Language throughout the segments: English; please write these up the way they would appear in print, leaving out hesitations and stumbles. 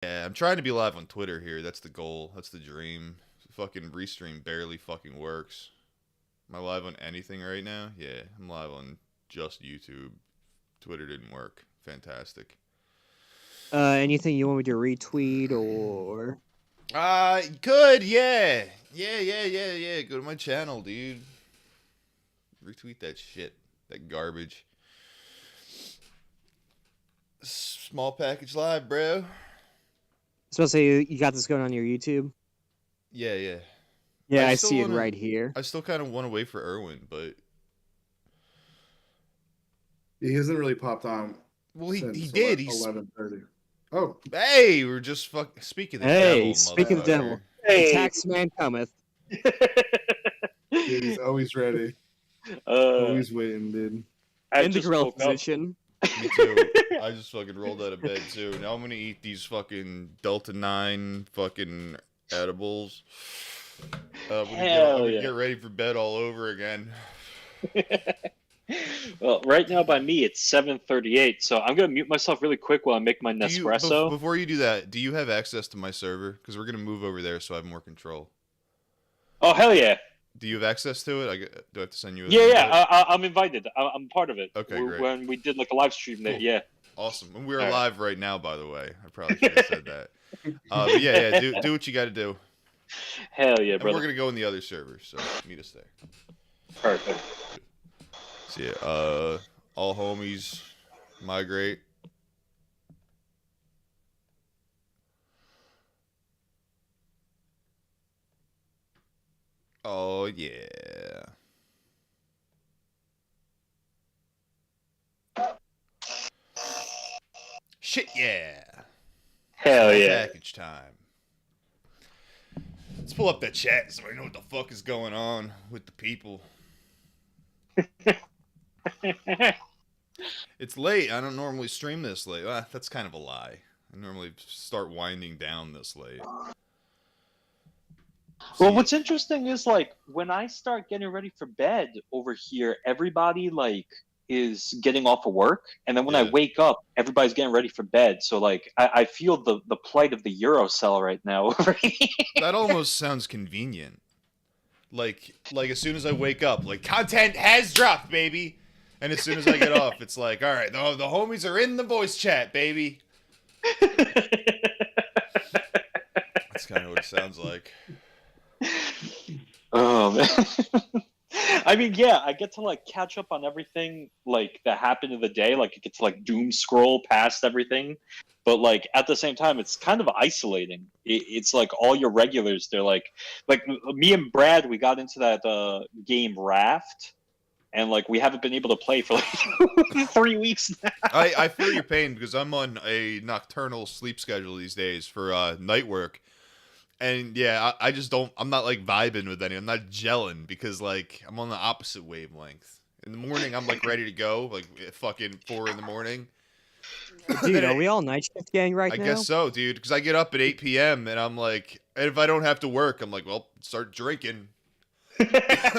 Yeah, I'm trying to be live on Twitter here. That's the goal. That's the dream. Fucking restream barely fucking works. Am I live on anything right now? Yeah, I'm live on just YouTube. Twitter didn't work. Fantastic. Anything you want me to retweet or? Good, yeah. Yeah. Go to my channel, dude. Retweet that shit. That garbage. Small package live, bro. So say you got this going on your YouTube. Yeah. Yeah, I still see it wanna, right here. I still kind of want to wait for Erwin, but He hasn't really popped on. well, he since did. 11:30. Oh, Hey, we're just speaking of the Hey, devil, speaking of the devil, motherfucker. the Hey. tax man cometh. dude, he's always ready. Always waiting, dude. I In the just gorilla woke up. position. Me too. I just fucking rolled out of bed too. Now I'm gonna eat these fucking Delta 9 fucking edibles. I'm gonna get ready for bed all over again. Well, right now by me it's 7:38, so I'm gonna mute myself really quick while I make my Nespresso. Before you do that, do you have access to my server? Because we're gonna move over there, so I have more control. Oh hell yeah! Do you have access to it? Do I have to send you? Yeah. I'm invited. I'm part of it. Okay, great. When we did like a live stream there, Cool. yeah. Awesome. And we're All right. live right now, by the way. I probably should have said that. But yeah. Do what you got to do. Hell yeah, And brother. we're gonna go in the other server, so meet us there. Perfect. So yeah, all homies migrate. Oh yeah. Shit yeah. Hell yeah. Package time. Let's pull up that chat so I know what the fuck is going on with the people. It's late. I don't normally stream this late. That's kind of a lie. I normally start winding down this late. Well, what's interesting is like when I start getting ready for bed over here, everybody like is getting off of work, and then when I wake up, everybody's getting ready for bed. So like I feel the plight of the Eurocell right now over here. That almost sounds convenient. Like as soon as I wake up, like content has dropped, baby. And as soon as I get off, it's like, all right, the homies are in the voice chat, baby. That's kind of what it sounds like. Oh man. I mean, yeah, I get to like catch up on everything like that happened in the day. Like I get to like doom scroll past everything, but like at the same time, it's kind of isolating. It's like all your regulars. They're like me and Brad. We got into that game Raft, and like we haven't been able to play for like 3 weeks now. I feel your pain because I'm on a nocturnal sleep schedule these days for night work. And yeah, I just don't. I'm not like vibing with any. I'm not gelling because like I'm on the opposite wavelength. In the morning, I'm like ready to go, like fucking 4 in the morning. Dude, are we all night shift gang right now? I guess so, dude. Because I get up at 8 p.m. and I'm like, and if I don't have to work, I'm like, well, start drinking.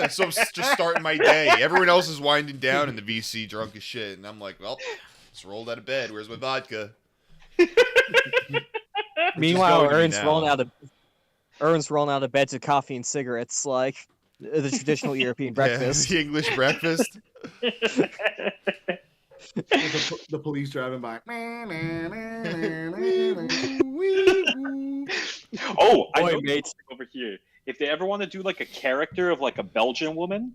So I'm just starting my day. Everyone else is winding down in the VC, drunk as shit, and I'm like, well, just rolled out of bed. Where's my vodka? Meanwhile, Ern's rolling out of bed to coffee and cigarettes, like the traditional European breakfast. The English breakfast. The police driving by. Oh, I Boy, know mate. over here. If they ever want to do like a character of like a Belgian woman,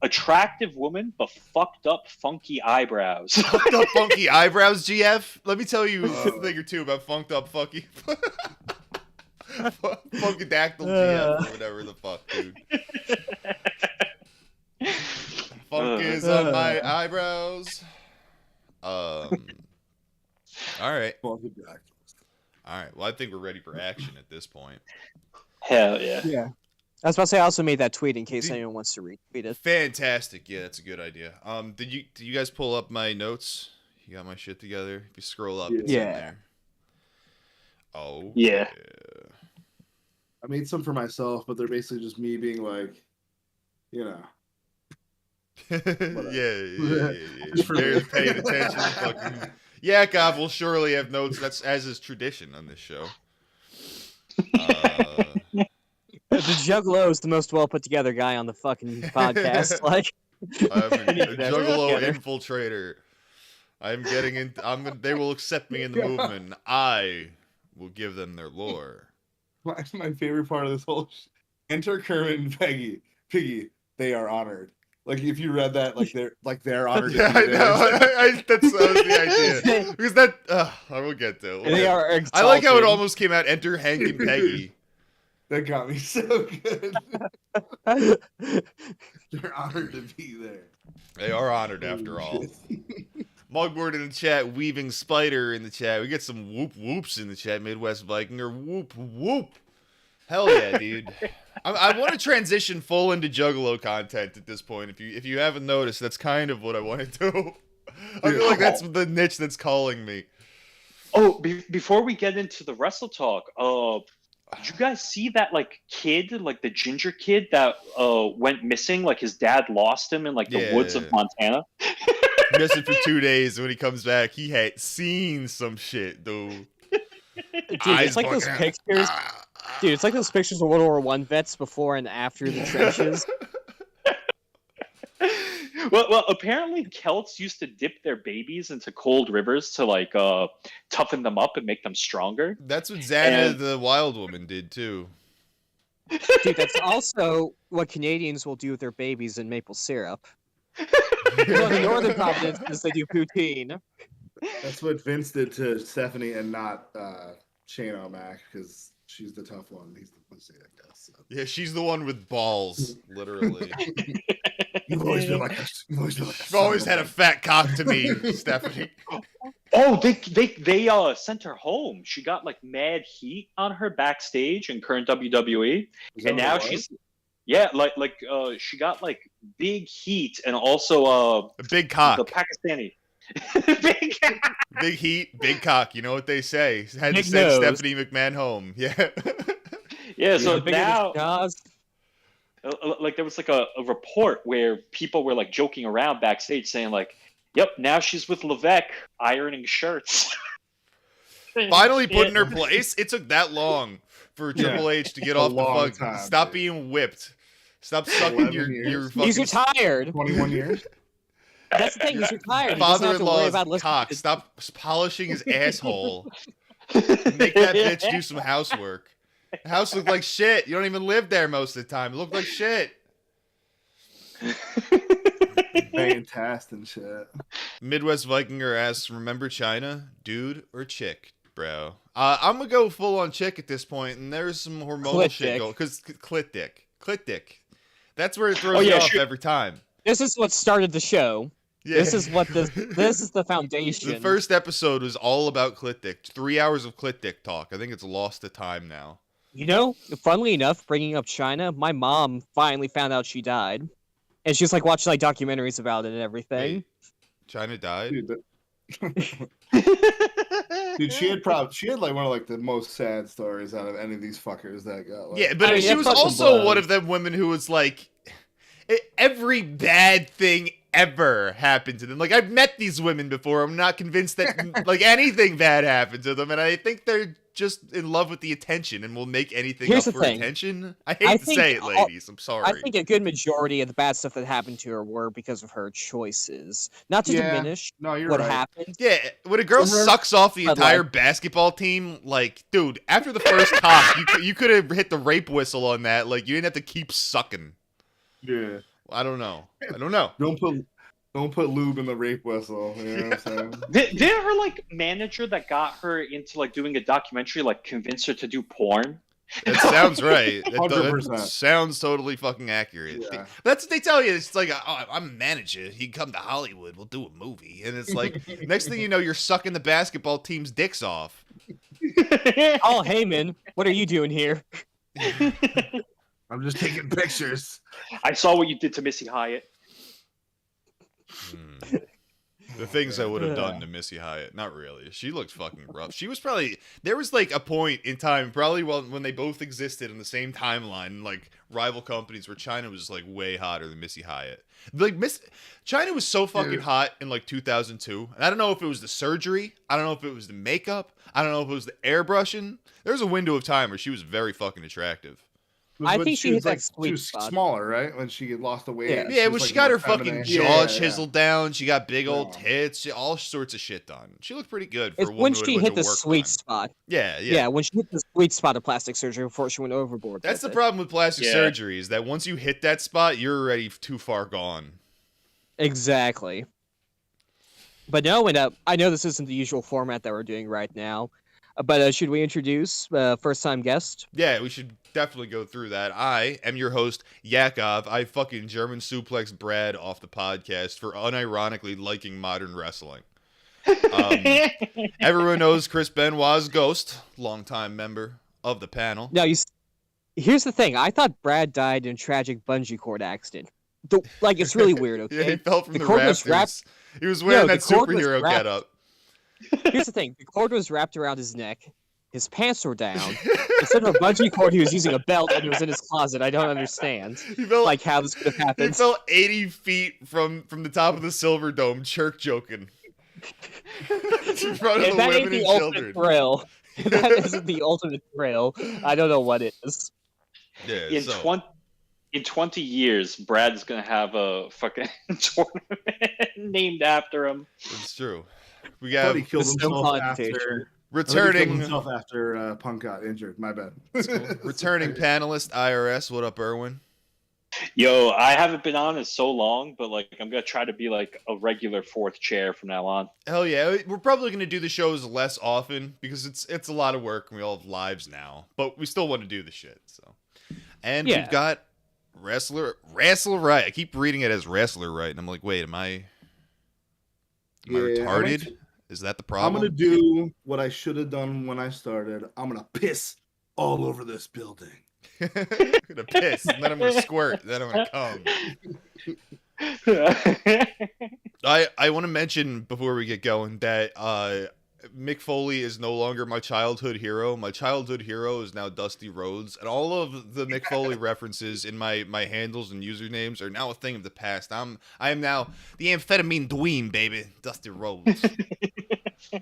attractive woman but fucked up funky eyebrows. Fucked up funky eyebrows, GF. Let me tell you a thing or two about funked up funky. Funkadactyl GF or whatever the fuck, dude. Funk is on my eyebrows. All right. All right. Well, I think we're ready for action at this point. Hell yeah. Yeah. I was about to say I also made that tweet in case anyone wants to retweet it. Fantastic. Yeah, that's a good idea. Did you guys pull up my notes? You got my shit together? If you scroll up, it's in there. Oh. Yeah. I made some for myself, but they're basically just me being like, you know. yeah. You're paying attention. Fucking Yakov will surely have notes. That's as is tradition on this show. Uh, The Juggalo is the most well put together guy on the fucking podcast. Like, I'm we need a that juggalo together. infiltrator. I'm getting in. They will accept me in the movement. I will give them their lore. My favorite part of this whole enter Kermit and Piggy. They are honored. Like if you read that, they're honored. Yeah, to I be know. there. That was the idea. Because that I will get to. they are exalted. I like how it almost came out. Enter Hank and Peggy. That got me so good. They're honored to be there. They are honored after all. Mugboard in the chat, Weaving Spider in the chat. We get some whoop whoops in the chat. Midwest Vikinger, whoop whoop. Hell yeah, dude. I want to transition full into Juggalo content at this point. If you haven't noticed, that's kind of what I want to do. I feel like that's the niche that's calling me. Oh, before we get into the wrestle talk, did you guys see that kid, the ginger kid that went missing? Like his dad lost him in the woods of Montana. Missing for 2 days. When he comes back, he had seen some shit, dude. Dude, it's like those pictures. Dude, it's like those pictures of World War I vets before and after the trenches. Well, apparently Celts used to dip their babies into cold rivers to toughen them up and make them stronger. That's what Xana the Wild Woman did too. Dude, that's also what Canadians will do with their babies in maple syrup. Well, the northern provinces, they do poutine. That's what Vince did to Stephanie and not Shane O'Mac because she's the tough one. He's the pussy, I guess. So. Yeah, she's the one with balls, literally. You've always been like a. You've always had a fat cock to me, Stephanie. Oh, they sent her home. She got mad heat on her backstage in current WWE, and now she's she got big heat and also a big cock. The Pakistani. Big heat, big cock. You know what they say. Had to Big send nose. Stephanie McMahon home. Yeah. Yeah. So Bigger now. than Jaws. There was a report where people were joking around backstage saying yep, now she's with Levesque ironing shirts. Finally put in her place. It took that long for Triple H to get off the fuck. Time, Stop dude. being whipped. Stop sucking your fucking. He's retired. 21 years. That's the thing. He's retired. He doesn't have to worry Father-in-law's about listening cock. to- Stop polishing his asshole. Make that bitch do some housework. The house looked like shit. You don't even live there most of the time. It looked like shit. Fantastic and shit. Midwest Vikinger asks, remember China? Dude or chick, bro? I'm gonna go full on chick at this point, and there's some hormonal Clit shit dick. going. Because clit dick. That's where it throws me off every time. This is what started the show. Yeah. This is the foundation. The first episode was all about clit dick. 3 hours of clit dick talk. I think it's lost to time now. You know, funnily enough, bringing up China, my mom finally found out she died, and she's watching documentaries about it and everything. Wait, China died? Dude, she had one of the most sad stories out of any of these fuckers that got. Yeah, but she was also one of them women who was every bad thing ever happened to them. I've met these women before. I'm not convinced that anything bad happened to them, and I think they're just in love with the attention and will make anything Here's up the for thing. attention. I hate to say it, ladies. I'm sorry. I think a good majority of the bad stuff that happened to her were because of her choices. Not to diminish what happened. Yeah, when a girl For her, sucks off the but, entire basketball tean, dude, after the first cock, you could have hit the rape whistle on that. You didn't have to keep sucking. Yeah. I don't know. Don't put lube in the rape whistle. You know what I'm saying? Did her manager that got her into doing a documentary convince her to do porn? That sounds right. That 100%. sounds totally fucking accurate. Yeah. That's what they tell you. It's oh, I'm a manager. He come to Hollywood. We'll do a movie. And it's next thing you know, you're sucking the basketball team's dicks off. Oh, Heyman, what are you doing here? I'm just taking pictures. I saw what you did to Missy Hyatt. The things I would have done to Missy Hyatt. Not really. She looked fucking rough. She was probably... There was, like, a point in time, probably when they both existed in the same timeline, like, rival companies, where China was, like, way hotter than Missy Hyatt. Like, China was so fucking hot in, like, 2002. And I don't know if it was the surgery. I don't know if it was the makeup. I don't know if it was the airbrushing. There was a window of time where she was very fucking attractive. I think she hit that she sweet was spot. smaller, right? When she lost the weight. Yeah, was, she like, got more her fucking feminine. jaw chiseled down. She got big old Yeah. tits. All sorts of shit done. She looked pretty good for It's a woman when who had she a bunch hit of the work sweet done. spot. Yeah. Yeah, when she hit the sweet spot of plastic surgery before she went overboard. That's the with it. problem with plastic Yeah. surgery, is that once you hit that spot, you're already too far gone. Exactly. But no, and I know this isn't the usual format that we're doing right now, but should we introduce first-time guest? Yeah, we should definitely go through that. I am your host, Yakov. I fucking German suplex Brad off the podcast for unironically liking modern wrestling. Everyone knows Chris Benoit's Ghost, longtime member of the panel. Now, here's the thing. I thought Brad died in a tragic bungee cord accident. Like, it's really weird, okay? Yeah, he fell from the cord was rafters. wrapped- He was wearing No, that the cord was superhero wrapped- getup. Here's the thing. The cord was wrapped around his neck. His pants were down. Instead of a bungee cord, he was using a belt, and it was in his closet. I don't understand, He fell like, how this could have He happened. fell 80 feet from the top of the Silver Dome, chirk joking. In front of If the that ain't women the and ultimate children. thrill, if that isn't the ultimate thrill, I don't know what is. Yeah, In so 20 years, Brad's gonna have a fucking tournament named after him. it's true. We I thought got he killed The stone himself connotation. after. returning himself after Punk got injured. My bad. returning panelist IRS. What up, Erwin? Yo, I haven't been on in so long, but like I'm gonna try to be like a regular fourth chair from now on. Hell yeah, we're probably gonna do the shows less often because it's a lot of work and we all have lives now, but we still want to do the shit. So, and Yeah. we've got wrestler right. I keep reading it as wrestler right, and I'm like, wait, am I Yeah, retarded? Is that the I'm problem? gonna do what I should have done when I started. I'm gonna piss all over this building. I'm gonna piss, and then I'm gonna squirt, then I'm gonna come. I want to mention before we get going that Mick Foley is no longer my childhood hero. My childhood hero is now Dusty Rhodes, and all of the Mick Foley references in my handles and usernames are now a thing of the past. I am now the amphetamine dweeb, baby, Dusty Rhodes,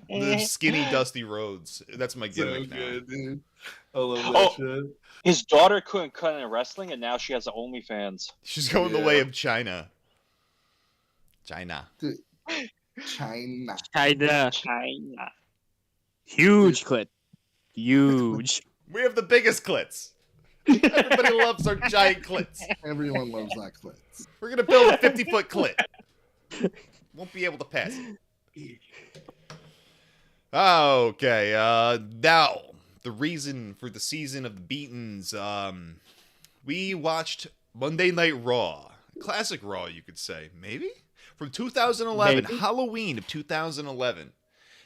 the skinny Dusty Rhodes. That's my gimmick now. Dude. I love that Oh. shit. His daughter couldn't cut into wrestling, and now she has OnlyFans. She's going the Yeah. way of China. China. China. China. China. Huge clit. Huge. We have the biggest clits. Everybody loves our giant clits. Everyone loves that clip. We're gonna build a 50-foot clit. Won't be able to pass it. Okay, now the reason for the season of the beatings. We watched Monday Night Raw, classic Raw, you could say, maybe from 2011, Maybe. Halloween of 2011.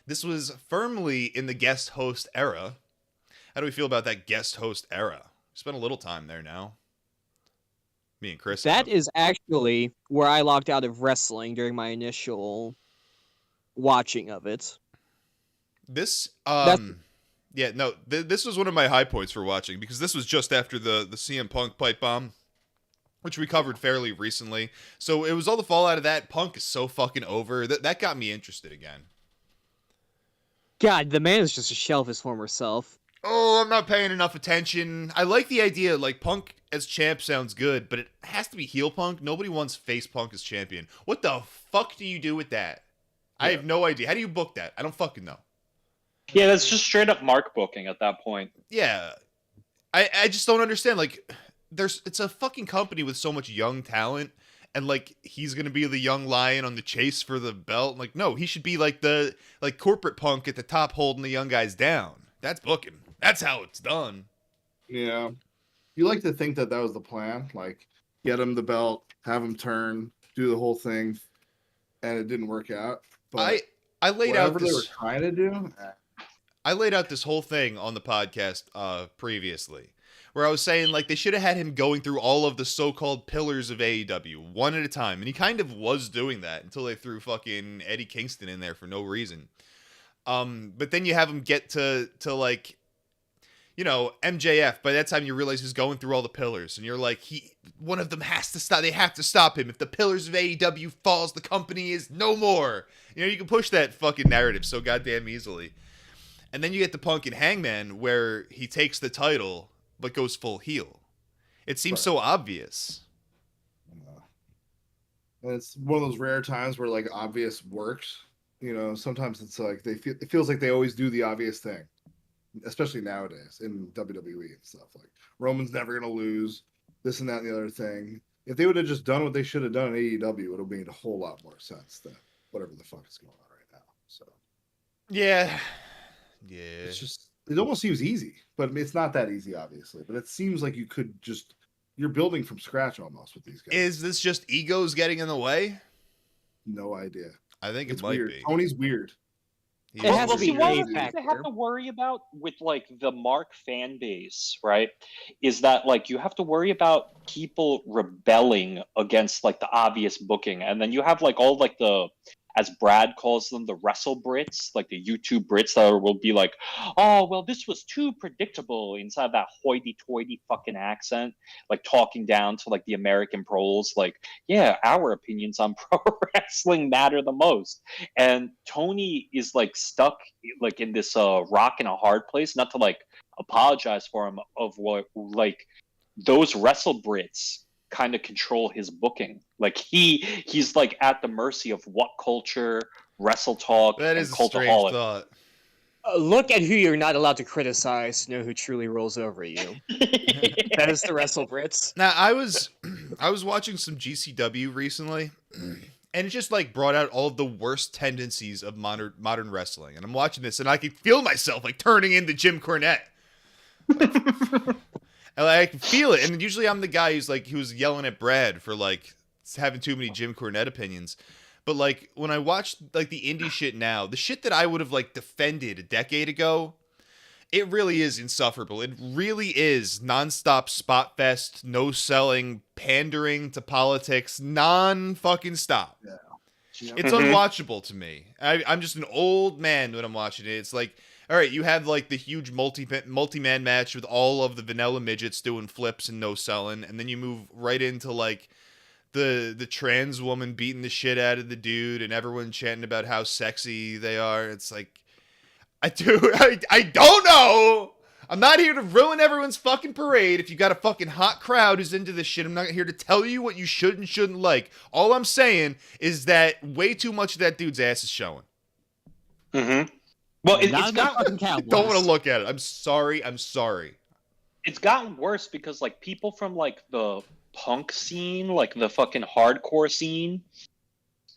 This was firmly in the guest host era. How do we feel about that guest host era? Spent a little time there now. Me and Chris. That is actually where I logged out of wrestling during my initial watching of it. This That's- yeah, no, this was one of my high points for watching because this was just after the CM Punk pipe bomb, which we covered fairly recently. So it was all the fallout of that. Punk is so fucking over. That got me interested again. God, the man is just a shell of his former self. Oh, I'm not paying enough attention. I like the idea, like, Punk as champ sounds good, but it has to be heel Punk. Nobody wants face Punk as champion. What the fuck do you do with that? I have no idea. How do you book that? I don't fucking know. Yeah, that's just straight up mark booking at that point. Yeah. I just don't understand. Like, it's a fucking company with so much young talent, and, like, he's gonna be the young lion on the chase for the belt. Like, no, he should be, like, the corporate Punk at the top holding the young guys down. That's booking. That's how it's done. Yeah. You like to think that was the plan. Like, get him the belt, have him turn, do the whole thing, and it didn't work out. But I laid out whatever they were this. trying to do, I laid out this whole thing on the podcast previously. where I was saying like they should have had him going through all of the so-called pillars of AEW one at a time, and he kind of was doing that until they threw fucking Eddie Kingston in there for no reason. But then you have him get to like, you know, MJF. By that time, you realize he's going through all the pillars, and you're like, one of them has to stop. They have to stop him. If the pillars of AEW falls, the company is no more. You know, you can push that fucking narrative so goddamn easily. And then you get the Punk and Hangman, where he takes the title but goes full heel. It seems so obvious. And it's one of those rare times where like obvious works. You know, sometimes it's like it feels like they always do the obvious thing, especially nowadays in WWE and stuff. Like Roman's never gonna lose, this and that and the other thing. If they would have just done what they should have done in AEW, it would have made a whole lot more sense than whatever the fuck is going on right now. So yeah, it's just it almost seems easy, but it's not that easy, obviously. But it seems like you're building from scratch almost with these guys. Is this just egos getting in the way? No idea. I think It's it might weird. be. Tony's weird. It has to be one a of the things they factor. have to worry about with like the Mark fan base, right? Is that like you have to worry about people rebelling against like the obvious booking, and then you have like all like the, as Brad calls them, the Wrestle Brits, like the YouTube Brits that will be like, oh, well, this was too predictable inside that hoity-toity fucking accent, like talking down to like the American pros, like, yeah, our opinions on pro wrestling matter the most. And Tony is like stuck like in this rock and a hard place, not to like apologize for him, of what like those Wrestle Brits kind of control his booking. Like he's like at the mercy of What Culture, Wrestle Talk, That and is a strange Cultaholic. thought. Look at who you're not allowed to criticize to know who truly rules over you. That is the Wrestle Brits. Now I was watching some GCW recently, and it just like brought out all of the worst tendencies of modern wrestling. And I'm watching this, and I can feel myself like turning into Jim Cornette. And I can feel it. And usually I'm the guy who was yelling at Brad for like having too many Jim Cornette opinions. But like when I watch like the indie shit now, the shit that I would have like defended a decade ago, it really is insufferable. It really is nonstop spot fest, no selling, pandering to politics, non-fucking stop. Yeah. It's unwatchable to me. I'm just an old man when I'm watching it. It's like, all right, you have like the huge multi-man match with all of the vanilla midgets doing flips and no selling, and then you move right into like the trans woman beating the shit out of the dude and everyone chanting about how sexy they are. It's like, I don't know. I'm not here to ruin everyone's fucking parade. If you got a fucking hot crowd who's into this shit, I'm not here to tell you what you should and shouldn't like. All I'm saying is that way too much of that dude's ass is showing. Mm-hmm. Well, Not it's enough got fucking Cowboys. Don't want to look at it. I'm sorry. it's gotten worse because like people from like the punk scene, like the fucking hardcore scene,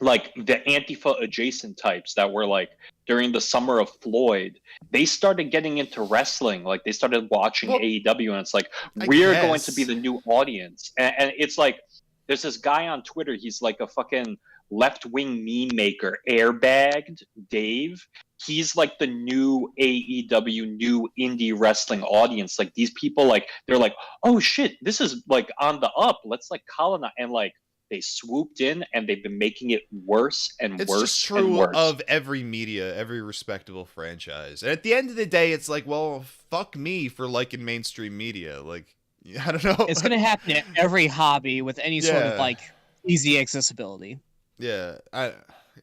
like the Antifa adjacent types that were like during the summer of Floyd, they started getting into wrestling. Like they started watching AEW, and it's like we're going to be the new audience. And it's like there's this guy on Twitter. He's like a fucking left-wing meme maker, Airbagged Dave. He's like the new AEW, new indie wrestling audience. Like these people, like they're like, oh shit, this is like on the up. Let's like colonize, and like they swooped in and they've been making it worse and It's worse. just true and worse. of every media, every respectable franchise. And at the end of the day, it's like, well, fuck me for liking mainstream media. Like, I don't know. It's gonna happen to every hobby with any sort of like easy accessibility. Yeah,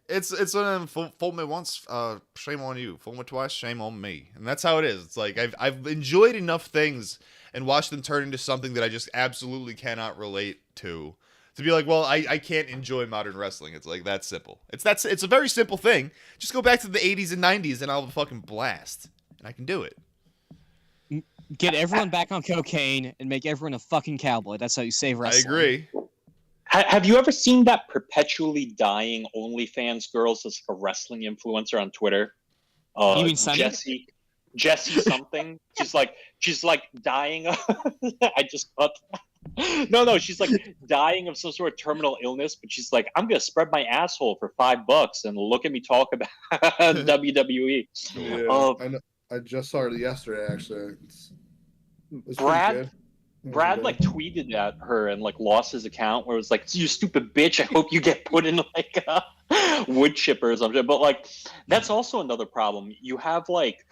it's one of them, fool me once, shame on you. Fool me twice, shame on me. And that's how it is. It's like I've enjoyed enough things and watched them turn into something that I just absolutely cannot relate to be like, well, I can't enjoy modern wrestling. It's like that simple. It's a very simple thing. Just go back to the 80s and 90s and I'll have a fucking blast. And I can do it. Get everyone back on cocaine and make everyone a fucking cowboy. That's how you save wrestling. I agree. Have you ever seen that perpetually dying OnlyFans girls as a wrestling influencer on Twitter? You mean Sunny? Jesse something. she's like dying. I just thought. No, she's like dying of some sort of terminal illness, but she's like, I'm gonna spread my asshole for $5 and look at me talk about WWE. Yeah, I just saw it yesterday. Actually, It's Brad pretty good. Brad like tweeted at her and like lost his account where it was like, "You stupid bitch! I hope you get put in like a wood chipper or something." But like, that's also another problem. You have like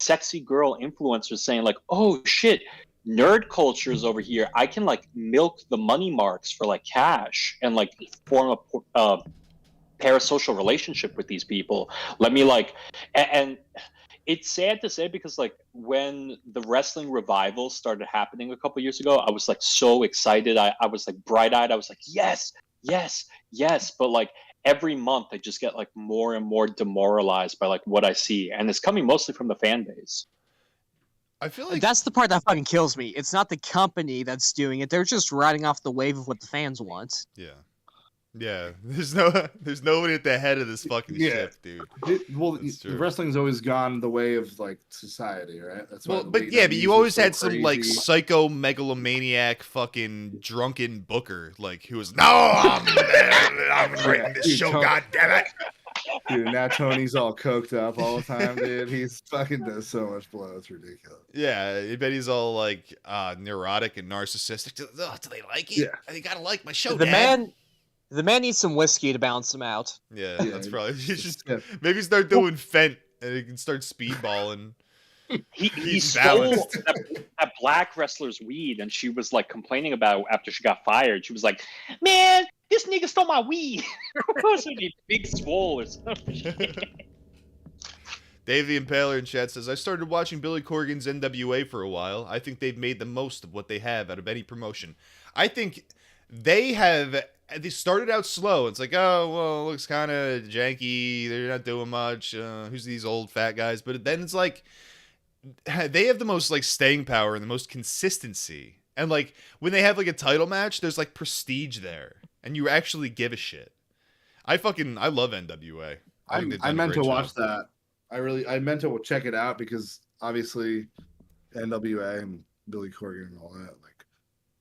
sexy girl influencers saying like, "Oh shit, nerd culture is over here. I can like milk the money marks for like cash and like form a parasocial relationship with these people. Let me like," and it's sad to say because like when the wrestling revival started happening a couple years ago, I was like so excited. I was like bright eyed. I was like, yes, yes, yes. But like every month, I just get like more and more demoralized by like what I see, and it's coming mostly from the fan base. I feel like That's the part that fucking kills me. It's not the company that's doing it. They're just riding off the wave of what the fans want. yeah. Yeah, there's nobody at the head of this fucking Yeah. ship, dude. Well, That's true. wrestling's always gone the way of like society, right? That's why. Well, the but late yeah, but 90s you was always so had some like crazy. psycho megalomaniac fucking drunken booker, like who was I'm writing this Dude, show, Tony- god damn it. Dude, now Tony's all coked up all the time, dude. He's fucking does so much blow. It's ridiculous. Yeah, I bet he's all like neurotic and narcissistic. Do they like it? Yeah. They gotta like my show, The Dad. man needs some whiskey to balance him out. Yeah, Yeah, that's probably you it's just yeah. maybe start doing Fent and he can start speedballing. He He's stole balanced. that black wrestler's weed, and she was like complaining about it after she got fired. She was like, "Man, this nigga stole my weed." Was it big swole or something? Dave the Impaler in chat says, I started watching Billy Corgan's NWA for a while. I think they've made the most of what they have out of any promotion. I think they started out slow. It's like, oh, well, it looks kind of janky. They're not doing much. Who's these old fat guys? But then it's like, they have the most like staying power and the most consistency. And like when they have like a title match, there's like prestige there. And you actually give a shit. I love NWA. I think they've done I a meant to great watch job. that. I meant to check it out because obviously NWA and Billy Corgan and all that, like,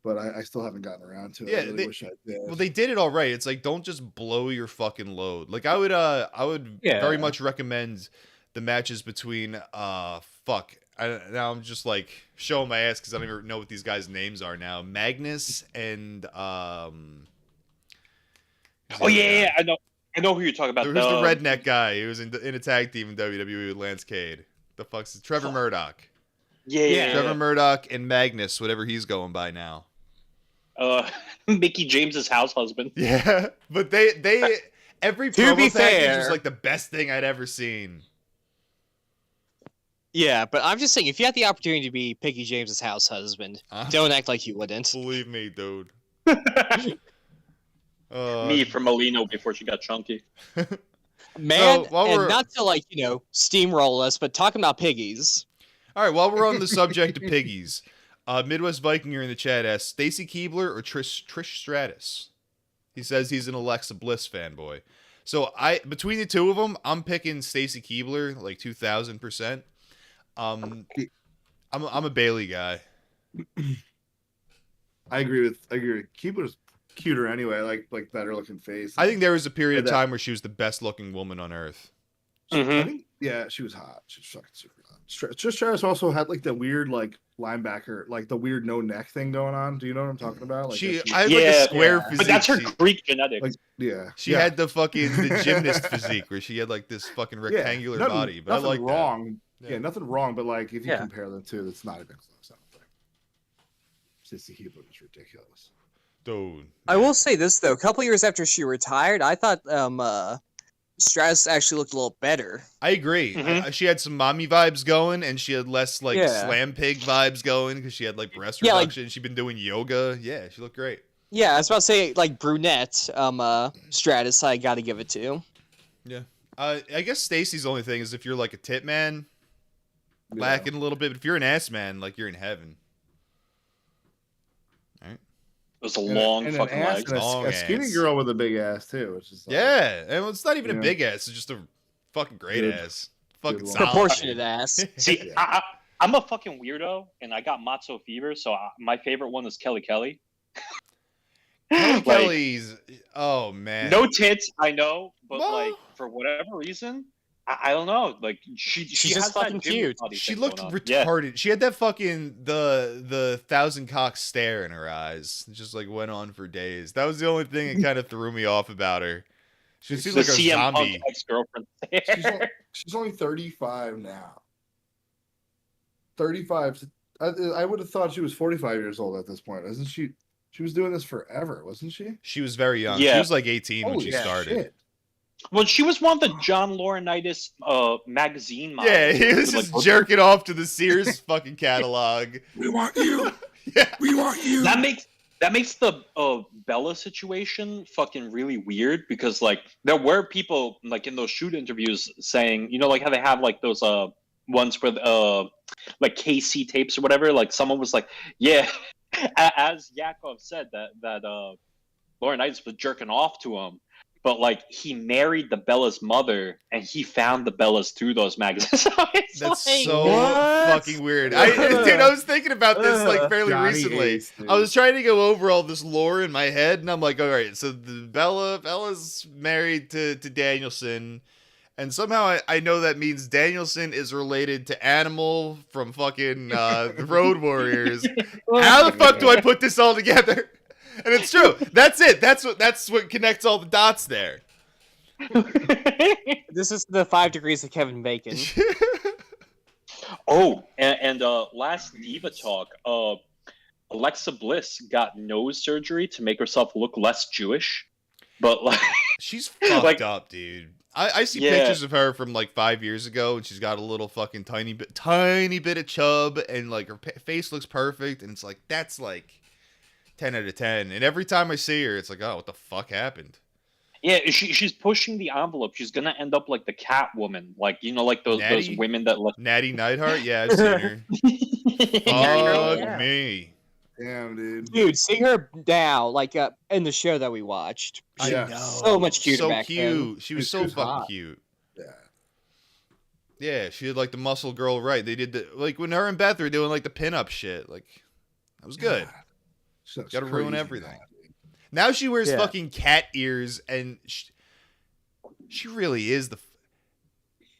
but I still haven't gotten around to it. Yeah, I really wish I did. Well, they did it all right. It's like don't just blow your fucking load. Like I would Yeah. very much recommend the matches between now I'm just like showing my ass because I don't even know what these guys' names are now. Magnus and Oh yeah, I know who you're talking about. Who's the redneck guy? He was in a tag team in WWE with Lance Cade. The fuck's Trevor Murdoch? Yeah. Trevor Murdoch and Magnus, whatever he's going by now. Mickey James's house husband. Yeah, but they every To promo be package fair- was like the best thing I'd ever seen. Yeah, but I'm just saying, if you had the opportunity to be Piggy James's house husband, don't act like you wouldn't. Believe me, dude. Me from Molino before she got chunky. Man, So, while and we're- not to like, steamroll us, but talking about piggies. All right, while we're on the subject of piggies, Midwest Vikinger in the chat asks, Stacy Keebler or Trish Stratus? He says he's an Alexa Bliss fanboy. So between the two of them, I'm picking Stacy Keebler like 2,000%. I'm a Bailey guy. I agree with Keebler's cuter anyway. I like better looking face. I think there was a period of that- time where she was the best looking woman on earth. I think she was hot. She was fucking super hot. Trish Stratus also had like the weird like linebacker, like the weird no neck thing going on. Do you know what I'm talking about? Like She that had like a Yeah, square yeah. physique. But that's her She- Greek genetics. like yeah. She yeah. had the gymnast physique where she had like this fucking rectangular nothing- body. But I nothing like wrong. that. Yeah, nothing wrong. But like if you Yeah. compare them two, that's not even close. I don't think. Sissy Keebler was ridiculous. Dude. I will say this though, a couple years after she retired, I thought Stratus actually looked a little better. I agree. Mhm. She had some mommy vibes going, and she had less like Yeah. slam pig vibes going because she had like breast Yeah, like- reduction. She'd been doing yoga. Yeah, she looked great. Yeah, I was about to say like brunette, Stratus. I got to give it to. Yeah. I guess Stacy's only thing is if you're like a tit man, Yeah. lacking a little bit. But if you're an ass man, like you're in heaven. It was a And long and fucking an ass leg. and Long a skinny ass. girl with a big ass too, which is like, Yeah, and it's not even a Yeah. big ass; it's just a fucking great Good. ass. Fucking Good one. solid. Proportionate ass. See, Yeah. I'm a fucking weirdo, and I got matzo fever. So my favorite one is Kelly Kelly. Kelly Like, Kelly's. Oh man. no tits, I know, but Well- like for whatever reason, I don't know. Like she She's has just that fucking gym cute. body She thing looked going on. Yeah. retarded. She had that fucking the thousand cock stare in her eyes. It just like went on for days. That was the only thing that kind of threw me off about her. She seemed The like a CM zombie. Punk ex-girlfriend. She's only 35 now. 35. I would have thought she was 45 years old at this point. Isn't she? She was doing this forever, wasn't she? She was very young. She Yeah. was like 18 when Holy she started. shit. Well, she was one of the John Laurinaitis magazine models. Yeah, he was Like, just jerking off to the Sears fucking catalog. We want you. Yeah. We want you. That makes the Bella situation fucking really weird because like there were people like in those shoot interviews saying, you know, like how they have like those ones with like KC tapes or whatever. Like someone was like, yeah, as Yakov said that Laurinaitis was jerking off to him. But like he married the Bella's mother, and he found the Bellas through those magazines. So it's That's like, so what? fucking weird. Dude, I was thinking about this like fairly Johnny recently. Ace, dude. I was trying to go over all this lore in my head, and I'm like, all right, so the Bella's married to Danielson, and somehow I know that means Danielson is related to Animal from fucking the Road Warriors. How the fuck do I put this all together? And it's true. That's it. That's what connects all the dots there. This is the 5 degrees of Kevin Bacon. Oh, and last Diva talk, Alexa Bliss got nose surgery to make herself look less Jewish, but like She's fucked Like- up, dude. I see Yeah. pictures of her from like 5 years ago, and she's got a little fucking tiny bit of chub, and like her face looks perfect, and it's like that's like 10 out of 10. And every time I see her, it's like, oh, what the fuck happened? yeah, she's pushing the envelope. She's gonna end up like the Catwoman, like you know, like those Natty? women that look. Natty Neidhart? Yeah, I've seen her. Yeah. Fuck me. Damn, dude. Dude, seeing her now, like in the show that we watched, I Yeah. know. So much cuter So back cute. then. She was She so was fucking hot. cute. Yeah. Yeah, she did like the muscle girl right. They did the like when her and Beth were doing like the pinup shit. Like that was good. She looks Gotta ruin crazy everything. now, dude. Now she wears Yeah. fucking cat ears, and she really is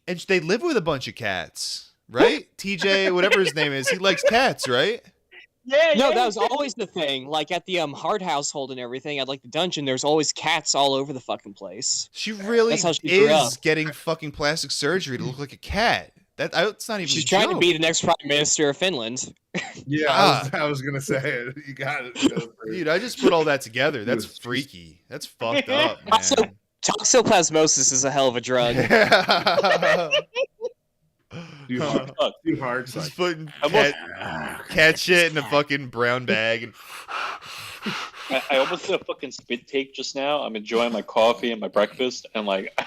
and they live with a bunch of cats, right? TJ, whatever his name is, he likes cats, right? Yeah, No, yeah. that was always the thing. Like at the Hard household and everything, at like the dungeon, there's always cats all over the fucking place. She really That's how she grew up. is getting fucking plastic surgery to look like a cat. That's not even. She's a trying to joke. be the next prime minister of Finland. Yeah, Ah. I was gonna say it. You got it. You know, Dude, I just put all that together. That's She's- freaky. That's fucked up, Also, man. toxoplasmosis is a hell of a drug. Too hard. Just Like, putting I cat shit in a fucking brown bag. And I almost did a fucking spit take just now. I'm enjoying my coffee and my breakfast, and like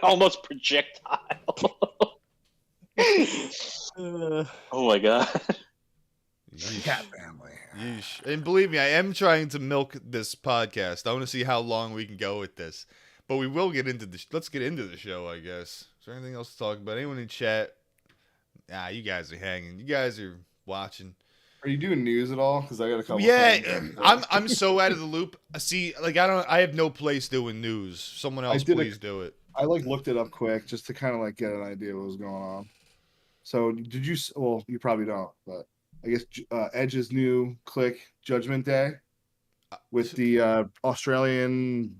almost projectile. Oh my god. cat family. Yeesh. And believe me, I am trying to milk this podcast. I want to see how long we can go with this. But we will get into let's get into the show, I guess. Is there anything else to talk about? Anyone in chat? You guys are hanging. You guys are watching. Are you doing news at all? Because I got a couple. Yeah, things. I'm so out of the loop. See, like I have no place doing news. Someone else did please do it. I like looked it up quick just to kind of like get an idea of what was going on. So did you? Well, you probably don't, but I guess Edge's new click Judgment Day with the Australian.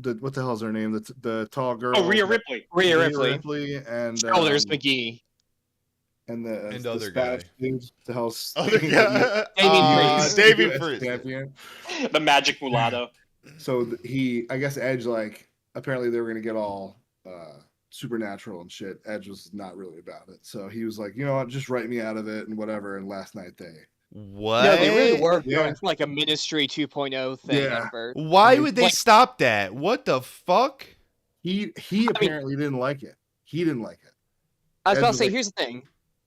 What the hell's her name? The tall girl. Oh, Rhea Ripley. Rhea Ripley. and Oh, there's McGee. and the And the other Spanish guy. dude, the hell's Other guy. Damien Priest. Damien US Priest. champion. The Magic Mulatto. So I guess Edge, like, apparently they were gonna get all supernatural and shit. Edge was not really about it, so he was like, you know what, just write me out of it and whatever. And last night they, What? No, they really were Yeah. going for like a Ministry 2.0 thing. Yeah. Ever. Why would they Like- stop that? What the fuck? he apparently didn't like it. He didn't like it. I was Edge about to was say, like- here's the thing.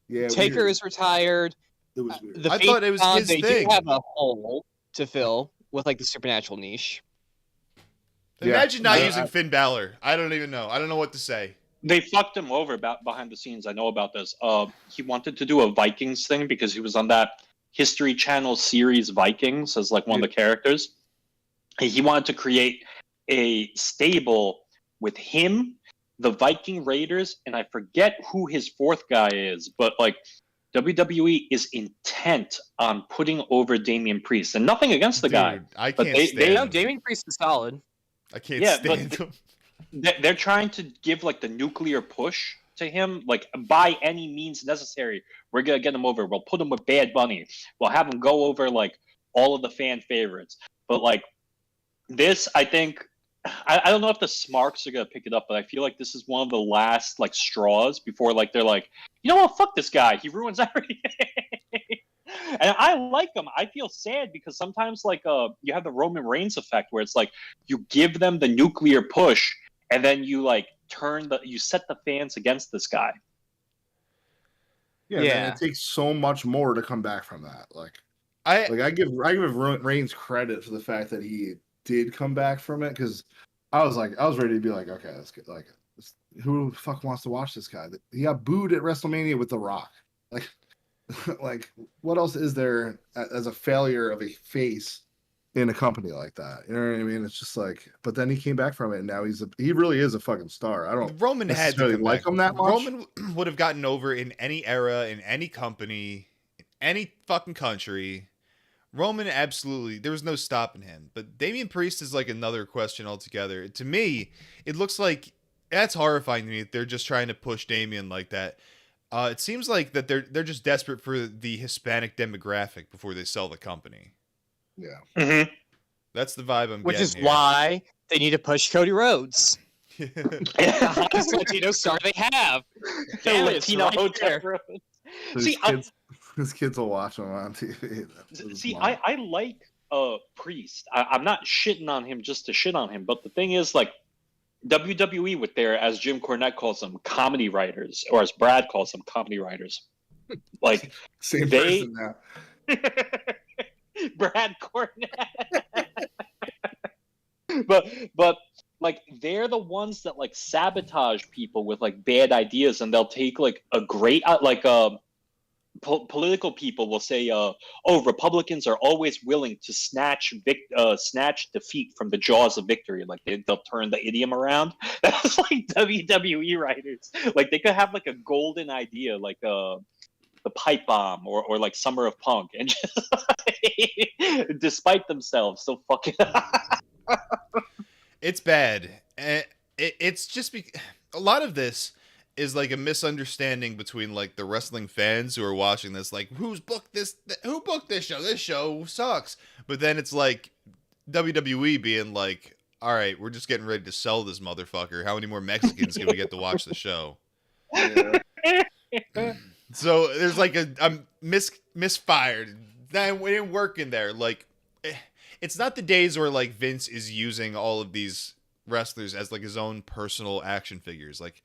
Yeah, Taker weird. is retired. It was weird. The I thought it was Phaeton, his they thing. do have a hole to fill with like the supernatural niche. Yeah. Imagine not Yeah. using Finn Balor. I don't even know. I don't know what to say. They fucked him over behind the scenes. I know about this. He wanted to do a Vikings thing because he was on that History Channel series Vikings as like one of the characters. He wanted to create a stable with him, the Viking Raiders, and I forget who his fourth guy is, but like WWE is intent on putting over Damian Priest, and nothing against the guy. Dude, I But can't they- stand No, him. Damien Priest is solid. I can't Yeah, but stand him. They're trying to give like the nuclear push to him, like by any means necessary. We're gonna get him over. We'll put him with Bad Bunny. We'll have him go over like all of the fan favorites. But like this, I think I don't know if the Smarks are gonna pick it up, but I feel like this is one of the last like straws before like they're like, you know what, fuck this guy. He ruins everything. And I like him. I feel sad because sometimes like you have the Roman Reigns effect where it's like you give them the nuclear push and then you like you set the fans against this guy. Yeah, Yeah. man, it takes so much more to come back from that. Like I I give Reigns credit for the fact that he did come back from it, because I was ready to be like, okay, let's get like, who the fuck wants to watch this guy? He got booed at WrestleMania with The Rock. Like, like what else is there as a failure of a face in a company like that? You know what I mean? It's just like, but then he came back from it, and now he really is a fucking star. I don't Roman had to necessarily come like back. him that much. Roman would have gotten over in any era, in any company, in any fucking country. Roman absolutely, there was no stopping him. But Damian Priest is like another question altogether. To me, it looks like that's horrifying to me that they're just trying to push Damian like that. It seems like that they're just desperate for the Hispanic demographic before they sell the company. Yeah. Mm-hmm. That's the vibe I'm Which getting is here. why they need to push Cody Rhodes. The hottest Latino star they have. Damn it, it's Latino right hotel there. room. His See, kids will watch him on TV. See, I like Priest. I'm not shitting on him just to shit on him, but the thing is, like, WWE with their, as Jim Cornette calls them, comedy writers, or as Brad calls them, comedy writers. Like, Same they- person now. Brad Cornette. but like they're the ones that like sabotage people with like bad ideas, and they'll take like a great political people will say, "Oh, Republicans are always willing to snatch defeat from the jaws of victory." Like they'll turn the idiom around. That's like WWE writers. Like they could have like a golden idea, like the pipe bomb or like Summer of Punk, and just despite themselves, so fucking. It's bad. It's just a lot of this is like a misunderstanding between like the wrestling fans who are watching this, like who booked this show? This show sucks. But then it's like WWE being like, all right, we're just getting ready to sell this motherfucker. How many more Mexicans can we get to watch the show? Yeah. So there's like I'm misfired. That didn't work in there. Like, it's not the days where like Vince is using all of these wrestlers as like his own personal action figures. Like,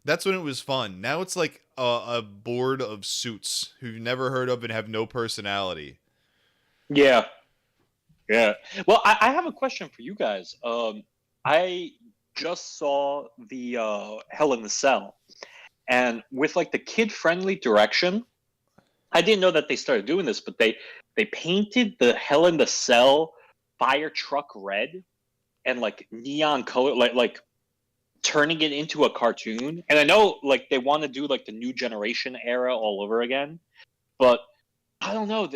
that's when it was fun. Now it's like a board of suits who you've never heard of and have no personality. Yeah. Well, I have a question for you guys. I just saw the Hell in the Cell, and with like the kid-friendly direction, I didn't know that they started doing this, but they painted the Hell in the Cell fire truck red and like neon color, like turning it into a cartoon. And I know like they want to do like the new generation era all over again, but I don't know.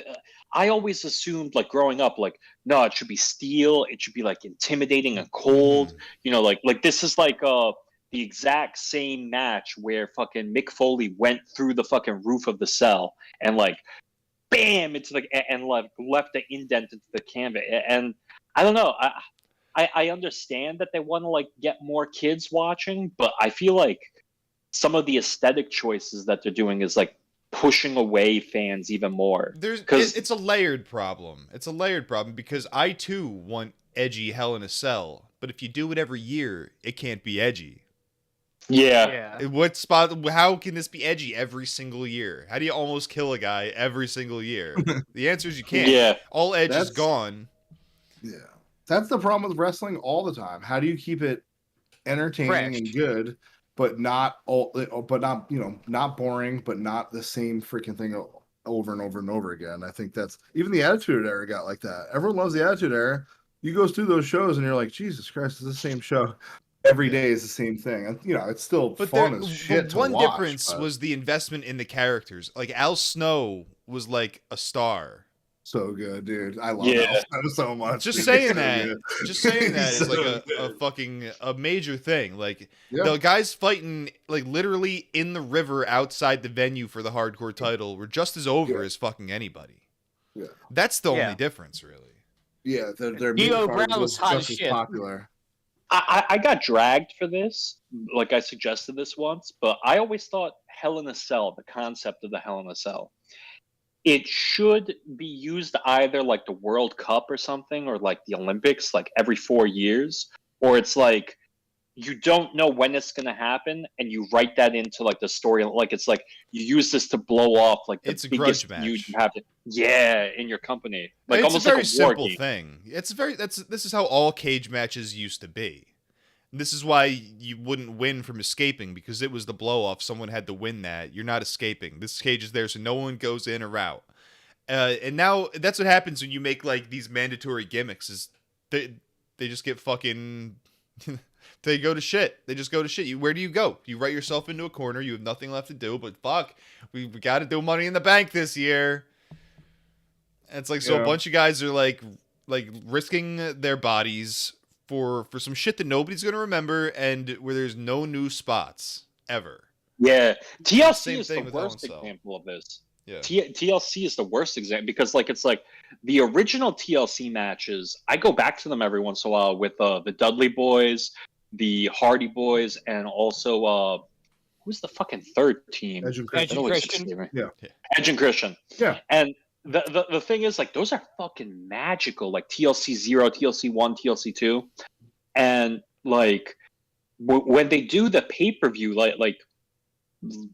I always assumed like growing up, like, no, it should be steel. It should be like intimidating and cold. You know, like this is like the exact same match where fucking Mick Foley went through the fucking roof of the cell and like, bam, it's like and like left the indent into the canvas. And I don't know. I understand that they want to like get more kids watching, but I feel like some of the aesthetic choices that they're doing is like pushing away fans even more. It's a layered problem. It's a layered problem because I too want edgy Hell in a Cell, but if you do it every year, it can't be edgy. Yeah. How can this be edgy every single year? How do you almost kill a guy every single year? The answer is you can't. Yeah. All edge is gone. Yeah. That's the problem with wrestling all the time. How do you keep it entertaining Fresh. and good, but not not boring, but not the same freaking thing over and over and over again? I think that's even the Attitude Era got like that. Everyone loves the Attitude Era. You go through those shows and you're like, Jesus Christ, it's the same show every day is the same thing. And, it's still But fun as shit to one watch. difference but was the investment in the characters. Like Al Snow was like a star. so good, dude. I love Yeah. Al Snow so much. Just dude. saying He's so that. good. Just saying that He's is like so a good. fucking a major thing. Like Yeah. the guys fighting like literally in the river outside the venue for the hardcore title were just as over Yeah. as fucking anybody. Yeah. That's the Yeah. only difference, really. Yeah, their D'Lo mid card Brown was was hot as just as shit. popular. I got dragged for this. Like I suggested this once, but I always thought Hell in a Cell, the concept of the Hell in a Cell, it should be used either like the World Cup or something, or like the Olympics, like every 4 years, or it's like you don't know when it's going to happen and you write that into like the story. Like it's like you use this to blow off like the It's a biggest grudge feud match. you have in your company, like It's almost a very like a war simple game. thing. This is how all cage matches used to be. This is why you wouldn't win from escaping, because it was the blow off. Someone had to win that. You're not escaping. This cage is there so no one goes in or out. And now that's what happens when you make like these mandatory gimmicks. Is they just get fucking they go to shit. They just go to shit. Where do you go? You write yourself into a corner. You have nothing left to do. But fuck, we got to do Money in the Bank this year. And it's like so a Yeah. bunch of guys are like risking their bodies for some shit that nobody's gonna remember, and where there's no new spots ever. Yeah, TLC Same is thing the with Hell in a worst Cell. example of this. Yeah. TLC is the worst example because like it's like the original TLC matches. I go back to them every once in a while with the Dudley Boys, the Hardy Boys, and also who's the fucking third team? Edge and Edge Christian. and That always Christian. escapes me. Yeah. Edge and Christian. Yeah. And the thing is, like, those are fucking magical. Like TLC 0, TLC 1, TLC 2, and like when they do the pay per view, like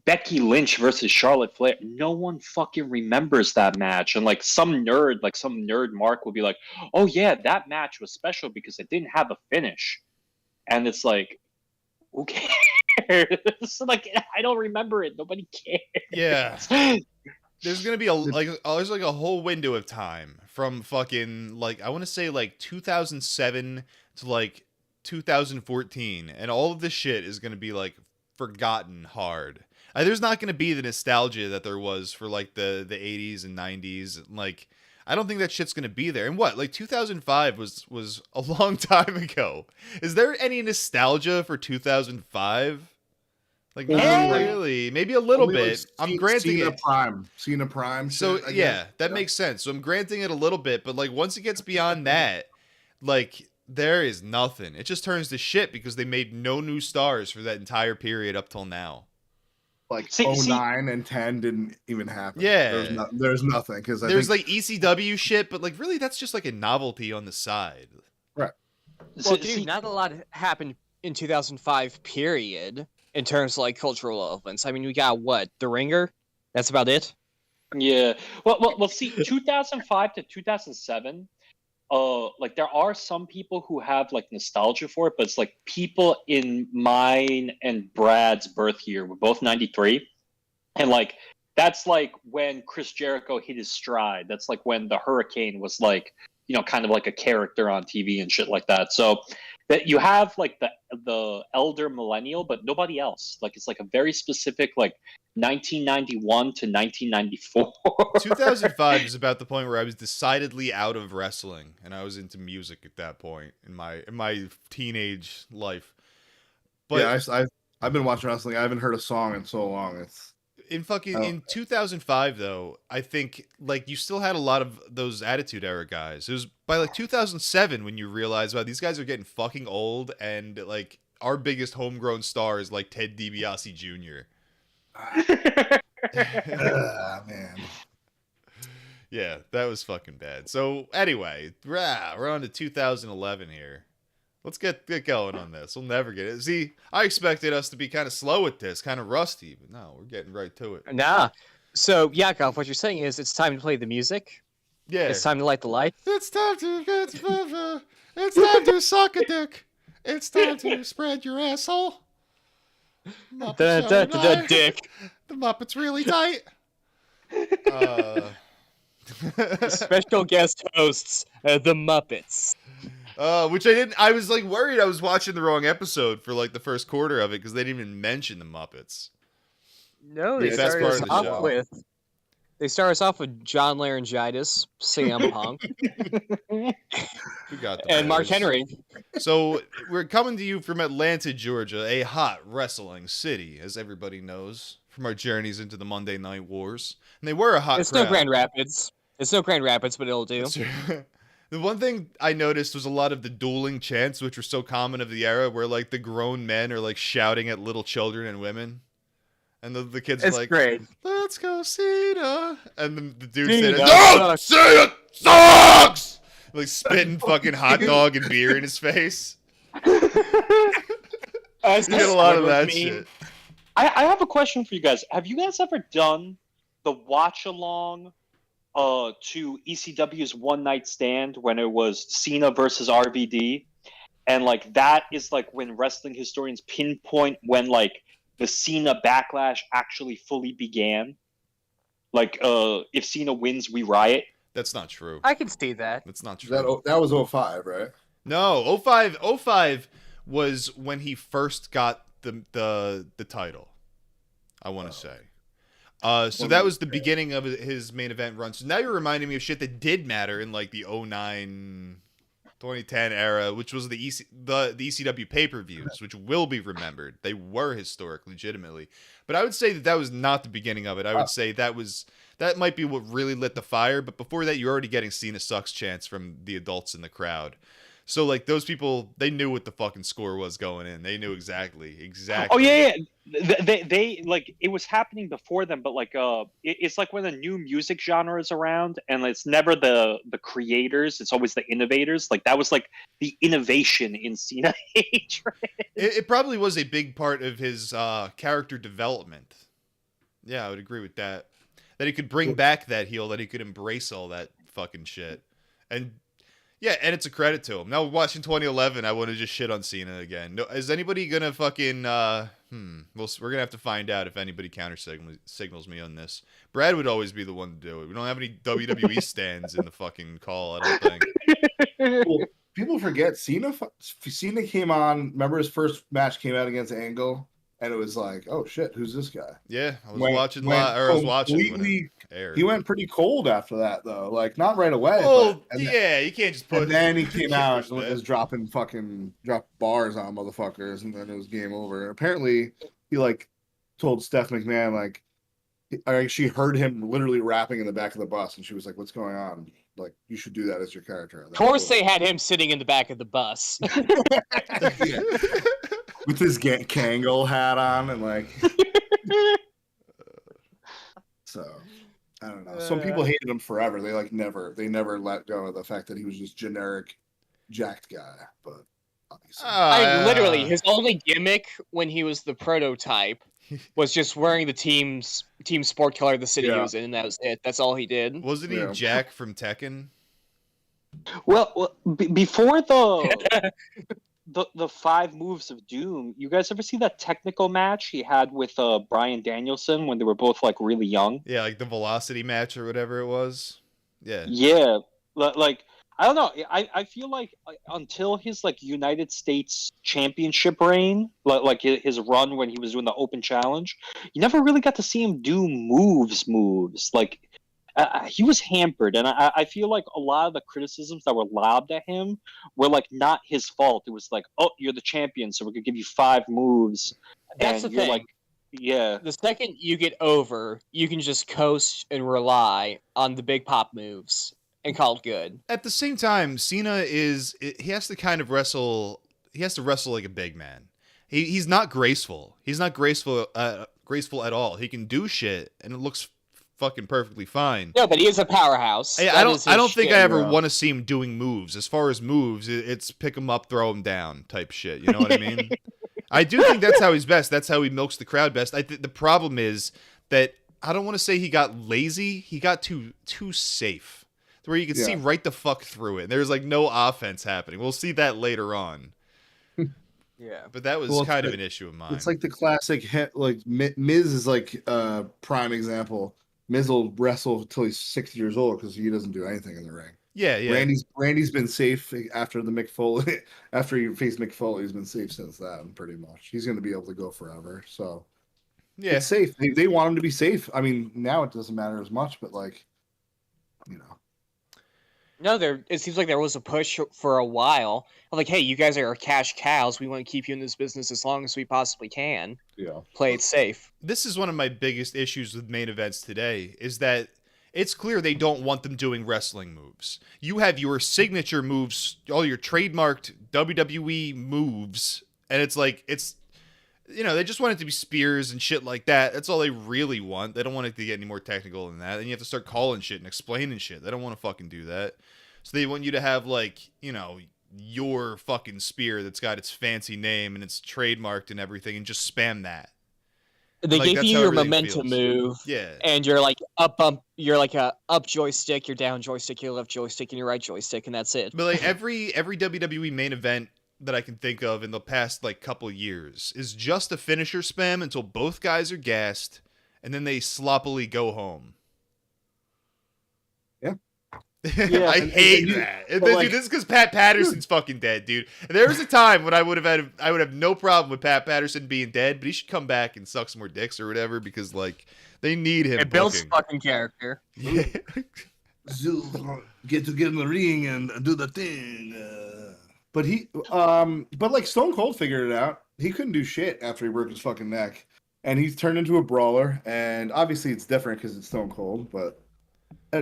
Becky Lynch versus Charlotte Flair, no one fucking remembers that match. And like some nerd Mark will be like, "Oh yeah, that match was special because it didn't have a finish," and it's like, who cares? Like I don't remember it. Nobody cares. Yeah. There's gonna be there's like a whole window of time from fucking like I want to say like 2007 to like 2014, and all of this shit is gonna be like forgotten hard. There's not gonna be the nostalgia that there was for like the 80s and 90s. Like I don't think that shit's gonna be there. And what, like 2005 was a long time ago. Is there any nostalgia for 2005? Like not Only, really, maybe a little only, bit. I'm granting Cena it. Cena Prime. So shit, I yeah, guess. that makes sense. So I'm granting it a little bit, but like once it gets beyond that, like there is nothing. It just turns to shit because they made no new stars for that entire period up till now. Like See- 09 and 10 didn't even happen. Yeah. There's nothing because There's like ECW shit, but like really that's just like a novelty on the side. Well, dude, not a lot happened in 2005. Period. In terms of like cultural relevance, I mean, we got what, The Ringer. That's about it. Yeah. Well. See, 2005 to 2007. Like there are some people who have like nostalgia for it, but it's like people in mine and Brad's birth year were both 93, and like that's like when Chris Jericho hit his stride. That's like when the Hurricane was like, kind of like a character on TV and shit like that. So that you have like the elder millennial, but nobody else. Like it's like a very specific like 1991 to 1994. 2005 is about the point where I was decidedly out of wrestling and I was into music at that point in my teenage life. But yeah, I've been watching wrestling. I haven't heard a song in so long. It's in 2005 though, I think like you still had a lot of those Attitude Era guys. It was by like 2007 when you realize, wow, these guys are getting fucking old, and like our biggest homegrown star is like Ted DiBiase Jr. man. Yeah, that was fucking bad. So anyway, we're on to 2011 here. Let's get going on this. We'll never get it. See, I expected us to be kind of slow with this, kind of rusty, but no, we're getting right to it. Nah. So, Yakov, what you're saying is it's time to play the music. Yeah. It's time to light the light. It's time to get it's time to suck a dick. It's time to spread your asshole. The dick. The Muppets really tight. Special guest hosts, the Muppets. Which I didn't. I was like worried I was watching the wrong episode for like the first quarter of it because they didn't even mention the Muppets. No, Yeah, they best started part us of the off show. with. They start us off with John Laryngitis, CM Punk, We got the and Mark boys. Henry. So we're coming to you from Atlanta, Georgia, a hot wrestling city, as everybody knows from our journeys into the Monday Night Wars. And they were a hot It's crowd. no Grand Rapids. It's no Grand Rapids, but it'll do. That's true. The one thing I noticed was a lot of the dueling chants, which were so common of the era, where like the grown men are like shouting at little children and women. And the kids are It's like, great. "Let's go, Cena!" And the dude Cena said, "No, sucks." Cena sucks!" Like spitting fucking hot dog and beer in his face. You get a lot of that shit. I have a question for you guys. Have you guys ever done the watch along to ECW's One Night Stand when it was Cena versus RVD? And like that is like when wrestling historians pinpoint when like the Cena backlash actually fully began. Like if Cena wins, we riot. That's not true. I can see that. That's not true. That was 05, right? No, 05 was when he first got the title. I want to say. So that was the beginning of his main event run. So now you're reminding me of shit that did matter in like the 09, 2010 era, which was the ECW pay-per-views, which will be remembered. They were historic, legitimately. But I would say that was not the beginning of it. I would say that might be what really lit the fire. But before that, you're already getting Cena sucks chants from the adults in the crowd. So like those people, they knew what the fucking score was going in. They knew exactly. Oh yeah. They like it was happening before them, but like it's like when a new music genre is around, and it's never the creators, it's always the innovators. Like that was like the innovation in Cena hatred. It probably was a big part of his character development. Yeah, I would agree with that. That he could bring back that heel, that he could embrace all that fucking shit, and. Yeah, and it's a credit to him. Now, watching 2011, I want to just shit on Cena again. No, is anybody gonna fucking? We're gonna have to find out if anybody counter signals me on this. Brad would always be the one to do it. We don't have any WWE stands in the fucking call. I don't think. Well, people forget Cena came on. Remember his first match came out against Angle, and it was like, oh shit, who's this guy? Yeah, I was watching live, or I was watching when it aired. He went pretty cold after that, though. Like not right away. Oh yeah, you can't just put. And then he came out and was drop bars on motherfuckers, and then it was game over. Apparently, he like told Steph McMahon like, she heard him literally rapping in the back of the bus, and she was like, "What's going on? Like, you should do that as your character." Of course, they had him sitting in the back of the bus. Yeah. With his Kangol hat on and like. So. I don't know. Some people hated him forever. They never let go of the fact that he was just generic jacked guy. But obviously, literally, his only gimmick when he was the prototype was just wearing the team sport color of the city he was in, and that was it. That's all he did. Wasn't he Jack from Tekken? Well, before the 5 moves of doom, you guys ever see that technical match he had with Bryan Danielson when they were both like really young? Yeah, like the velocity match or whatever it was. Yeah, like I don't know. I feel like until his like United States Championship reign, like his run when he was doing the Open Challenge, you never really got to see him do moves. Like he was hampered, and I feel like a lot of the criticisms that were lobbed at him were like not his fault. It was like, oh, you're the champion, so we're gonna give you 5 moves. That's and the thing. Like, yeah. The second you get over, you can just coast and rely on the big pop moves and call it good. At the same time, Cena he has to kind of wrestle. He has to wrestle like a big man. He's not graceful. He's not graceful at all. He can do shit, and it looks fucking perfectly fine. No, but he is a powerhouse. I don't think I ever want to see him doing moves. As far as moves, it's pick him up, throw him down type shit. You know what I mean? I do think that's how he's best. That's how he milks the crowd best. I think the problem is that I don't want to say he got lazy. He got too safe, where you can see right the fuck through it. There's like no offense happening. We'll see that later on. Yeah, but that was kind of an issue of mine. It's like the classic, like Miz is like a prime example. Miz will wrestle until he's 60 years old because he doesn't do anything in the ring. Yeah, yeah. Randy's been safe after the Mick Foley after he faced Mick Foley. He's been safe since then, pretty much. He's going to be able to go forever. So Yeah. it's safe. They want him to be safe. I mean, now it doesn't matter as much, but like, you know. No, it seems like there was a push for a while. Like, hey, you guys are our cash cows. We want to keep you in this business as long as we possibly can. Yeah. Play it safe. This is one of my biggest issues with main events today, is that it's clear they don't want them doing wrestling moves. You have your signature moves, all your trademarked WWE moves, and it's like, they just want it to be spears and shit like that. That's all they really want. They don't want it to get any more technical than that. And you have to start calling shit and explaining shit. They don't want to fucking do that. So they want you to have, like, your fucking spear that's got its fancy name and it's trademarked and everything, and just spam that. They Like, gave that's you how your everything momentum feels. move. Yeah. And you're like you're like a up joystick, your down joystick, your left joystick, and your right joystick, and that's it. But like every WWE main event that I can think of in the past like couple years is just a finisher spam until both guys are gassed, and then they sloppily go home. Yeah. Yeah, I hate and that. but, And then, like- dude, this is because Pat Patterson's fucking dead, dude. And there was a time when I would have no problem with Pat Patterson being dead, but he should come back and suck some more dicks or whatever, because like they need him. It builds booking. fucking character. Yeah. Get in the ring and do the thing. But like Stone Cold figured it out. He couldn't do shit after he broke his fucking neck, and he's turned into a brawler. And obviously, it's different because it's Stone Cold, but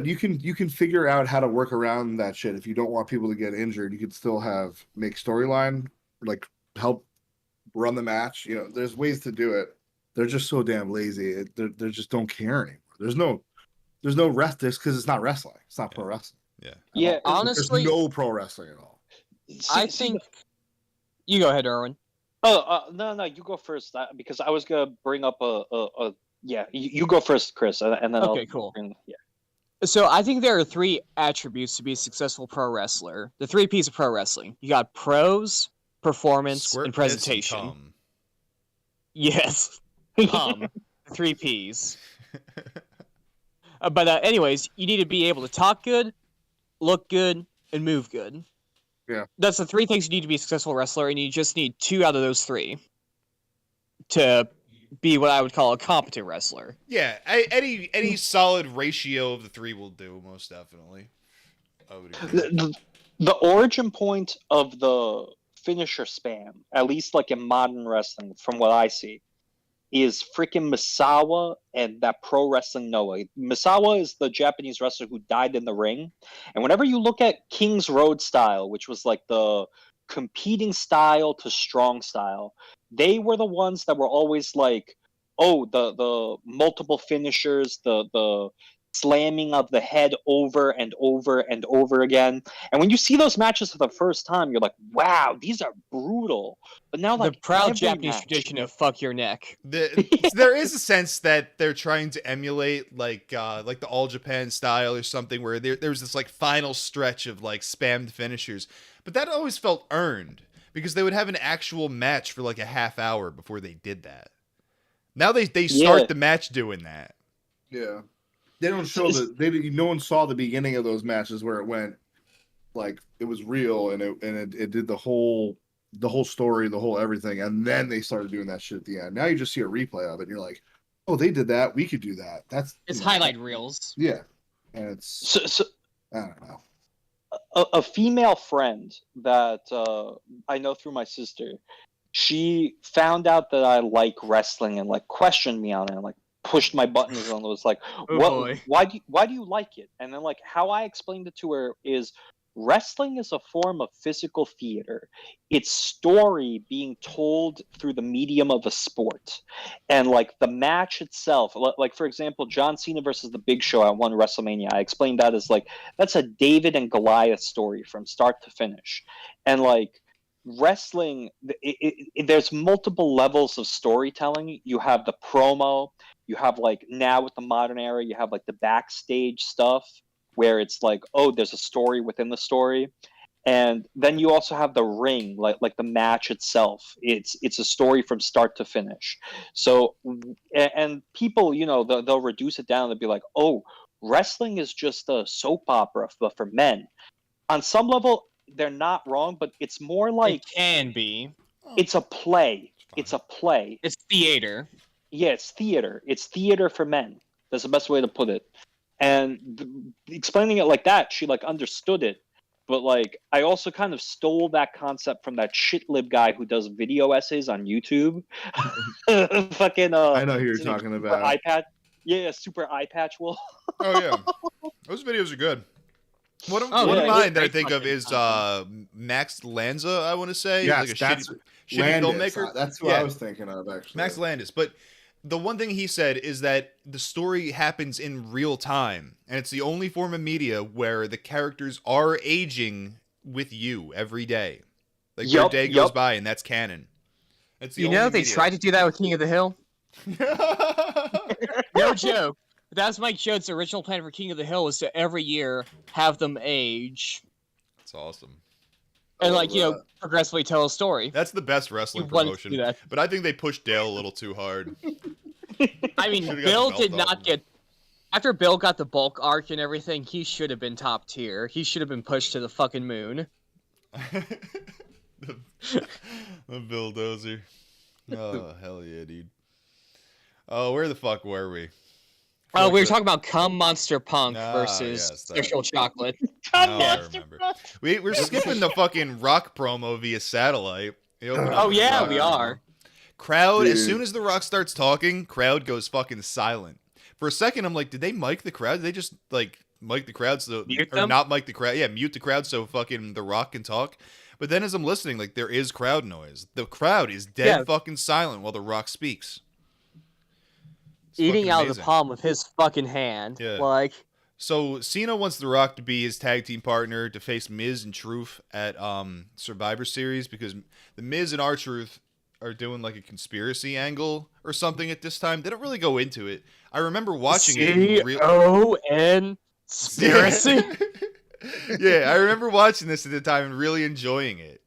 you can figure out how to work around that shit. If you don't want people to get injured, you could still make storyline, like help run the match. There's ways to do it. They're just so damn lazy. They just don't care anymore. There's no rest this because it's not wrestling. It's not pro wrestling. Yeah. Yeah, honestly, there's no pro wrestling at all. I think. You go ahead, Erwin. No, you go first because I was gonna bring up yeah. You go first, Chris, and then Okay, I'll cool. Yeah. So I think there are 3 attributes to be a successful pro wrestler. The 3 P's of pro wrestling. You got pros, performance, Squirt, and piss, and presentation. cum. Yes. 3 P's. But anyways, you need to be able to talk good, look good, and move good. Yeah. That's the 3 things you need to be a successful wrestler, and you just need 2 out of those 3 to be what I would call a competent wrestler. Yeah, any solid ratio of the 3 will do, most definitely. I would agree. The origin point of the finisher spam, at least like in modern wrestling, from what I see, is freaking Misawa and that Pro Wrestling Noah. Misawa is the Japanese wrestler who died in the ring. And whenever you look at King's Road style, which was like the competing style to strong style, they were the ones that were always like, oh, the multiple finishers, the slamming of the head over and over and over again. And when you see those matches for the first time, you're like, wow, these are brutal. But now, like, the proud every Japanese match- tradition of fuck your neck. There is a sense that they're trying to emulate like the All Japan style or something, where there's this like final stretch of like spammed finishers, but that always felt earned because they would have an actual match for like a half hour before they did that. Now they start the match doing that. Yeah. They don't show no one saw the beginning of those matches where it went like it was real and it did the whole story, the whole everything, and then they started doing that shit at the end. Now you just see a replay of it and you're like, oh, they did that, we could do that. It's highlight reels. Yeah. And it's So I don't know. a female friend that I know through my sister, she found out that I like wrestling and like questioned me on it and like pushed my buttons and was like, Oh, "What? boy. Why do you like it?" And then like how I explained it to her is, wrestling is a form of physical theater. It's story being told through the medium of a sport, and like the match itself. Like for example, John Cena versus The Big Show at one WrestleMania. I explained that as like that's a David and Goliath story from start to finish, and like wrestling there's multiple levels of storytelling. You have the promo, you have like now with the modern era you have like the backstage stuff where it's like, oh, there's a story within the story, and then you also have the ring, like the match itself. It's a story from start to finish. So and people, they'll reduce it down and be like, oh, wrestling is just a soap opera, but for men. On some level, they're not wrong, but it's more like It can be. it's a play. It's fine. It's a play. It's theater. Yeah, it's theater. It's theater for men. That's the best way to put it. And explaining it like that, she like understood it. But like, I also kind of stole that concept from that shitlib guy who does video essays on YouTube. Fucking I know who you're what's his name? talking Super about. iPad. Yeah, super eye patch wolf. Oh yeah, those videos are good. One of, Oh, one of yeah, mine that I great think of fucking is content. Max Lanza. I want to say Yes, like a that's shitty Landis. filmmaker. That's who Yeah. I was thinking of, actually. Max Landis. But the one thing he said is that the story happens in real time, and it's the only form of media where the characters are aging with you every day. Like their Yup, day goes yup. by, and that's canon. It's the You only know, they media. tried to do that with King of the Hill. No joke. That was Mike Jones' original plan for King of the Hill, was to every year have them age That's awesome. and, Oh, like, you know, progressively tell a story. That's the best He wrestling wanted to promotion. do that. But I think they pushed Dale a little too hard. I mean, Should've got the Bill belt did off not him. get. After Bill got the bulk arc and everything, he should have been top tier. He should have been pushed to the fucking moon. the, the bulldozer. Oh, hell yeah, dude. Oh, where the fuck were we? Oh, we were talking about Cum Monster Punk Ah, versus yes, that. Sexual Chocolate. Now I remember. We're skipping the fucking Rock promo via satellite. They open up Oh, with yeah, Rock we promo. are. Crowd, as Dude. soon as The Rock starts talking, crowd goes fucking silent. For a second, I'm like, did they mic the crowd? Did they just, like, mic the crowd so... Mute or them? not mic the crowd. Yeah, mute the crowd so fucking The Rock can talk. But then as I'm listening, like, there is crowd noise. The crowd is dead Yeah. fucking silent while The Rock speaks. It's Eating fucking out of the amazing. palm with his fucking hand. Yeah. Like, So Cena wants The Rock to be his tag team partner to face Miz and Truth at Survivor Series because the Miz and R-Truth are doing like a conspiracy angle or something at this time. They don't really go into it. I remember watching it. in real- C-O-N conspiracy. Yeah, I remember watching this at the time and really enjoying it.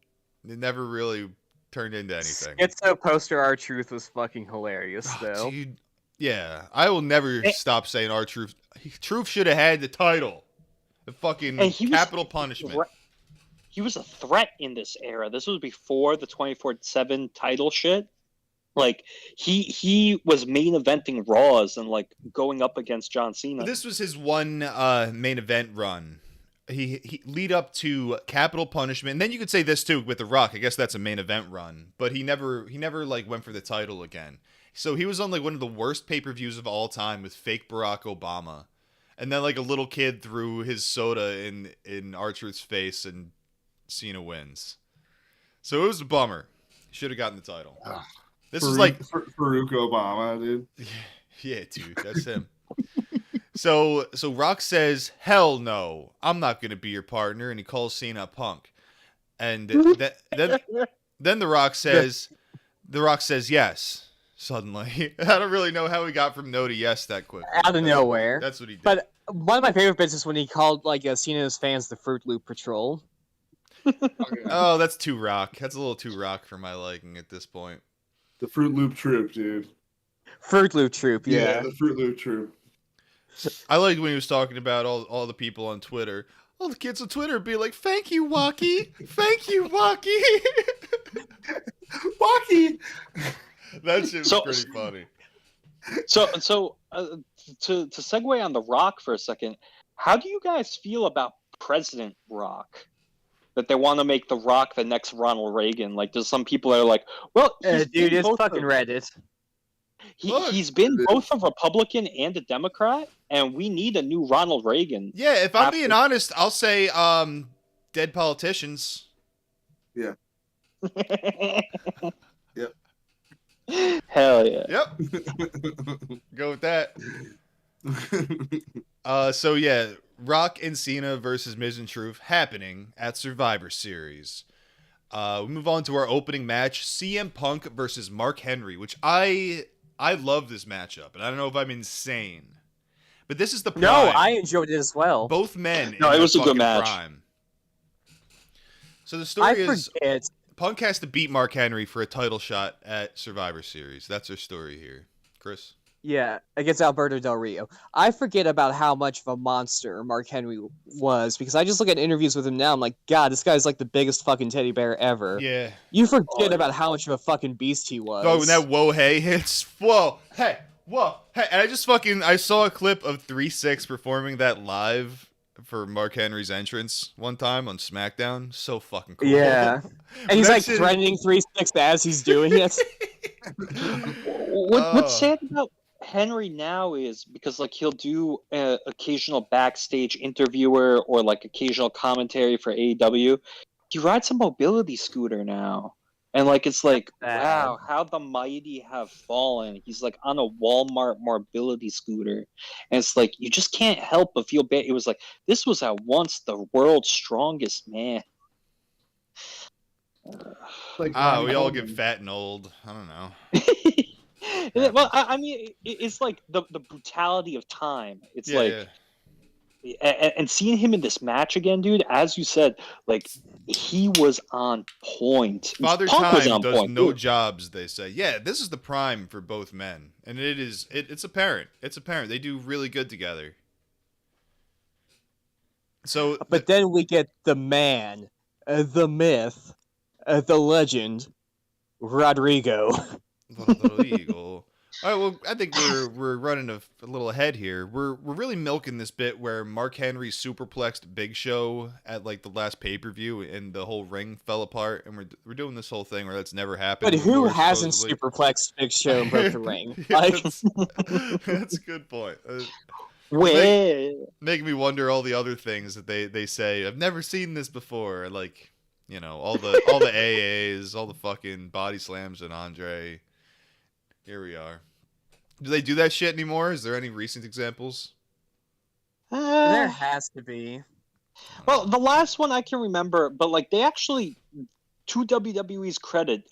It never really turned into anything. Schizo poster R-Truth was fucking hilarious, Oh, though. dude, yeah, I will never stop saying R-Truth. Truth should have had the title. The fucking And he was- capital punishment. He was a threat in this era. This was before the 24/7 title shit. Like he was main eventing Raws and like going up against John Cena. But this was his one main event run. He lead up to capital punishment. And then you could say this too with The Rock. I guess that's a main event run. But he never like went for the title again. So he was on like one of the worst pay-per-views of all time with fake Barack Obama. And then like a little kid threw his soda in R-Truth's face and Cena wins. So it was a bummer. Should have gotten the title. Ah, This is like Farouk Obama, dude. yeah, dude, that's him. So Rock says, "Hell no, I'm not gonna be your partner," and he calls Cena a punk. And then The Rock says, yes. Suddenly, I don't really know how he got from no to yes that quick. Out of nowhere. That's what he did. But one of my favorite bits is when he called like Cena's fans the Fruit Loop Patrol. Oh, that's too Rock. That's a little too Rock for my liking at this point. The Fruit Loop Troop, dude. Fruit Loop Troop, yeah. The Fruit Loop Troop. I liked when he was talking about all the people on Twitter. All the kids on Twitter would be like, "Thank you, Wacky. Thank you, Wacky." Wacky! That shit was So- pretty funny. So to segue on The Rock for a second, how do you guys feel about President Rock? That they want to make The Rock the next Ronald Reagan? Like, there's some people that are like, well, he's Dude, been it's both fucking a- Reddit. Look. He's been both a Republican and a Democrat, and we need a new Ronald Reagan. Yeah, if I'm After- being honest, I'll say dead politicians. Yep. Hell yeah. Yep. Go with that. So yeah, Rock and Cena versus Miz and Truth happening at Survivor Series. We move on to our opening match, CM Punk versus Mark Henry, which I love this matchup, and I don't know if I'm insane, but this is the prime. No, I enjoyed it as well. Both men. No, in it their was a good fucking match. Prime. So the I story is forget. Punk has to beat Mark Henry for a title shot at Survivor Series. That's our story here, Chris. Yeah, against Alberto Del Rio. I forget about how much of a monster Mark Henry was because I just look at interviews with him now. I'm like, God, this guy's like the biggest fucking teddy bear ever. Yeah. You Oh, forget yeah. about how much of a fucking beast he Oh, when was. that whoa hey hits, whoa hey, and I saw a clip of 3-6 performing that live for Mark Henry's entrance one time on SmackDown. So fucking cool. Yeah. And he's That like shit- threatening 3-6 as he's doing it. What's sad about Henry now is because like he'll do occasional backstage interviewer or like occasional commentary for AEW. He rides a mobility scooter now. And like it's like, Bad. wow, how the mighty have fallen. He's like on a Walmart mobility scooter. And it's like you just can't help but feel bad. It was like this was at once the world's strongest man. Like we Ronnie all Coleman. get fat and old. I don't know. Well, I mean, it's like the brutality of time. It's Yeah, like, and seeing him in this match again, dude. As you said, like he was on point. Father Punk was Time on does point, no too. jobs, they say. Yeah, this is the prime for both men. And it's apparent. It's apparent. They do really good together. So But then we get the man, the myth, the legend, Rodrigo. Rodrigo. All right, well, I think we're running a little ahead here. We're really milking this bit where Mark Henry superplexed Big Show at like the last pay-per-view and the whole ring fell apart, and we're doing this whole thing where that's never happened. But who before, hasn't supposedly. superplexed Big Show and broke the ring? Yeah, Like, that's a good point. Well, Making me wonder all the other things that they say. I've never seen this before. Like, you know, all the AAs, all the fucking body slams and Andre. Here we are. Do they do that shit anymore? Is there any recent examples? there has to be. well, the last one I can remember, but like they actually, to WWE's credit,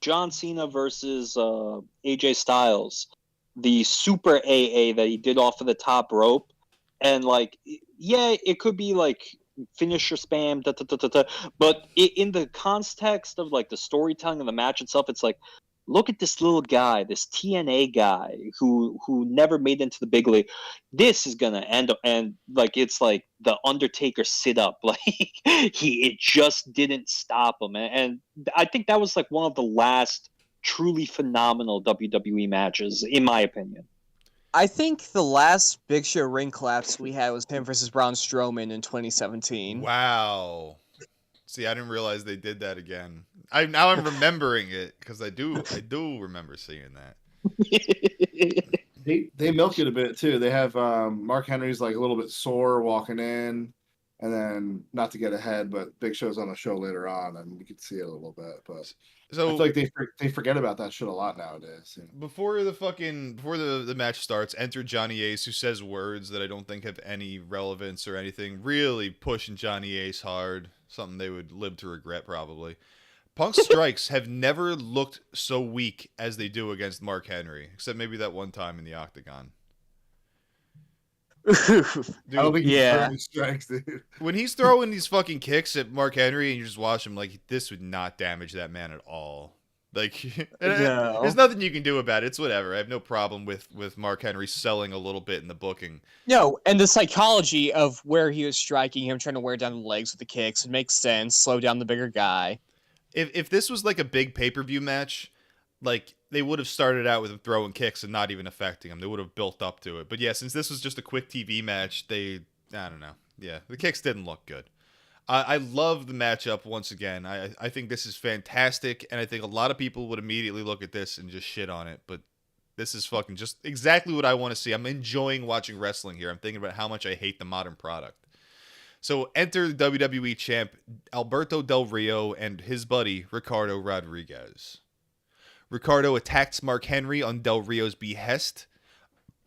John Cena versus AJ Styles, the Super AA that he did off of the top rope, and like, yeah, it could be like finisher spam, da, da, da, da, da, but in the context of like the storytelling of the match itself, it's like, look at this little guy, this TNA guy who never made it into the big league. This is gonna end up, and like it's like the Undertaker sit up, like it just didn't stop him, and I think that was like one of the last truly phenomenal WWE matches, in my opinion. I think the last Big Show ring collapse we had was him versus Braun Strowman in 2017. Wow. See, I didn't realize they did that again. I'm remembering it because I do remember seeing that. They milk it a bit too. They have Mark Henry's like a little bit sore walking in, and then not to get ahead, but Big Show's on the show later on, and you can see it a little bit. But I So feel like they forget about that shit a lot nowadays. You know? before the match starts, enter Johnny Ace, who says words that I don't think have any relevance or anything. Really pushing Johnny Ace hard, something they would live to regret probably. Punk's strikes have never looked so weak as they do against Mark Henry, except maybe that one time in the Octagon. I don't think Yeah. he strikes, dude. When he's throwing these fucking kicks at Mark Henry and you just watch him, like, this would not damage that man at all. Like, No. there's nothing you can do about it. It's whatever. I have no problem with Mark Henry selling a little bit in the booking. No, and the psychology of where he was striking him, trying to wear down the legs with the kicks, it makes sense. Slow down the bigger guy. If this was like a big pay-per-view match, like, they would have started out with him throwing kicks and not even affecting him. They would have built up to it. But yeah, since this was just a quick TV match, I don't know. Yeah, the kicks didn't look good. I love the matchup once again. I think this is fantastic, and I think a lot of people would immediately look at this and just shit on it. But this is fucking just exactly what I want to see. I'm enjoying watching wrestling here. I'm thinking about how much I hate the modern product. So enter the WWE champ Alberto Del Rio and his buddy Ricardo Rodriguez. Ricardo attacks Mark Henry on Del Rio's behest.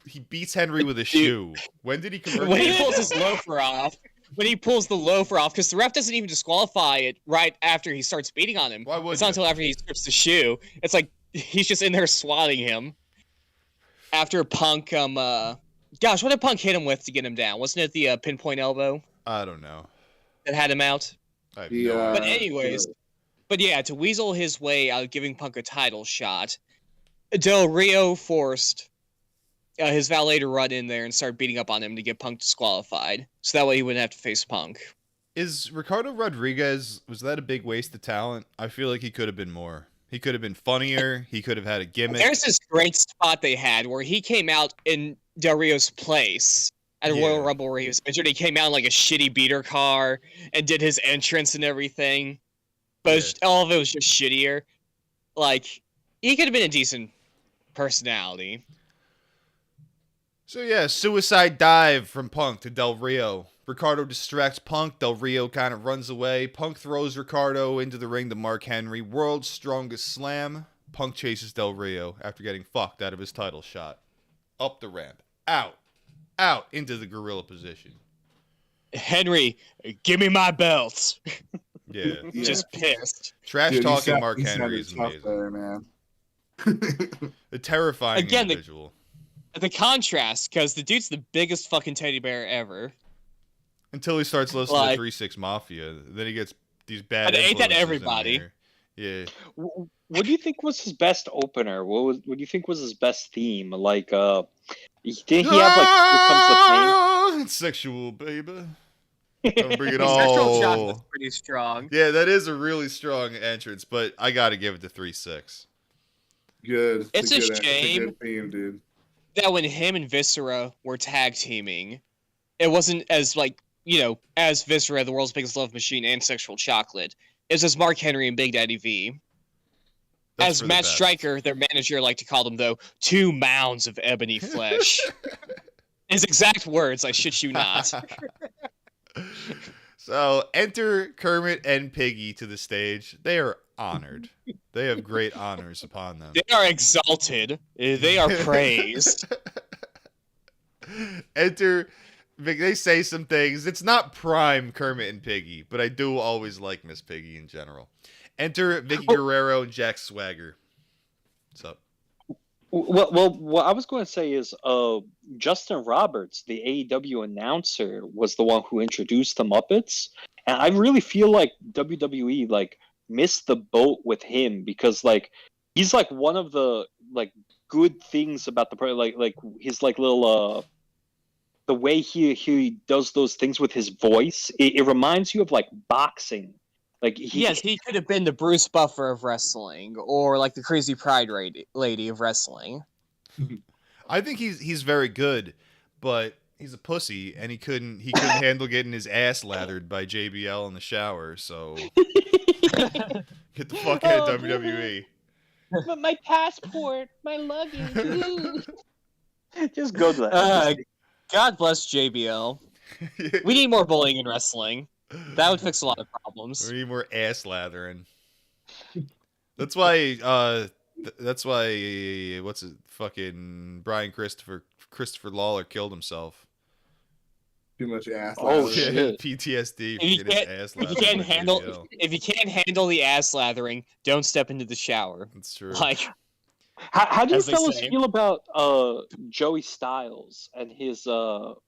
He beats Henry with a shoe. When did he convert? When he pulls his loafer off. When he pulls the loafer off, because the ref doesn't even disqualify it right after he starts beating on him. Why would It's not you? until after he strips the shoe. It's like he's just in there swatting him. After Punk, gosh, what did Punk hit him with to get him down? Wasn't it the pinpoint elbow I don't know. that had him out? I have The, no idea. But anyways, but yeah, to weasel his way out of giving Punk a title shot, Del Rio forced his valet to run in there and start beating up on him to get Punk disqualified, so that way he wouldn't have to face Punk. Is Ricardo Rodriguez, was that a big waste of talent? I feel like he could have been more. He could have been funnier. He could have had a gimmick. There's this great spot they had where he came out in Del Rio's place at a Royal Rumble where he was injured. He came out in like a shitty beater car and did his entrance and everything. But all of it was just shittier. Like, he could have been a decent personality. So yeah, suicide dive from Punk to Del Rio. Ricardo distracts Punk. Del Rio kind of runs away. Punk throws Ricardo into the ring to Mark Henry. World's strongest slam. Punk chases Del Rio after getting fucked out of his title shot. Up the ramp. Out. Out into the gorilla position. Henry, give me my belts. Yeah. Just pissed. Trash Dude, talking Mark Henry is amazing. There, man. A terrifying individual. The contrast, because the dude's the biggest fucking teddy bear ever. Until he starts listening to 3-6 Mafia. Then he gets these bad influences. Ain't that in everybody? there. Yeah. What do you think was his best opener? What do you think was his best theme? Like, did he have like Here Comes the Pain? It's sexual, baby. Don't bring it Sexual Shock all. was pretty strong. Yeah, that is a really strong entrance, but I gotta give it to 3-6. Good. It's a good, shame. It's a good theme, dude. That when him and Viscera were tag teaming, it wasn't as as Viscera, the world's biggest love machine, and Sexual Chocolate. It was as Mark Henry and Big Daddy V. As Matt Striker, their manager, liked to call them, though, 2 mounds of ebony flesh. His exact words, I shit you not. So, enter Kermit and Piggy to the stage. They are honored. They have great honors upon them. They are exalted. They are praised. Enter... They say some things. It's not prime Kermit and Piggy, but I do always like Miss Piggy in general. Enter Vicky Guerrero and Jack Swagger. What's up? Well, what I was going to say is Justin Roberts, the AEW announcer, was the one who introduced the Muppets. And I really feel like WWE like missed the boat with him because like he's like one of the like good things about the like his like little the way he does those things with his voice. It reminds you of like boxing. Like he could have been the Bruce Buffer of wrestling, or like the Crazy Pride lady of wrestling. I think he's very good, but he's a pussy, and he couldn't handle getting his ass lathered by JBL in the shower. So get the fuck out of WWE. But my passport, my luggage. Just go to that. God bless JBL. We need more bullying in wrestling. That would fix a lot of problems. We need more ass lathering. That's why. What's it? Fucking Brian Christopher Lawler killed himself. Too much ass. Oh lathering. shit! PTSD. If you can't handle the ass lathering, don't step into the shower. That's true. Like, how do you as they fellas say. feel about Joey Styles and his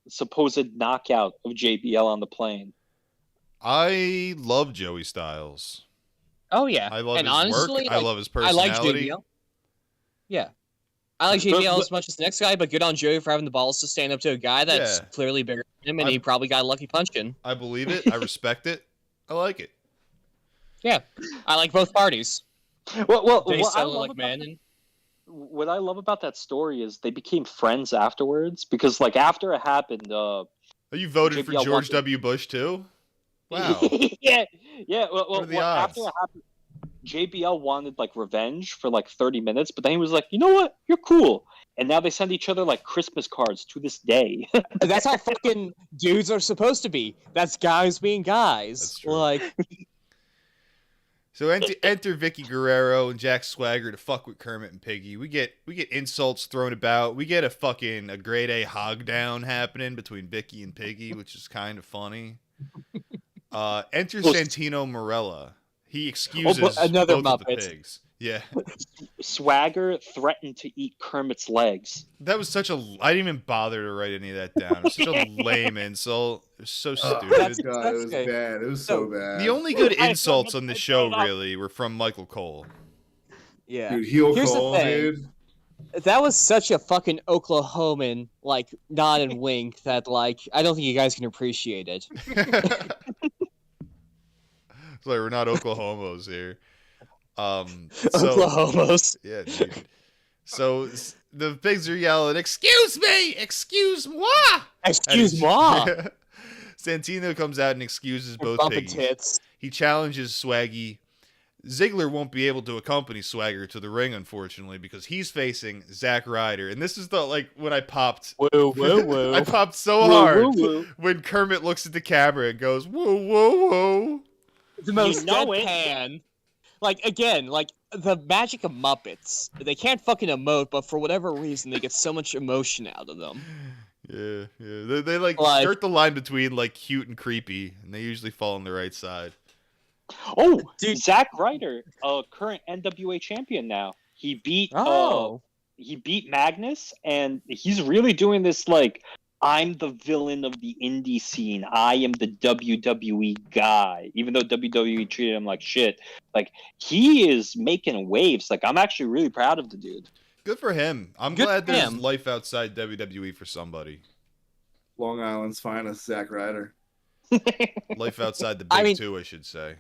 supposed knockout of JBL on the plane? I love Joey Styles. oh yeah, I love and his honestly, work. I love his I like personality. JBL. Yeah. I like JBL as much as the next guy, but good on Joey for having the balls to stand up to a guy that's clearly bigger than him, and he probably got a lucky punch in. I believe it. I respect it. I like it. Yeah. I like both parties. Well, They what I settle love like men. And what I love about that story is they became friends afterwards because, like, after it happened, Oh, you voted for JBL George wanted- W. Bush too? Wow. yeah. Well, What are the after odds? it happened, JBL wanted like revenge for like 30 minutes, but then he was like, you know what? You're cool. And now they send each other like Christmas cards to this day. that's how fucking dudes are supposed to be. That's guys being guys. That's true. Like, So enter Vicky Guerrero and Jack Swagger to fuck with Kermit and Piggy. We get insults thrown about. We get a grade A hog down happening between Vicky and Piggy, which is kind of funny. Enter Santino Marella. He excuses another both of the Muppet. pigs. Yeah, Swagger threatened to eat Kermit's legs. that was such a. I didn't even bother to write any of that down. It was such a lame insult. It was so stupid. That's- God, it was okay. bad. It was so bad. The only good insults on the show really were from Michael Cole. yeah. Dude, heel Here's the Cole, thing. dude. That was such a fucking Oklahoman, like, nod and wink that, like, I don't think you guys can appreciate it. It's like we're not Oklahomos here. So Oklahomos. yeah, dude. So the pigs are yelling, "Excuse me, excuse moi!" Excuse moi. Santino comes out and excuses both Bumping piggies. tits. He challenges Swaggy. Ziggler won't be able to accompany Swagger to the ring, unfortunately, because he's facing Zack Ryder. And this is the, like, when I popped. Woo, woo, woo. I popped so Woo, hard woo, woo. when Kermit looks at the camera and goes, "Whoa, whoa, whoa." The most You know it. deadpan. Like, again, like, the magic of Muppets. They can't fucking emote, but for whatever reason, they get so much emotion out of them. Yeah. They like Like- skirt the line between, like, cute and creepy, and they usually fall on the right side. Oh, Dude. Zack Ryder, current NWA champion now. He beat Magnus, and he's really doing this like, I'm the villain of the indie scene. I am the WWE guy. Even though WWE treated him like shit, like he is making waves. Like I'm actually really proud of the dude. Good for him. I'm Good glad for there's him. life outside WWE for somebody. Long Island's finest, Zack Ryder. Life outside the big I mean- two, I should say.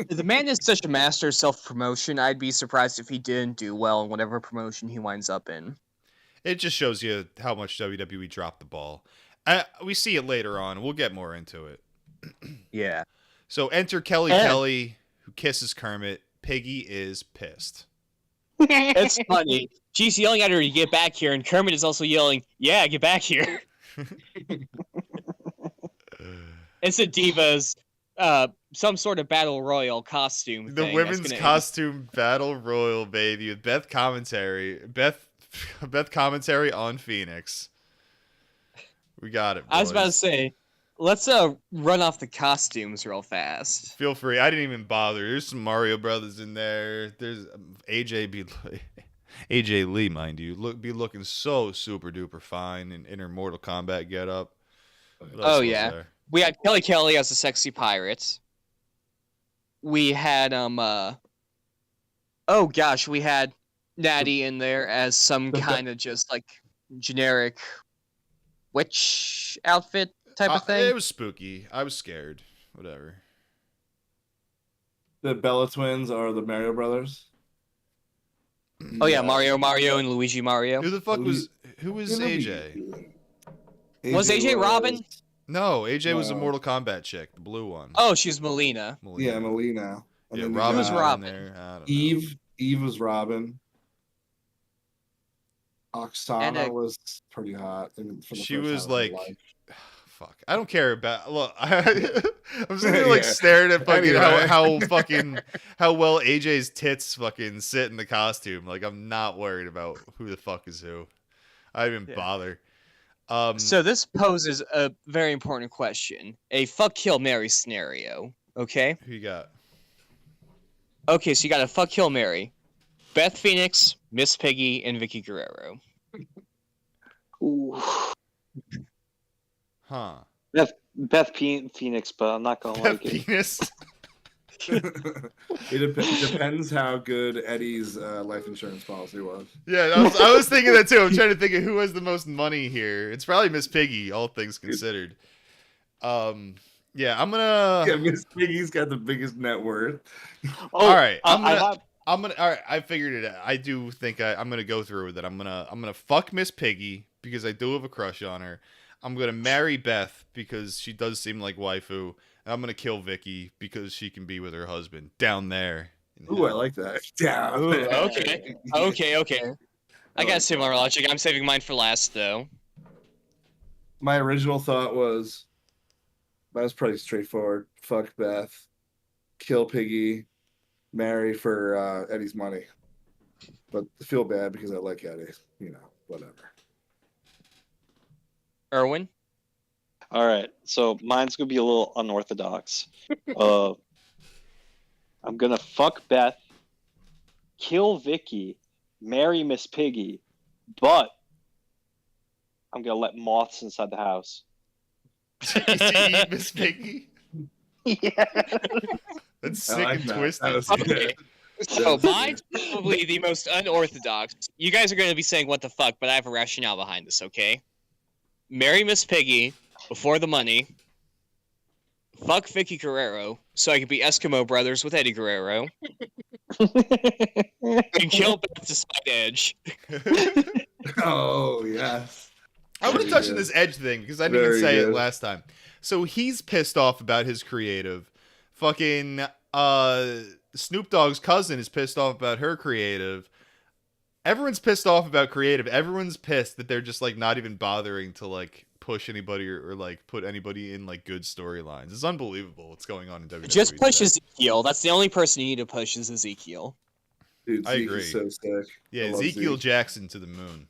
The man is such a master of self-promotion, I'd be surprised if he didn't do well in whatever promotion he winds up in. It just shows you how much WWE dropped the ball. We see it later on. We'll get more into it. Yeah. So enter Kelly And- Kelly, who kisses Kermit. Piggy is pissed. It's funny. She's yelling at her to get back here, and Kermit is also yelling, yeah, get back here. It's a Divas, some sort of battle royal costume The thing that's women's gonna- costume battle royal, baby, with Beth commentary. Beth commentary on Phoenix. We got it. I was about to boys. say, let's run off the costumes real fast. Feel free. I didn't even bother. There's some Mario Brothers in there. There's AJ Lee, mind you, be looking so super duper fine in her Mortal Kombat getup. What else Oh, was yeah. there? We had Kelly Kelly as a sexy pirate. We had oh gosh, we had Natty in there as some kind of just like generic witch outfit type of thing. It was spooky. I was scared. Whatever. The Bella twins are the Mario Brothers. Oh yeah, Mario and Luigi Mario. Who the fuck was AJ? Was AJ Robin? No, AJ was a No. Mortal Kombat chick, the blue one. Oh, she's Melina. Yeah, Melina. And Yeah, then you Robin. Who's got Robin? There. I don't know. Eve was Robin. Oksana And, was pretty hot. And for the She first was time in her like, life. fuck. I don't care about. Look, I'm sitting there like Yeah. staring at fucking Anyway. how fucking how well AJ's tits fucking sit in the costume. Like I'm not worried about who the fuck is who. I didn't even Yeah. bother. So this poses a very important question. A fuck kill marry scenario. Okay? Who you got? Okay, so you got a fuck kill marry. Beth Phoenix, Miss Piggy, and Vicky Guerrero. Ooh. Huh? Beth Phoenix, but I'm not gonna like it. Penis. It depends how good Eddie's life insurance policy was. Yeah, I was thinking that too. I'm trying to think of who has the most money here. It's probably Miss Piggy, all things considered. Yeah, I'm gonna. Yeah, Miss Piggy's got the biggest net worth. Oh, All right, All right, I figured it out. I do think I'm gonna go through with it. I'm gonna fuck Miss Piggy because I do have a crush on her. I'm gonna marry Beth because she does seem like waifu. And I'm gonna kill Vicky because she can be with her husband down there. in Ooh, I hell. like that. Yeah. Ooh, okay. Okay. I got similar logic. I'm saving mine for last, though. My original thought was, that was pretty straightforward. Fuck Beth, kill Piggy, marry for Eddie's money. But I feel bad because I like Eddie. You know, whatever. Erwin? All right, so mine's gonna be a little unorthodox. I'm gonna fuck Beth, kill Vicky, marry Miss Piggy, but I'm gonna let moths inside the house. Eat Miss Piggy. Yeah. That's I sick like and that. twisted. That was Okay. good. So mine's probably the most unorthodox. You guys are going to be saying what the fuck, but I have a rationale behind this, okay? Marry Miss Piggy before the money. Fuck Vicky Guerrero so I could be Eskimo brothers with Eddie Guerrero. And kill Beth despite Edge. Oh yes. I want to touch on this Edge thing because I didn't even Very say it good. last time. So he's pissed off about his creative. Fucking Snoop Dogg's cousin is pissed off about her creative. Everyone's pissed off about creative. Everyone's pissed that they're just like not even bothering to like push anybody or like put anybody in like good storylines. It's unbelievable what's going on in WWE. Just push today. Ezekiel. That's the only person you need to push is Ezekiel. Dude, I Zeke agree. is so sick. Yeah, I love Ezekiel Zeke. Jackson to the moon.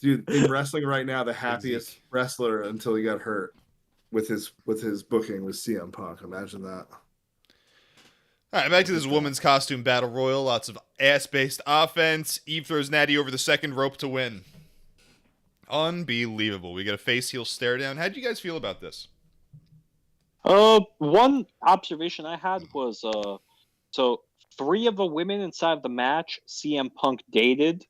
Dude, in wrestling right now, the happiest wrestler until he got hurt with his booking was CM Punk. Imagine that. All right, back to this women's costume battle royal. Lots of ass-based offense. Eve throws Natty over the second rope to win. Unbelievable. We got a face heel stare down. How'd you guys feel about this? One observation I had was so 3 of the women inside of the match CM Punk dated,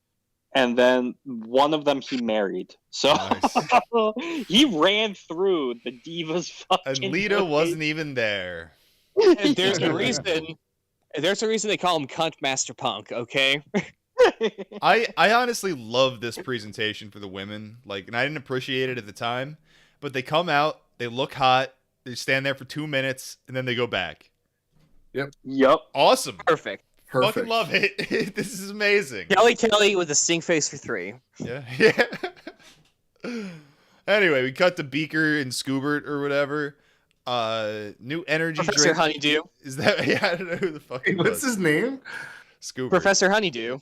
and then one of them he married. So Nice. he ran through the Divas And fucking Lita way. wasn't even there. And there's a reason. There's a reason they call him Cunt Master Punk. Okay. I honestly love this presentation for the women. Like, and I didn't appreciate it at the time, but they come out, they look hot, they stand there for 2 minutes, and then they go back. Yup. Awesome. Perfect. Perfect. Fucking love it. This is amazing. Kelly with a stink face for 3. Yeah. Yeah. Anyway, we cut to Beaker and Scoobert or whatever. New energy Professor drink. Honeydew. Is that? Yeah, I don't know who the fuck Hey, it what's was. his name? Scoobert. Professor Honeydew.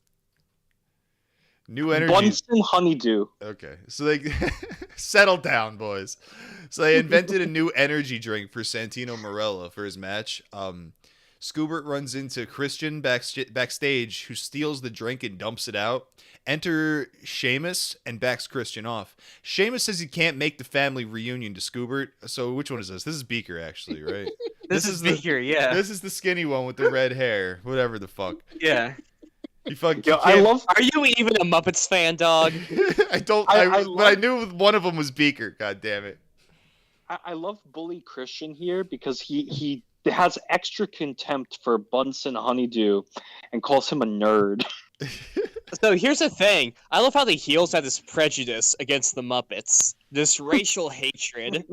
New energy. Bunsen Honeydew. Okay, so they settle down, boys. So they invented a new energy drink for Santino Marella for his match. Scoobert runs into Christian backstage, who steals the drink and dumps it out. Enter Sheamus and backs Christian off. Sheamus says he can't make the family reunion to Scoobert. So which one is this? This is Beaker, actually, right? This is Beaker, yeah. This is the skinny one with the red hair. Whatever the fuck. Yeah. You fucking. Yo, I love. Are you even a Muppets fan, dog? I don't. I But I love- knew one of them was Beaker. God damn it. I love Bully Christian here because he has extra contempt for Bunsen Honeydew and calls him a nerd. So here's the thing. I love how the heels have this prejudice against the Muppets. This racial hatred.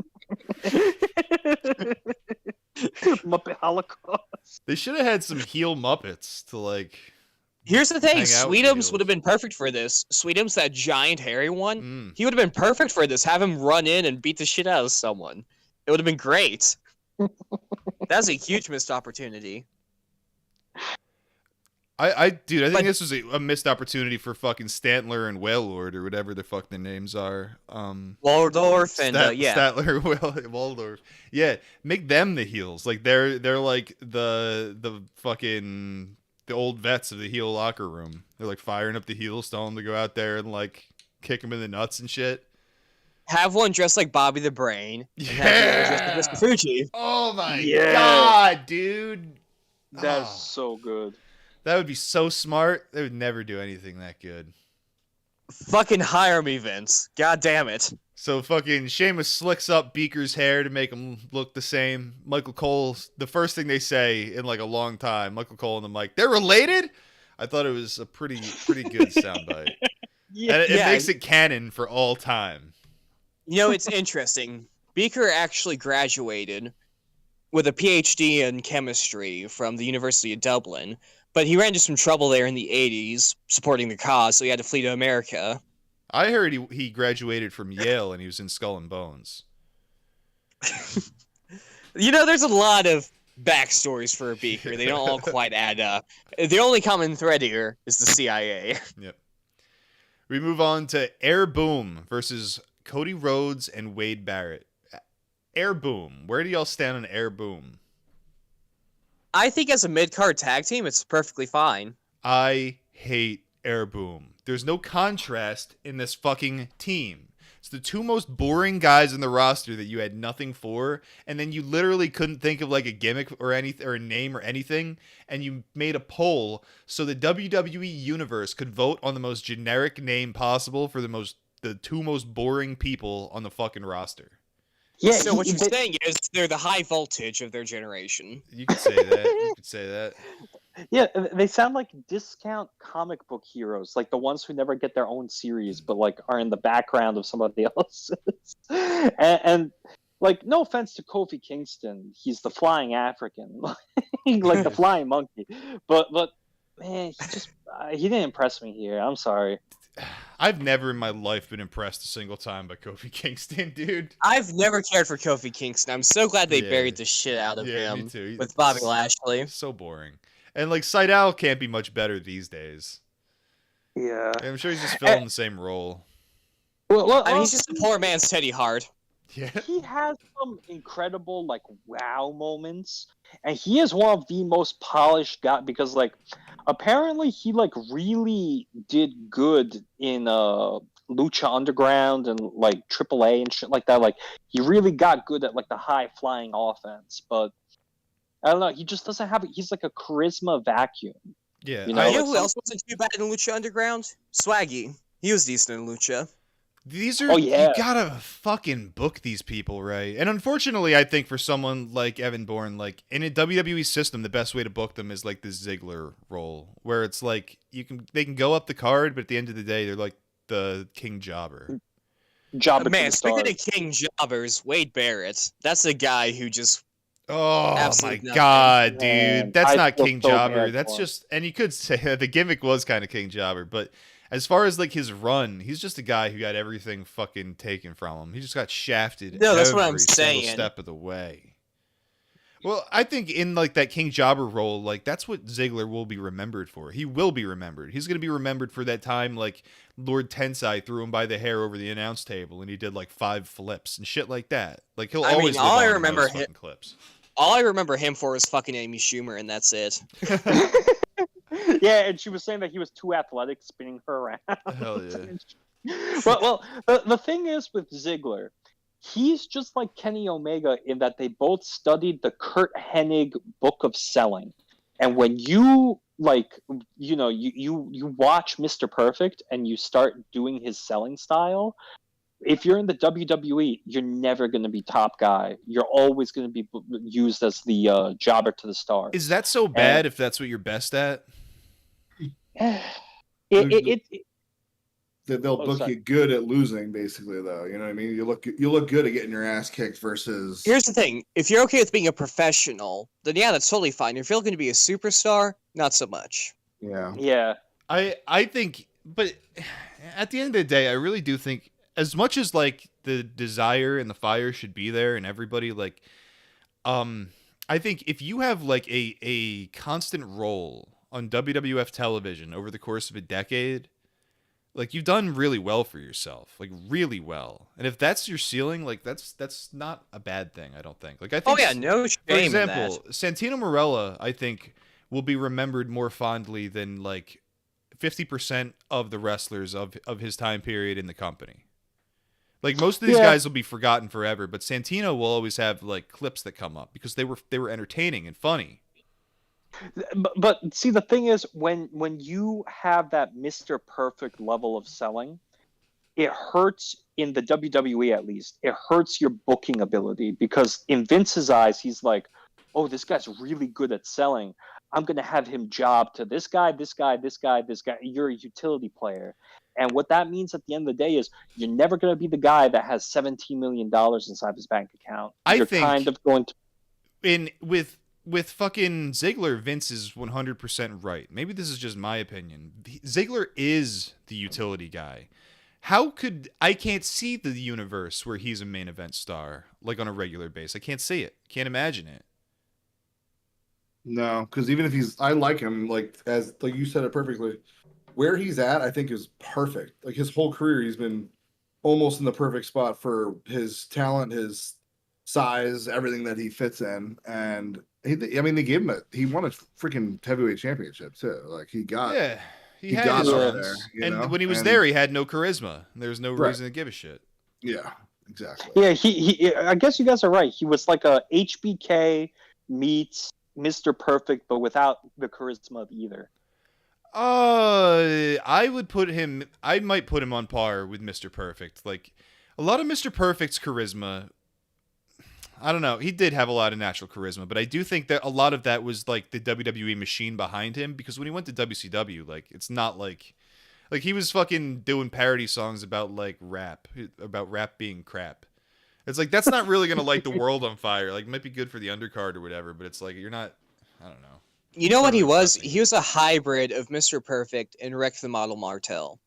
Muppet Holocaust. They should have had some heel Muppets to like. Here's the thing. Hang out with Sweetums heels. would have been perfect for this. Sweetums, that giant hairy one. Mm. He would have been perfect for this. Have him run in and beat the shit out of someone. It would have been great. That's a huge missed opportunity. Dude, I think But- this was a missed opportunity for fucking Stantler and Waylord or whatever the fuck their names are. Waldorf and yeah. Statler, Waldorf. Yeah, make them the heels. Like they're like the fucking the old vets of the heel locker room. They're like firing up the heels, telling them to go out there and like kick them in the nuts and shit. Have one dressed like Bobby the Brain. And have the other dressed like Mr. Fuji. Oh my Yeah. god, dude. That's Oh. so good. That would be so smart. They would never do anything that good. Fucking hire me, Vince. God damn it. So fucking Sheamus slicks up Beaker's hair to make him look the same. Michael Cole, the first thing they say in like a long time, Michael Cole and the mic, they're related? I thought it was a pretty good soundbite. Yeah. And it Yeah. makes it canon for all time. You know, it's interesting. Beaker actually graduated with a PhD in chemistry from the University of Dublin, but he ran into some trouble there in the 80s supporting the cause, so he had to flee to America. I heard he graduated from Yale and he was in Skull and Bones. You know, there's a lot of backstories for Beaker. They don't all quite add up. The only common thread here is the CIA. Yep. We move on to Air Boom versus Cody Rhodes and Wade Barrett. Air Boom. Where do y'all stand on Air Boom? I think as a mid-card tag team, it's perfectly fine. I hate Air Boom. There's no contrast in this fucking team. It's the two most boring guys in the roster that you had nothing for, and then you literally couldn't think of like a gimmick or anything or a name or anything, and you made a poll so the WWE universe could vote on the most generic name possible for the two most boring people on the fucking roster. Yeah, So what you're saying is they're the high voltage of their generation. You could say that. You could say that. yeah, they sound like discount comic book heroes, like the ones who never get their own series, but like are in the background of somebody else's. and like, no offense to Kofi Kingston, he's the flying African, like the flying monkey. But man, he didn't impress me here. I'm sorry. I've never in my life been impressed a single time by Kofi Kingston, dude. I've never cared for Kofi Kingston. I'm so glad they Yeah. buried the shit out of Me him too. with Bobby Lashley. So boring. And like Sydal can't be much better these days. Yeah. I'm sure he's just filling the same role. Well, I mean, he's just a poor man's Teddy Hart. Yeah. he has some incredible like wow moments, and he is one of the most polished guys because like apparently he like really did good in Lucha Underground and like AAA and shit like that. Like he really got good at like the high flying offense, but I don't know, he just doesn't have it. He's like a charisma vacuum. Yeah. You know, You know who else wasn't too bad in Lucha Underground? Swaggy. He was decent in Lucha. These are, Oh, yeah. you gotta fucking book these people right. And unfortunately, I think for someone like Evan Bourne, like in a WWE system, the best way to book them is like the Ziggler role, where it's like they can go up the card, but at the end of the day, they're like the King Jobber. Jobber Man, to the stars. speaking of King Jobbers, Wade Barrett. That's the guy who just Oh Absolute my nothing. god, Man, dude. That's I not feel King so Jobber. bad That's for him. just, and you could say the gimmick was kind of King Jobber, but as far as like his run, he's just a guy who got everything fucking taken from him. He just got shafted No, that's what I'm every single saying. step of the way. Well, I think in like that King Jobber role, like that's what Ziggler will be remembered for. He will be remembered. He's going to be remembered for that time like Lord Tensai threw him by the hair over the announce table and he did like 5 flips and shit like that. Like he'll I mean, always live all I on in remember those hi- fucking clips. all I remember him for is fucking Amy Schumer, and that's it. Yeah, and she was saying that he was too athletic, spinning her around. Hell yeah. well, the thing is with Ziggler, he's just like Kenny Omega in that they both studied the Kurt Hennig book of selling, and when you like, you watch Mr. Perfect and you start doing his selling style. If you're in the WWE, you're never going to be top guy. You're always going to be used as the jobber to the stars. Is that so bad if that's what you're best at? They'll book sorry. you good at losing, basically. Though, you know what I mean. You look good at getting your ass kicked versus. Here's the thing: if you're okay with being a professional, then yeah, that's totally fine. If you're looking to be a superstar, not so much. Yeah. Yeah. I think, but at the end of the day, I really do think, as much as like the desire and the fire should be there and everybody like, I think if you have like a constant role on WWF television over the course of a decade, like you've done really well for yourself, like really well. And if that's your ceiling, like that's not a bad thing, I don't think. Like I think Oh yeah, no shame for in example, that. Santino Marella, I think, will be remembered more fondly than like 50% of the wrestlers of his time period in the company. Like most of these guys will be forgotten forever, but Santino will always have like clips that come up because they were entertaining and funny. But see, the thing is, when you have that Mr. Perfect level of selling, it hurts in the WWE at least. It hurts your booking ability because in Vince's eyes, he's like, oh, this guy's really good at selling. I'm going to have him job to this guy, this guy, this guy, this guy. You're a utility player. And what that means at the end of the day is you're never going to be the guy that has $17 million inside his bank account. You're kind of going to... With fucking Ziggler, Vince is 100% right. Maybe this is just my opinion. Ziggler is the utility guy. How could... I can't see the universe where he's a main event star, like on a regular basis. I can't see it. Can't imagine it. No, because even if I like him, like you said it perfectly. Where he's at, I think is perfect. Like his whole career, he's been almost in the perfect spot for his talent, his size, everything that he fits in. And they gave him he won a freaking heavyweight championship too. Like he got he had got his over runs. there, you and know? when he was there, he had no charisma. There was no reason to give a shit. Yeah, exactly. Yeah, he. I guess you guys are right. He was like a HBK meets Mr. Perfect, but without the charisma of either. I would put him. I might put him on par with Mr. Perfect. Like a lot of Mr. Perfect's charisma. I don't know. He did have a lot of natural charisma, but I do think that a lot of that was like the WWE machine behind him. Because when he went to WCW, like it's not like he was fucking doing parody songs about like about rap being crap. It's like that's not really gonna light the world on fire. Like it might be good for the undercard or whatever, but it's like you're not. I don't know. You know It's what not he really was? pressing. He was a hybrid of Mr. Perfect and Rex the Model Martel.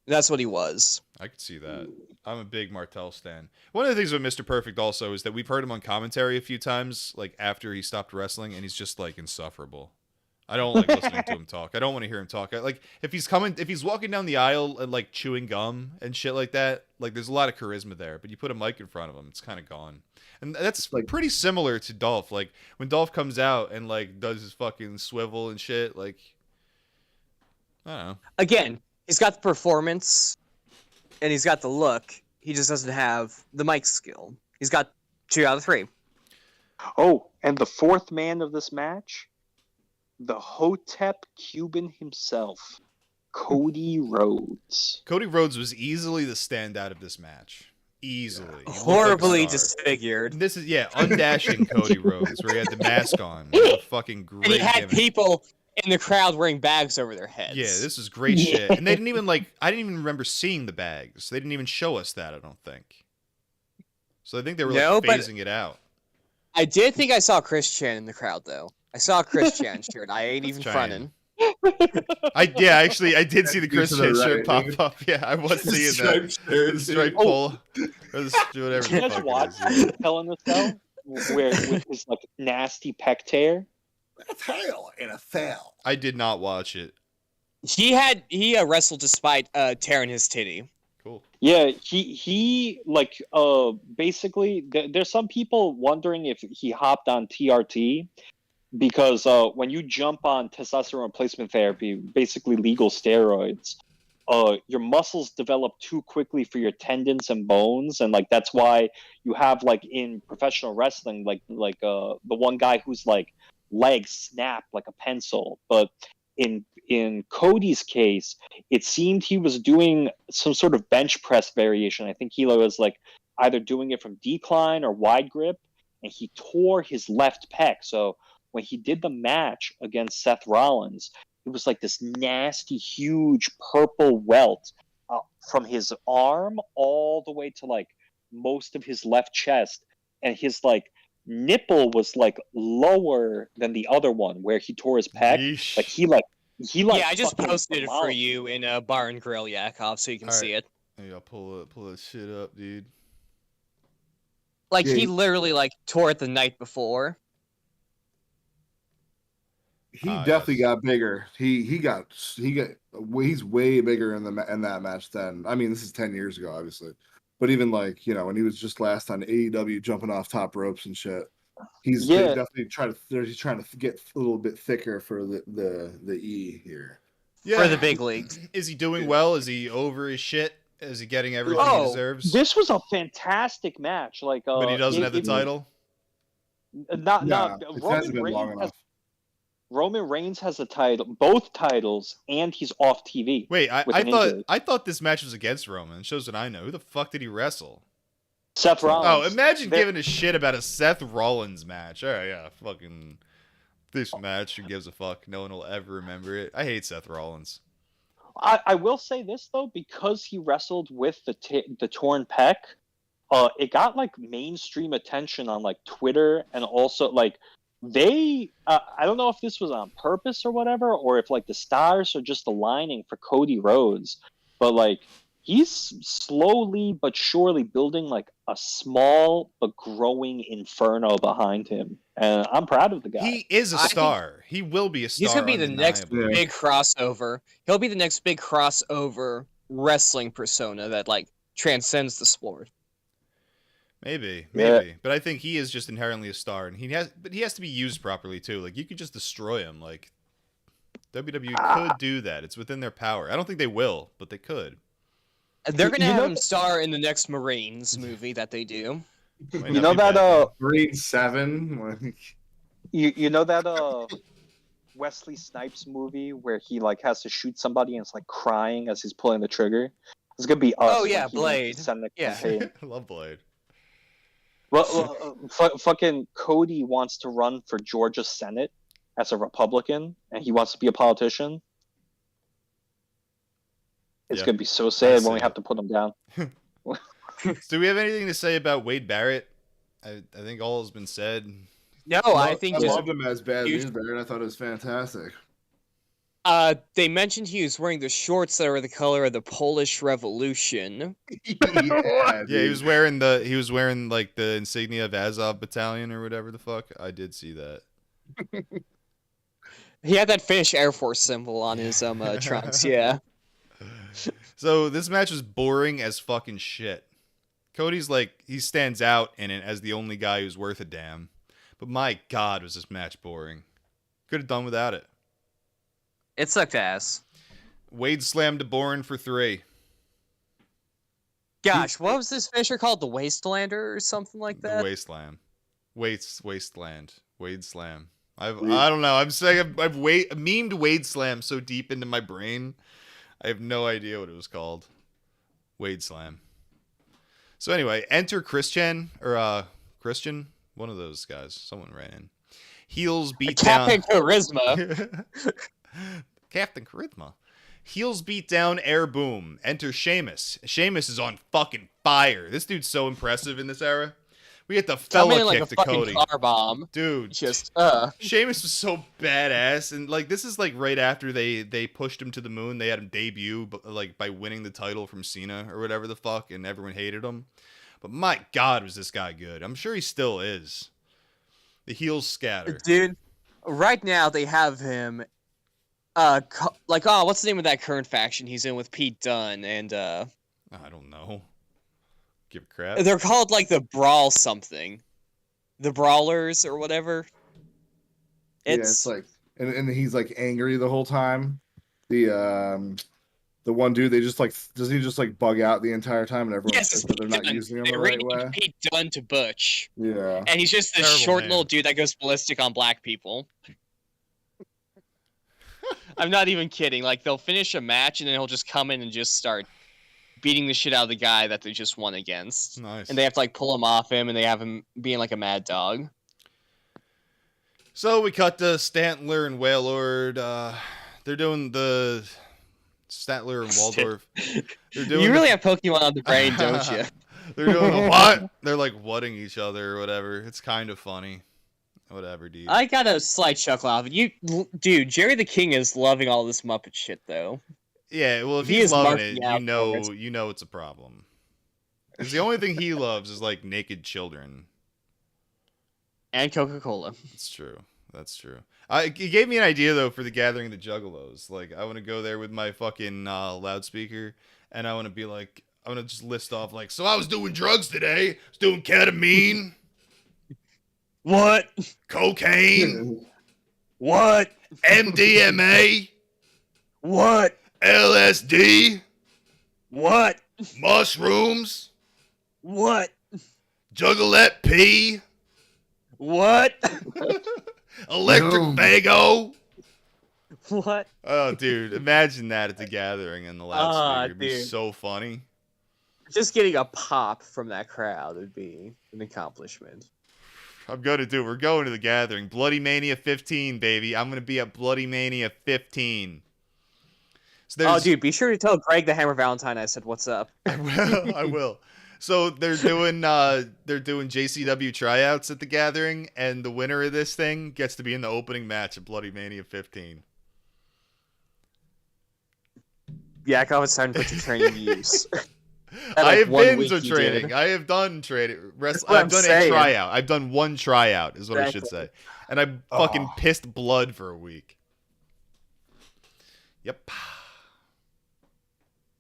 That's what he was. I could see that. I'm a big Martel stan. One of the things with Mr. Perfect also is that we've heard him on commentary a few times, like after he stopped wrestling, and he's just like insufferable. I don't like listening to him talk. I don't want to hear him talk. Like if he's walking down the aisle and like chewing gum and shit like that, like there's a lot of charisma there. But you put a mic in front of him, it's kind of gone. And that's Like- pretty similar to Dolph. Like when Dolph comes out and like does his fucking swivel and shit, like I don't know. Again, he's got the performance and he's got the look. He just doesn't have the mic skill. He's got 2 out of 3. Oh, and the fourth man of this match, the Hotep Cuban himself, Cody Rhodes. Cody Rhodes was easily the standout of this match. Easily. He looked like a Horribly star. disfigured. This is undashing Cody Rhodes, where he had the mask on. What a fucking great And he had gimmick. people in the crowd wearing bags over their heads. Yeah, this is great shit. And they didn't even I didn't even remember seeing the bags. They didn't even show us that, I don't think. So I think they were No, like but- phasing it out. I did think I saw Chris Chan in the crowd, though. I saw Chris Chan shirt. I ain't even Trying. fronting. I did see the Chris to the Chan shirt right, pop David. up. Yeah, I was seeing that. The striped pole. Or the, whatever Did you the guys fuck watch it is. Yeah. Hell in a Cell? Where with his like nasty pec tear? A tail and a fail. I did not watch it. He wrestled despite tearing his titty. Cool. Yeah, he like basically there's some people wondering if he hopped on TRT because when you jump on testosterone replacement therapy, basically legal steroids, your muscles develop too quickly for your tendons and bones, and like that's why you have like in professional wrestling like the one guy whose like legs snap like a pencil, but in Cody's case, it seemed he was doing some sort of bench press variation. I think he was like either doing it from decline or wide grip, and he tore his left pec. So when he did the match against Seth Rollins, it was like this nasty, huge purple welt from his arm all the way to like most of his left chest, and his like nipple was like lower than the other one where he tore his pec. Yeesh. Like he Yeah, I just fucking posted it for demolished. you in a Bar and Grill, Yakov, so you can All right. see it. Hey, I'll pull that shit up, dude. Like, Yeah, he he- literally, like, tore it the night before. He Ah, definitely yes. got bigger. He's way bigger in that match than, I mean, this is 10 years ago, obviously, but even like, you know, when he was just last on AEW jumping off top ropes and shit, he's Yeah. definitely he's trying to get a little bit thicker for the E here. Yeah. For the big leagues. Is he doing well? Is he over his shit? Is he getting everything he Oh, deserves? This was a fantastic match. Like, But he doesn't have the it- title? Not Nah, it hasn't been long enough. Roman Reigns has a title, both titles, and he's off TV. Wait, with I an thought injury. I thought this match was against Roman. It shows that I know. Who the fuck did he wrestle? Seth Rollins. Oh, imagine There- giving a shit about a Seth Rollins match. All right, yeah, fucking this match. Who gives a fuck? No one will ever remember it. I hate Seth Rollins. I will say this though, because he wrestled with the torn pec, it got like mainstream attention on like Twitter, and also like they I don't know if this was on purpose or whatever, or if like the stars are just aligning for Cody Rhodes, but like he's slowly but surely building like a small but growing inferno behind him, and I'm proud of the guy. He is a I think star. He will be a star. He's gonna be the next undeniably. Yeah. big crossover. He'll be the next big crossover wrestling persona that, like, transcends the sport. Maybe, Yeah. but I think he is just inherently a star, and he has to be used properly too. Like you could just destroy him. Like WWE could do that. It's within their power. I don't think they will, but they could. They're gonna You have know him star in the next Marines movie that they do. Might You not know be that bad. Grade 7. Like, you know that Wesley Snipes movie where he like has to shoot somebody and it's like crying as he's pulling the trigger. It's gonna be us. Oh, when yeah, he wins Blade. the Senate Yeah. campaign. I love Blade. Fucking Cody wants to run for Georgia Senate as a Republican, and he wants to be a politician. It's Yeah, gonna be so sad when we see have it. to put him down. So do we have anything to say about Wade Barrett? I think all has been said. No, I think I just loved him as Bad you- News Bear. I thought it was fantastic. they mentioned he was wearing the shorts that are the color of the Polish Revolution. Yeah, Yeah, he was wearing like the insignia of Azov Battalion or whatever the fuck. I did see that. He had that Finnish Air Force symbol on his trunks. Yeah. So this match was boring as fucking shit. Cody's like, he stands out in it as the only guy who's worth a damn. But my God, was this match boring. Could have done without it. It sucked ass. Wade slammed to Bourne for 3. Gosh, what was this finisher called? The Wastelander or something like The that? Wasteland. Wasteland. Wade Slam. I don't know. I'm saying I've memed Wade Slam so deep into my brain. I have no idea what it was called. Wade Slam. So anyway, enter Christian Christian, one of those guys. Someone ran in. Heels beat down. Captain Charisma. Captain Charisma. Heels beat down Air Boom. Enter Sheamus. Sheamus is on fucking fire. This dude's so impressive in this era. We get the Come fella in like kick a to fucking Cody. car bomb. Dude, Just Sheamus was so badass, and like this is like right after they pushed him to the moon. They had him debut, like by winning the title from Cena or whatever the fuck, and everyone hated him. But my God, was this guy good? I'm sure he still is. The heels scatter. Dude, right now they have him what's the name of that current faction he's in with Pete Dunne and I don't know. Give a crap. they're called like the Brawl something. The Brawlers or whatever. It's like and he's like angry the whole time. The one dude, they just like doesn't he just like bug out the entire time and everyone Yes, says that they're not Pete Dunne. using him They the right renamed way. Pete Dunne to Butch. Yeah. And he's just this Terrible short name. little dude that goes ballistic on black people. I'm not even kidding. Like, they'll finish a match, and then he'll just come in and just start beating the shit out of the guy that they just won against. Nice. And they have to, like, pull him off him, and they have him being, like, a mad dog. So we cut to Stantler and Waylord. They're doing the Stantler and Waldorf. They're doing You really have Pokemon on the brain, don't you? They're doing a what? They're like whatting each other or whatever. It's kind of funny. Whatever, dude. I got a slight chuckle out of it. Dude, Jerry the King is loving all this Muppet shit, though. Yeah, well, if He he's is loving marking it, out you know it's a problem. Because the only thing he loves is like naked children. And Coca-Cola. That's true. That's true. It gave me an idea though for the Gathering of the Juggalos. Like, I want to go there with my fucking loudspeaker, and I want to be like, I want to just list off like, so I was doing drugs today. I was doing ketamine, What? cocaine, What? MDMA, What? LSD, What? mushrooms, What? juggalette pee, What? electric No. fago. What? Oh, dude, imagine that at the Gathering and the loudspeaker. It'd be dude. so funny. Just getting a pop from that crowd would be an accomplishment. I'm gonna do it. We're going to the Gathering. Bloody Mania 15, baby. I'm gonna be at Bloody Mania 15. So Oh, dude, be sure to tell Greg the Hammer Valentine I said what's up. I will. I will. So they're doing JCW tryouts at the Gathering, and the winner of this thing gets to be in the opening match at Bloody Mania 15. Yakov, it's time to put your training to use. I have 1 been week to you training. did. I have done training. what I've I'm done saying. a tryout. I've done one tryout, is what I should Exactly. say. And I fucking Oh. pissed blood for a week. Yep.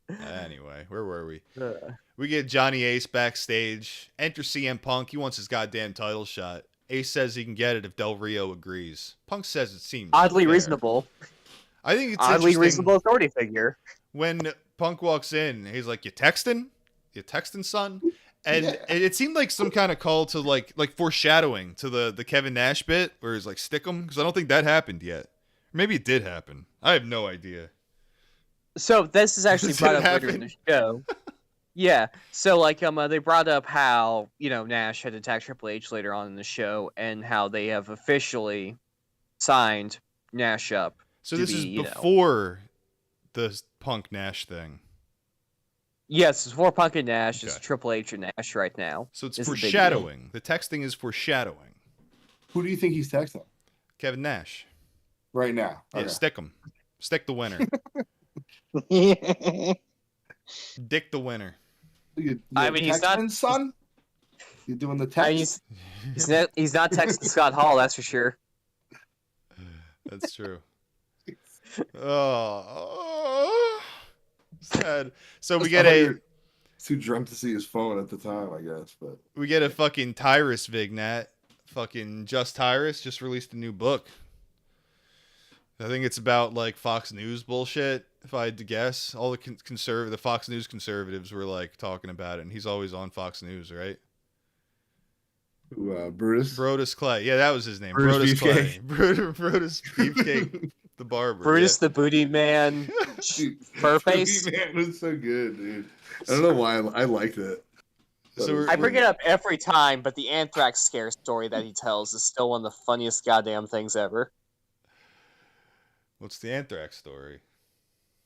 Anyway, where were we? We get Johnny Ace backstage. Enter CM Punk. He wants his goddamn title shot. Ace says he can get it if Del Rio agrees. Punk says it seems Oddly fair. reasonable. I think it's Oddly interesting reasonable authority figure. when Punk walks in. And he's like, "You texting? You texting, son?" And it seemed like some kind of call to like foreshadowing to the Kevin Nash bit where he's like, "Stick 'em," because I don't think that happened yet. Maybe it did happen. I have no idea. So this is actually Does brought it up later in happen? the show. Yeah. So like they brought up how, Nash had attacked Triple H later on in the show and how they have officially signed Nash up So to this be, is before the Punk Nash thing. Yes, it's for Punk and Nash. It's Okay. Triple H and Nash right now. So it's This is a big deal. foreshadowing. The texting is foreshadowing. Who do you think he's texting Kevin Nash. right now? Yeah, Okay. stick 'em. Stick the winner. Dick the winner. I mean, he's not- texting, son. You doing the I mean, text? he's not texting Scott Hall, that's for sure. That's true. Oh, sad. So we get a too drunk to see his phone at the time, I guess. But fucking Tyrus Vignat. Fucking Just Tyrus just released a new book. I think it's about like Fox News bullshit. If I had to guess, all the Fox News conservatives were like talking about it, and he's always on Fox News, right? Brutus. Brodus Clay. Yeah, that was his name. Brutus Brodus Clay. Beefcake. Brutus Beefcake, the barber. Brutus the Booty Man, Dude, Furface. Man, it was so good, dude. I don't know why I liked it. So we're- I bring it up every time, but the anthrax scare story that he tells is still one of the funniest goddamn things ever. What's the anthrax story?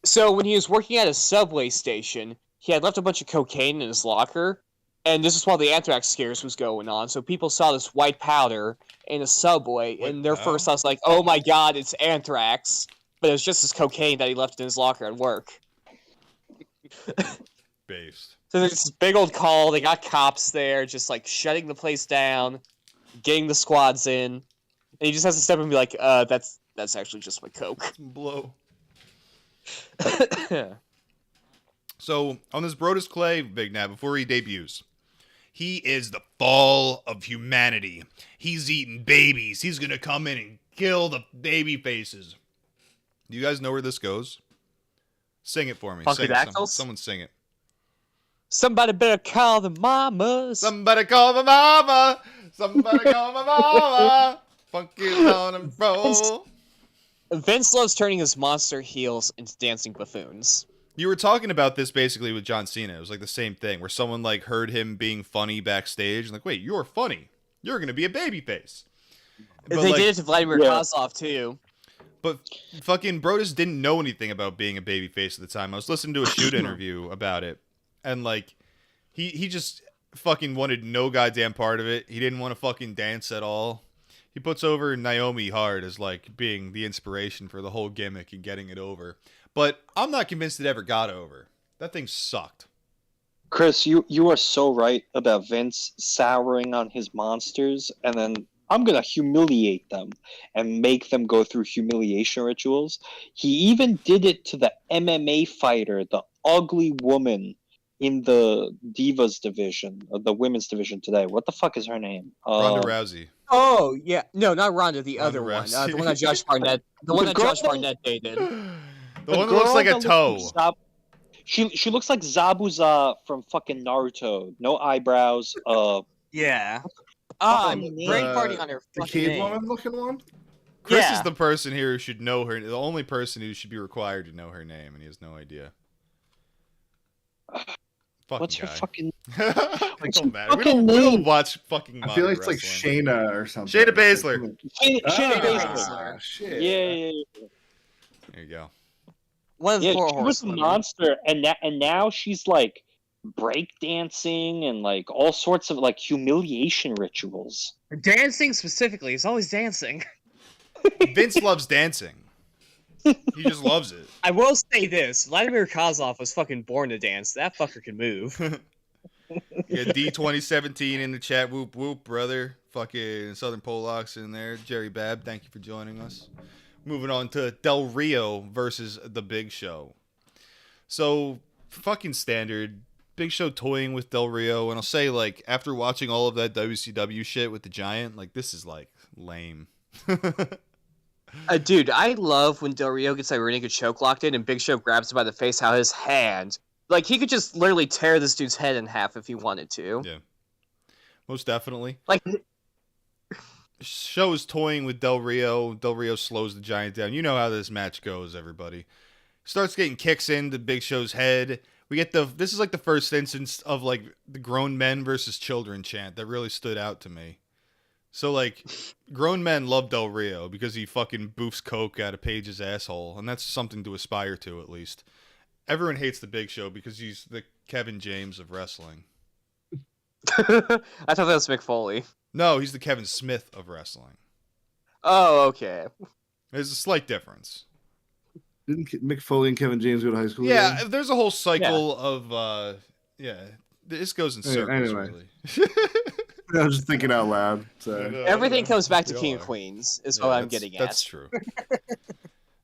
So when he was working at a subway station, he had left a bunch of cocaine in his locker, and this is while the anthrax scares was going on. So people saw this white powder in a subway, White and their powder? first thought was like, "Oh my god, it's anthrax!" But it was just this cocaine that he left in his locker at work. Based. So there's this big old call. They got cops there, just like shutting the place down, getting the squads in, and he just has to step in and be like, That's actually just my coke." Blow. So on this Brodus Clay Big Nat, before he debuts, he is the fall of humanity. He's eating babies. He's gonna come in and kill the baby faces. Do you guys know where this goes? Sing it for me. Funky Sing it. Dactyls? Someone sing it. Somebody better call the mamas. Somebody call my mama. Somebody call my mama. Funky's on and roll. Vince loves turning his monster heels into dancing buffoons. You were talking about this basically with John Cena. It was like the same thing where someone like heard him being funny backstage and like, wait, you're funny. You're going to be a babyface. But They like, did it to Vladimir Yeah. Kozlov too. But fucking Brodus didn't know anything about being a babyface at the time. I was listening to a shoot interview about it. And like, he just fucking wanted no goddamn part of it. He didn't want to fucking dance at all. He puts over Naomi hard as like being the inspiration for the whole gimmick and getting it over. But I'm not convinced it ever got over. That thing sucked. Chris, you are so right about Vince souring on his monsters, and then I'm gonna humiliate them and make them go through humiliation rituals. He even did it to the MMA fighter, the ugly woman in the Divas division, the women's division today. What the fuck is her name? Ronda Rousey. Oh yeah, no, not Ronda, the Ronda other one, Rousey. the one that Josh Barnett, dated. The one that looks like a toe. She looks like Zabuza from fucking Naruto. No eyebrows. Yeah. Fucking Brain the- party on her The fucking cave name. woman looking one. Chris Yeah. is the person here who should know her. The only person who should be required to know her name, and he has no idea. Fucking What's her guy. fucking? It don't matter. fucking We don't name? watch fucking. I feel like it's modern like wrestling. Shayna or something. Shayna Baszler. Shayna Baszler. Baszler. Shit. Yeah. There you go. One of the Yeah, four she was a horsewomen. monster, and now she's like break dancing and like all sorts of like humiliation rituals. Dancing specifically, he's always dancing. Vince loves dancing. He just loves it. I will say this: Vladimir Kozlov was fucking born to dance. That fucker can move. Yeah, D2017 in the chat. Whoop whoop, brother. Fucking Southern Polacks in there. Jerry Babb, thank you for joining us. Moving on to Del Rio versus The Big Show. So, fucking standard. Big Show toying with Del Rio. And I'll say, like, after watching all of that WCW shit with the Giant, like, this is, like, lame. Dude, I love when Del Rio gets Irene choke locked in and Big Show grabs him by the face. How his hand, like he could just literally tear this dude's head in half if he wanted to. Yeah, most definitely. Like, Show is toying with Del Rio. Del Rio slows the Giant down. You know how this match goes, everybody. Starts getting kicks into Big Show's head. We get this is like the first instance of like the grown men versus children chant that really stood out to me. So like, grown men love Del Rio because he fucking boofs coke out of Paige's asshole, and that's something to aspire to at least. Everyone hates the Big Show because he's the Kevin James of wrestling. I thought that was Mick Foley. No, he's the Kevin Smith of wrestling. Oh, okay. There's a slight difference. Didn't Mick Foley and Kevin James go to high school? Yeah, together? there's a whole cycle of this goes in circles, Anyway. really. I was just thinking out loud. So. Everything comes back to They King are. of Queens, is Yeah, what I'm that's- getting at. That's true.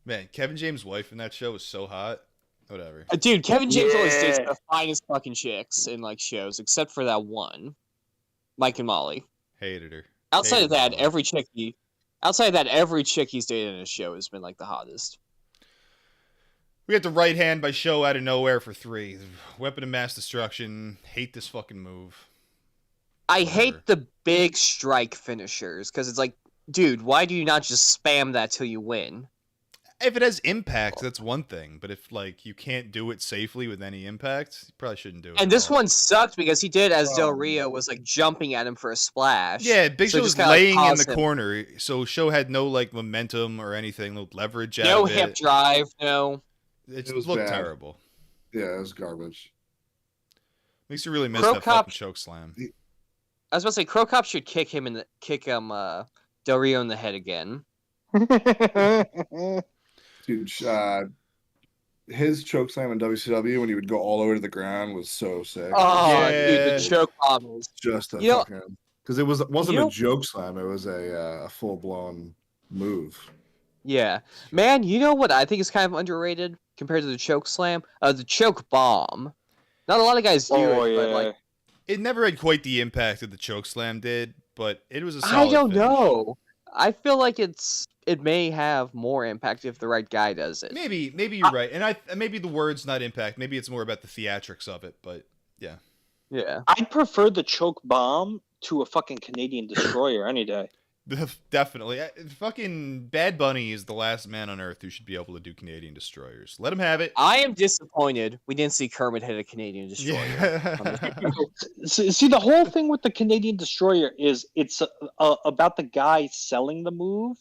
Man, Kevin James' wife in that show was so hot. Whatever. Dude, Kevin James always dates Yeah. the finest fucking chicks in like shows, except for that one, Mike and Molly. Hated her. Outside of that, Hated her. every chick he's dated in a show has been like the hottest. We get the right hand by Show out of nowhere for 3. Weapon of mass destruction. Hate this fucking move. I Whatever. hate the big strike finishers because it's like, dude, why do you not just spam that till you win? If it has impact, that's one thing. But if like you can't do it safely with any impact, you probably shouldn't do it. And at this all. one sucked because he did as Del Oh, Rio was like jumping at him for a splash. Yeah, Big So Show was just kinda, like, laying in pause the him. corner, so Show had no like momentum or anything, no leverage out No of hip it. drive, no. It It was looked bad. terrible. Yeah, it was garbage. Makes you really miss Crow that Cop- fucking choke slam. I was about to say Crow Cop should kick him Del Rio in the head again. Dude, his choke slam in WCW when he would go all the way to the ground was so sick. Oh, dude, Yeah. the choke bomb is Just a You know- fucking because it wasn't You know- a joke slam. It was a full blown move. yeah. Man, you know what I think is kind of underrated compared to the choke slam? The choke bomb. Not a lot of guys do Oh it, but yeah. like It never had quite the impact that the choke slam did, but it was a solid I don't finish. know. I feel like it may have more impact if the right guy does it. Maybe you're right, and maybe the words not impact. Maybe it's more about the theatrics of it. But yeah, Yeah. I'd prefer the choke bomb to a fucking Canadian destroyer any day. definitely. Fucking Bad Bunny is the last man on earth who should be able to do Canadian destroyers. Let him have it. I am disappointed we didn't see Kermit hit a Canadian destroyer. Yeah. See, the whole thing with the Canadian destroyer is it's about the guy selling the move,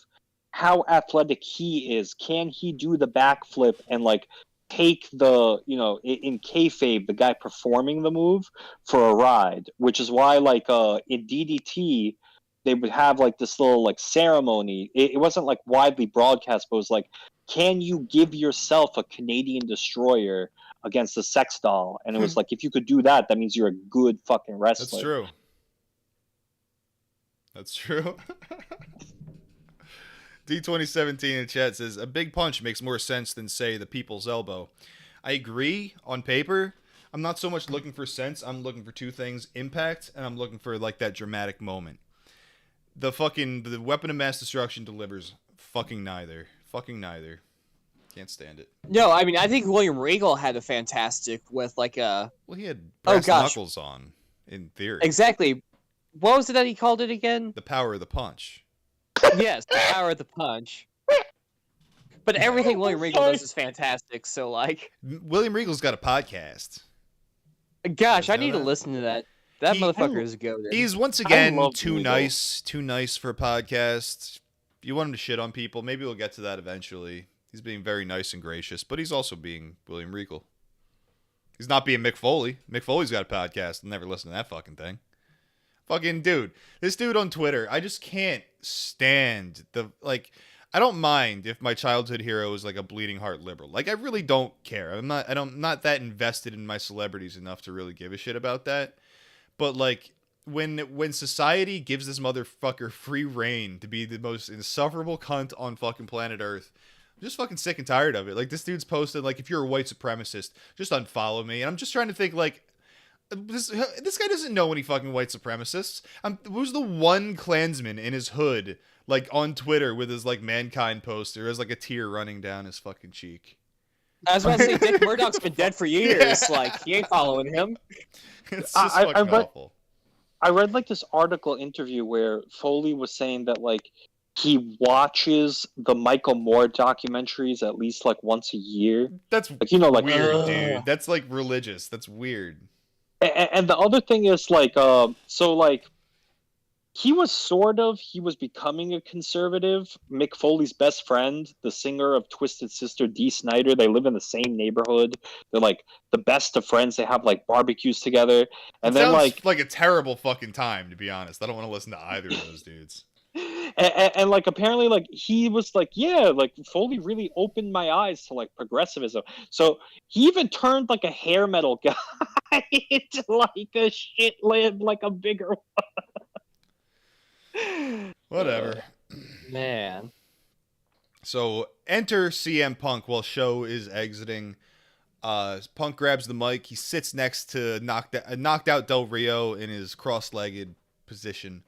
how athletic he is. Can he do the backflip and like take the, in kayfabe, the guy performing the move for a ride? Which is why, like, in DDT, they would have like this little like ceremony. It wasn't like widely broadcast, but it was like, can you give yourself a Canadian destroyer against a sex doll? And it was like, if you could do that, that means you're a good fucking wrestler. That's true. That's true. D2017 in chat says a big punch makes more sense than say the people's elbow. I agree on paper. I'm not so much looking for sense. I'm looking for two things: impact, and I'm looking for like that dramatic moment. The weapon of mass destruction delivers fucking neither. Fucking neither. Can't stand it. No, I mean I think William Regal had a fantastic with like a Well, he had Oh, brass gosh. knuckles on, in theory. exactly. What was it that he called it again? The power of the punch. Yes, the power of the punch. But everything William Regal does is fantastic. So like, William Regal's got a podcast. gosh, I You know need to that? listen to that. That He- motherfucker is a goated. He's once again love too Regal. nice for a podcast. If you want him to shit on people, maybe we'll get to that eventually. He's being very nice and gracious, but he's also being William Regal. He's not being Mick Foley. Mick Foley's got a podcast. I'll never listen to that fucking thing. Fucking dude. This dude on Twitter, I just can't stand I don't mind if my childhood hero is like a bleeding heart liberal. Like I really don't care. I'm not that invested in my celebrities enough to really give a shit about that. But like when society gives this motherfucker free reign to be the most insufferable cunt on fucking planet Earth, I'm just fucking sick and tired of it. Like this dude's posted like, if you're a white supremacist, just unfollow me. And I'm just trying to think like, This guy doesn't know any fucking white supremacists. Who's the one Klansman in his hood, like on Twitter with his like Mankind poster, as like a tear running down his fucking cheek? I was about to say, Dick Murdoch's been dead for years. Yeah. Like, he ain't following him. It's just fucking awful. I read like this article interview where Foley was saying that like he watches the Michael Moore documentaries at least like once a year. That's Like, you know, like weird, dude. That's like religious. That's weird. And the other thing is like so like he was becoming a conservative. Mick Foley's best friend, the singer of Twisted Sister, Dee Snider, they live in the same neighborhood. They're like the best of friends. They have like barbecues together. And It then sounds like a terrible fucking time, to be honest. I don't want to listen to either of those dudes. and like apparently like he was like, yeah, like Foley really opened my eyes to like progressivism. So he even turned like a hair metal guy into like a shit lid, like a bigger one. Whatever. Man. So enter CM Punk while Show is exiting. Punk grabs the mic. He sits next to knocked out Del Rio in his cross-legged position.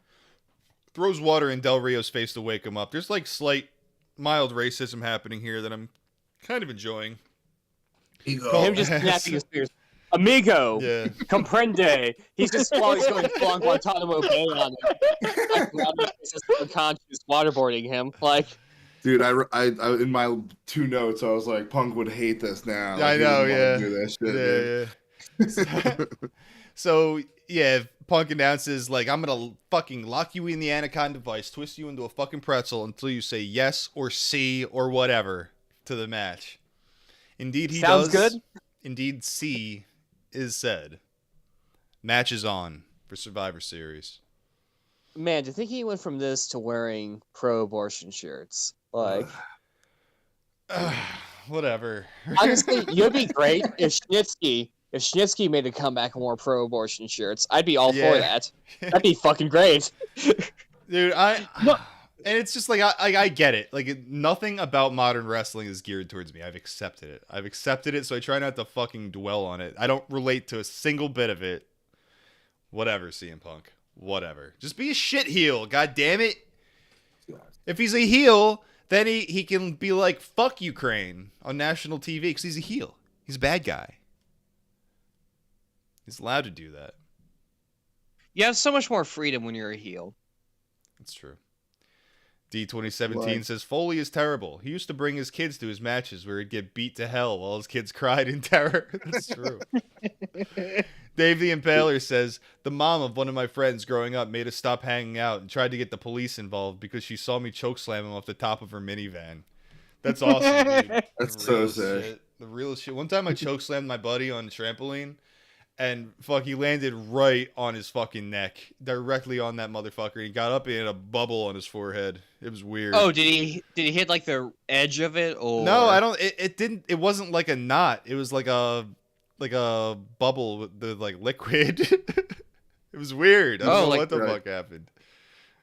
Throws water in Del Rio's face to wake him up. There's like mild racism happening here that I'm kind of enjoying. Him just snapping his fingers. Amigo, Yeah. Comprende. He's just while he's going full Guantanamo Bay on him. Like, just unconscious waterboarding him. Like, Dude, I in my 2 notes, I was like, Punk would hate this now. I He know, wouldn't yeah. wanna do that shit, dude. Yeah. So, yeah, Punk announces, like, I'm going to fucking lock you in the Anaconda Vice, twist you into a fucking pretzel until you say yes or C or whatever to the match. Indeed, he sounds does. good. Indeed, C is said. Match is on for Survivor Series. Man, to think he went from this to wearing pro-abortion shirts. Like, Whatever. honestly, you'd be great if Schnitsky made a comeback and wore pro-abortion shirts. I'd be all for Yeah. that. That'd be fucking great. Dude, and it's just like I get it. Like nothing about modern wrestling is geared towards me. I've accepted it, so I try not to fucking dwell on it. I don't relate to a single bit of it. Whatever, CM Punk. Whatever. Just be a shit heel, god damn it. If he's a heel, then he can be like, fuck Ukraine on national TV because he's a heel. He's a bad guy. He's allowed to do that. You have so much more freedom when you're a heel. That's true. D2017 What? says Foley is terrible. He used to bring his kids to his matches where he'd get beat to hell while his kids cried in terror. That's true. Dave the Impaler says the mom of one of my friends growing up made us stop hanging out and tried to get the police involved because she saw me chokeslam him off the top of her minivan. That's awesome, dude. That's The so real sick. shit. The real shit. One time I chokeslammed my buddy on the trampoline. And he landed right on his fucking neck, directly on that motherfucker. He got up and he had a bubble on his forehead. It was weird. Oh, did he hit like the edge of it, or No, I don't. It didn't. It wasn't like a knot. It was like a bubble with the like liquid. It was weird. I don't know like- what the Right. fuck happened.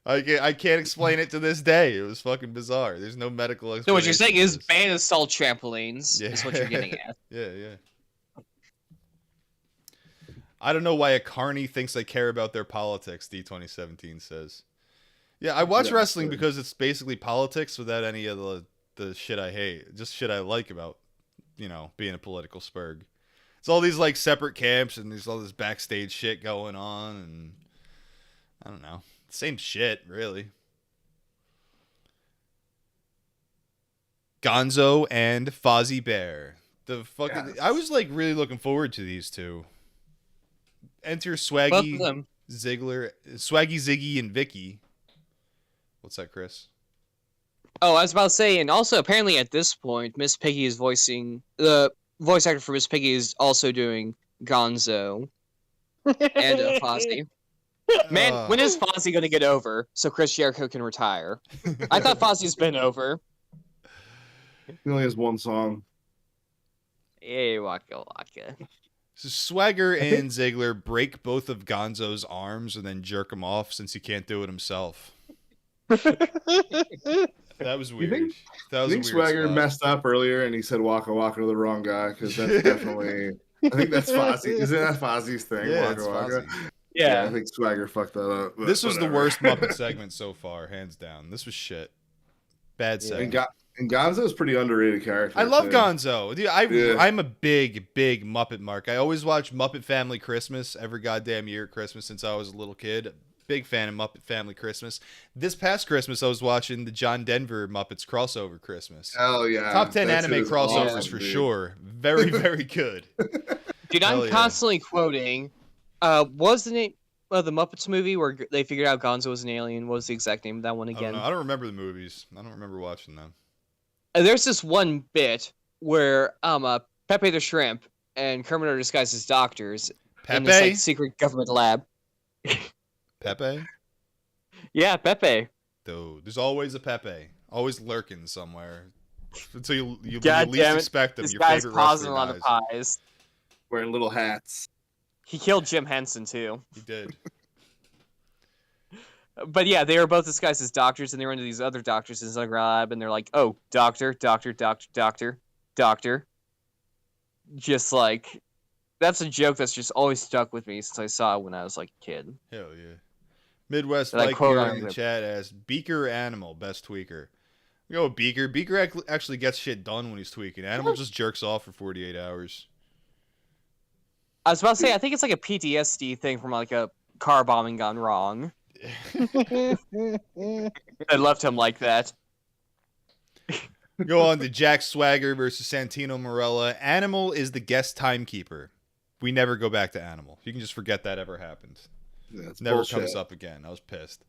I can't explain it to this day. It was fucking bizarre. There's no medical explanation. So what you're saying for is this. ban assault trampolines. Yeah. Is what you're getting at. Yeah. I don't know why a carny thinks I care about their politics, D2017 says. Yeah, I watch Yeah, wrestling sure. because it's basically politics without any of the shit I hate. Just shit I like about, being a political spurg. It's all these like separate camps and there's all this backstage shit going on and I don't know. Same shit, really. Gonzo and Fozzie Bear. The fucking Yes. I was like really looking forward to these two. Enter Both Swaggy of them. Ziggler, Swaggy Ziggy and Vicky. What's that, Chris? Oh, I was about to say, and also apparently at this point, Miss Piggy is voicing the voice actor for Miss Piggy is also doing Gonzo and Fozzie. Man, when is Fozzie gonna get over so Chris Jericho can retire? I thought Fozzie's been over. He only has one song. Hey, waka waka. So Swagger and Ziggler break both of Gonzo's arms and then jerk him off since he can't do it himself. That was weird. think- That I was think a weird Swagger spot. messed up earlier and he said Waka Waka to the wrong guy because that's definitely I think that's Fozzie. Isn't that Fozzie's thing? Yeah, Waka it's Waka? Fozzie. Yeah, I Yeah. think Swagger fucked that up. But This was the whatever. worst Muppet segment so far, hands down. This was shit. Bad Yeah. segment. And Gonzo's pretty underrated character. I love too. Gonzo. Dude, Yeah. I'm a big Muppet mark. I always watch Muppet Family Christmas every goddamn year at Christmas since I was a little kid. Big fan of Muppet Family Christmas. This past Christmas, I was watching the John Denver Muppets crossover Christmas. Hell yeah. Top 10 That shit anime is crossovers awesome, for dude. sure. Very, very good. Dude, Hell I'm yeah. constantly quoting. What was the name of the Muppets movie where they figured out Gonzo was an alien? What was the exact name of that one I don't again? know. I don't remember the movies. I don't remember watching them. There's this one bit where Pepe the Shrimp and Kermit are disguised as doctors in this Pepe? like secret government lab. Pepe? Yeah, Pepe. Dude, there's always a Pepe. Always lurking somewhere. Until you when God you least damn it. expect them, This your guy's favorite causing wrestler a lot of dies. pies. Wearing little hats. He killed Jim Henson too. He did. But yeah, they were both disguised as doctors, and they were into these other doctors in some lab, and they're like, "Oh, doctor, doctor, doctor, doctor, doctor." Just like that's a joke that's just always stuck with me since I saw it when I was like a kid. Hell yeah. Midwest That I Mike quote here on in the the- chat asks, Beaker or Animal, best tweaker? We go with Beaker. Beaker actually gets shit done when he's tweaking. Animal just jerks off for 48 hours. I was about to say, I think it's like a PTSD thing from like a car bombing gone wrong. I left him like that. Go on to Jack Swagger versus Santino Marella. Animal is the guest timekeeper. We never go back to Animal. You can just forget that ever happened. Yeah, it's Never bullshit. comes up again. I was pissed.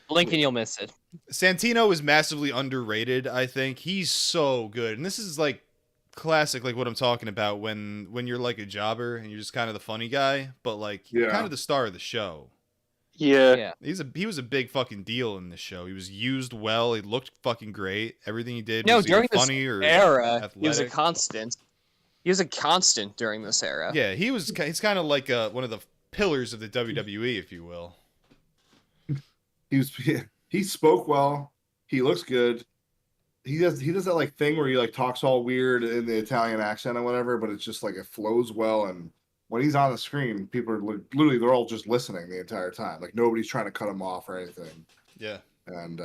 Blink and you'll miss it. Santino is massively underrated, I think. He's so good. And this is like classic, like what I'm talking about when you're like a jobber and you're just kind of the funny guy, but like Yeah. kind of the star of the show. Yeah. Yeah. He was a big fucking deal in this show. He was used well. He looked fucking great. Everything he did No, was either during this funny or era, he was a athletic. constant. He was a constant during this era. Yeah, he's kind of like one of the pillars of the WWE, if you will. He spoke well. He looks good. He does that like thing where he like talks all weird in the Italian accent or whatever, but it's just like it flows well. And when he's on the screen, people are literally they're all just listening the entire time. Like nobody's trying to cut him off or anything. Yeah. And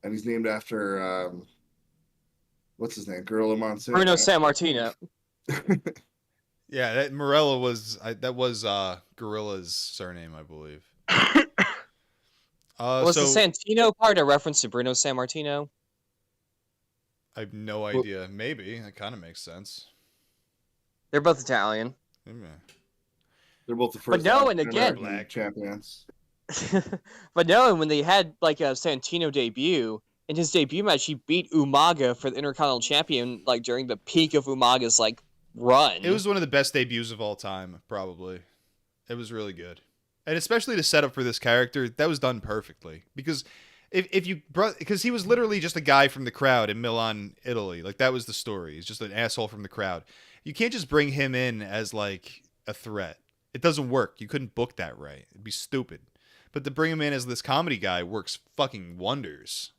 he's named after what's his name? Gorilla Monsoon. Bruno right? Sammartino. Yeah, that Morello was Gorilla's surname, I believe. Was so the Santino part a reference to Bruno Sammartino? I have no idea. Maybe that kind of makes sense. They're both Italian. Yeah. They're both the But first no, and African-American again- champions. But no, and when they had like a Santino debut, in his debut match, he beat Umaga for the Intercontinental Champion, like during the peak of Umaga's like run. It was one of the best debuts of all time, probably. It was really good. And especially to set up for this character, that was done perfectly. Because because he was literally just a guy from the crowd in Milan, Italy. Like that was the story. He's just an asshole from the crowd. You can't just bring him in as like a threat. It doesn't work. You couldn't book that right. It'd be stupid. But to bring him in as this comedy guy works fucking wonders.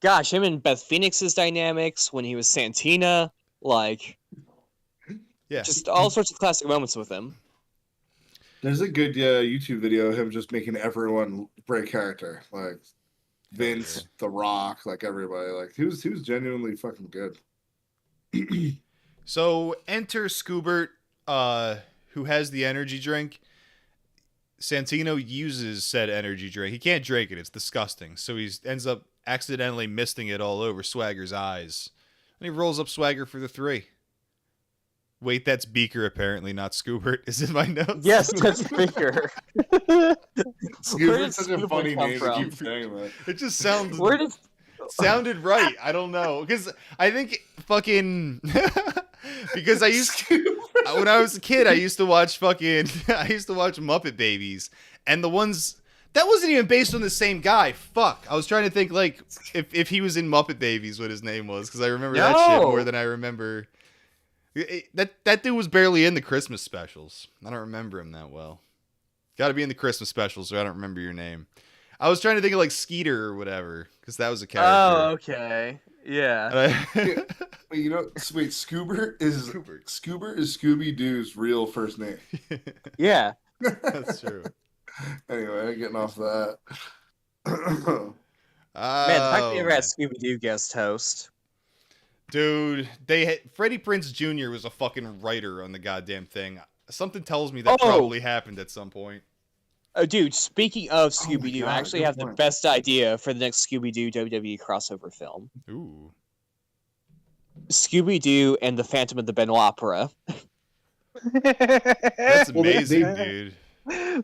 Gosh, him and Beth Phoenix's dynamics when he was Santina, like Yeah. just all sorts of classic moments with him. There's a good YouTube video of him just making everyone break character, like Vince, The Rock, like everybody. Like he was genuinely fucking good. So enter Scoobert, who has the energy drink. Santino uses said energy drink. He can't drink it. It's disgusting. So he ends up accidentally misting it all over Swagger's eyes. And he rolls up Swagger for the 3. Wait, that's Beaker apparently, not Scoobert. Is in my notes. Yes, that's bigger. Where did Scuba's such a Scoobert funny come name to from? keep saying that. It just sounds Where did sounded right. I don't know. Because I think fucking because I used when I was a kid, I used to watch Muppet Babies. And the ones that wasn't even based on the same guy. Fuck. I was trying to think like if he was in Muppet Babies, what his name was, because I remember that shit No. more than I remember. That dude was barely in the Christmas specials. I don't remember him that well. Got to be in the Christmas specials, so I don't remember your name. I was trying to think of like Skeeter or whatever, because that was a character. Oh, okay. Yeah. And Wait, you know, wait, Scoober is Scooby Doo's real first name. Yeah. That's true. Anyway, getting off that. Man, the fact that they Oh, ever had man. Scooby-Doo guest host. Dude, Freddie Prinze Jr. was a fucking writer on the goddamn thing. Something tells me that Oh! probably happened at some point. Oh, dude, speaking of Oh my Scooby-Doo, God, I actually good have the point. best idea for the next Scooby-Doo WWE crossover film. Ooh. Scooby-Doo and the Phantom of the Benoit Opera. That's Well, they- amazing, dude.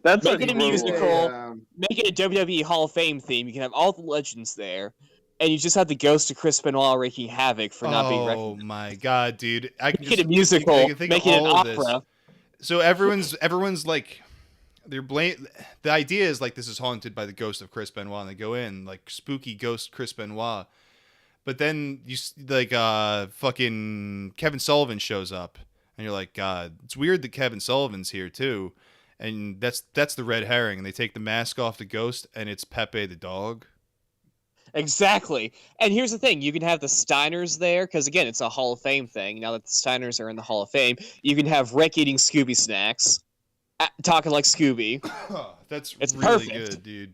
That's Make it a brutal. musical. Yeah, Make it a WWE Hall of Fame theme. You can have all the legends there. And you just have the ghost of Chris Benoit wreaking havoc for not being Oh recognized. my god, dude! I can Make it a just musical. I can think Make of it an all of this. opera. So everyone's like, they're blame. The idea is like this is haunted by the ghost of Chris Benoit, and they go in like spooky ghost Chris Benoit. But then like fucking Kevin Sullivan shows up, and you're like, God, it's weird that Kevin Sullivan's here too, and that's the red herring. And they take the mask off the ghost, and it's Pepe the dog. Exactly. And here's the thing. You can have the Steiners there, because again, it's a Hall of Fame thing. Now that the Steiners are in the Hall of Fame, you can have Rick eating Scooby snacks, talking like Scooby. That's It's really perfect. good, dude.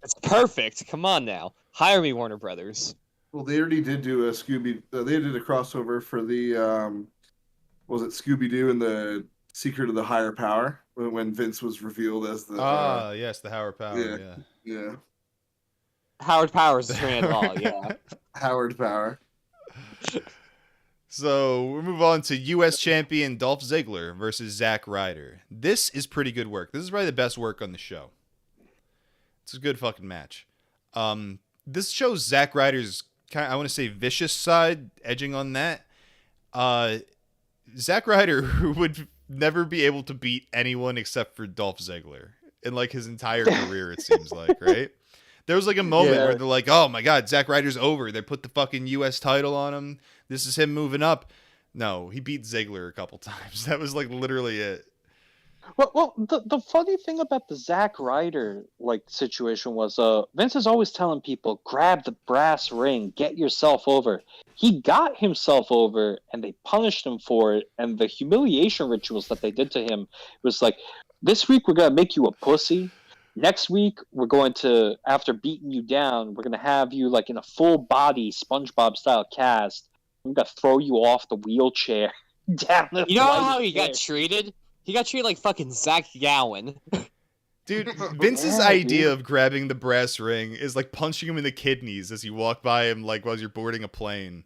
It's perfect. Come on now. Hire me, Warner Brothers. well, they already did do a Scooby. They did a crossover for the was it Scooby Doo and the Secret of the Higher Power when Vince was revealed as the Yes, the Howard Power. yeah. Yeah. yeah Howard Powers is Attorney at Law, yeah. Howard Power. So we move on to U.S. champion Dolph Ziggler versus Zack Ryder. This is pretty good work. This is probably the best work on the show. It's a good fucking match. This shows Zack Ryder's kind of, I want to say, vicious side, edging on that. Zack Ryder would never be able to beat anyone except for Dolph Ziggler in like his entire career. It seems like, right? There was like a moment where they're like, "Oh my God, Zack Ryder's over." They put the fucking U.S. title on him. This is him moving up. No, he beat Ziggler a couple times. That was like literally it. Well, the funny thing about the Zack Ryder like situation was, Vince is always telling people, grab the brass ring, get yourself over. He got himself over, and they punished him for it. And the humiliation rituals that they did to him was like, this week we're gonna make you a pussy. Next week we're going to, after beating you down, we're gonna have you like in a full body SpongeBob style cast. I'm gonna throw you off the wheelchair down the. You know flight how of he got stairs. treated? He got treated like fucking Zach Gowen. Dude, Vince's Yeah, idea dude. of grabbing the brass ring is like punching him in the kidneys as you walk by him, like while you're boarding a plane.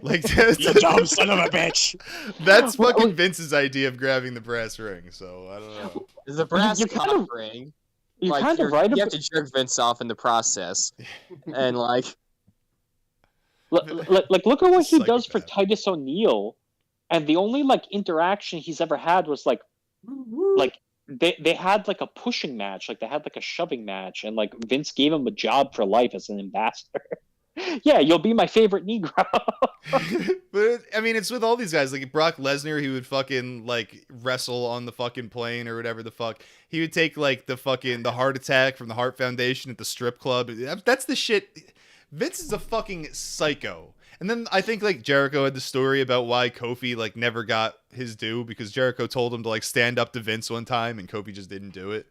Like that's, You dumb son of a bitch. that's fucking Vince's idea of grabbing the brass ring. So I don't know. The brass You kind cock of- ring. You're Like, kind of right you about. have to jerk Vince off in the process. And like, Like look at what he does for Psychopath. Titus O'Neil, and the only like interaction he's ever had was like they had like a pushing match, like they had like a shoving match, and like Vince gave him a job for life as an ambassador. Yeah, you'll be my favorite Negro. But I mean, it's with all these guys. Like Brock Lesnar, he would fucking like wrestle on the fucking plane or whatever the fuck. He would take like the heart attack from the Heart Foundation at the strip club. That's the shit. Vince is a fucking psycho. And then I think like Jericho had the story about why Kofi like never got his due because Jericho told him to like stand up to Vince one time and Kofi just didn't do it.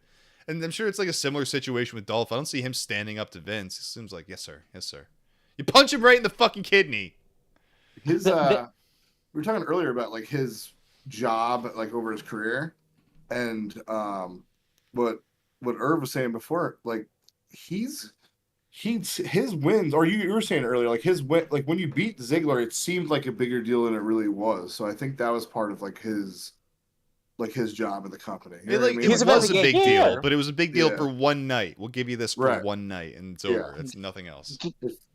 And I'm sure it's like a similar situation with Dolph. I don't see him standing up to Vince. It seems like, yes sir, yes sir. You punch him right in the fucking kidney. His we were talking earlier about like his job like over his career, and what Irv was saying before, like his wins, or you were saying earlier, like his win, like when you beat Ziggler, it seemed like a bigger deal than it really was. So I think that was part of like his job in the company. You know what I mean? He's about was to a get big here. deal, but it was a big deal Yeah. for one night. We'll give you this for Right. one night, and it's Yeah. over. It's nothing else.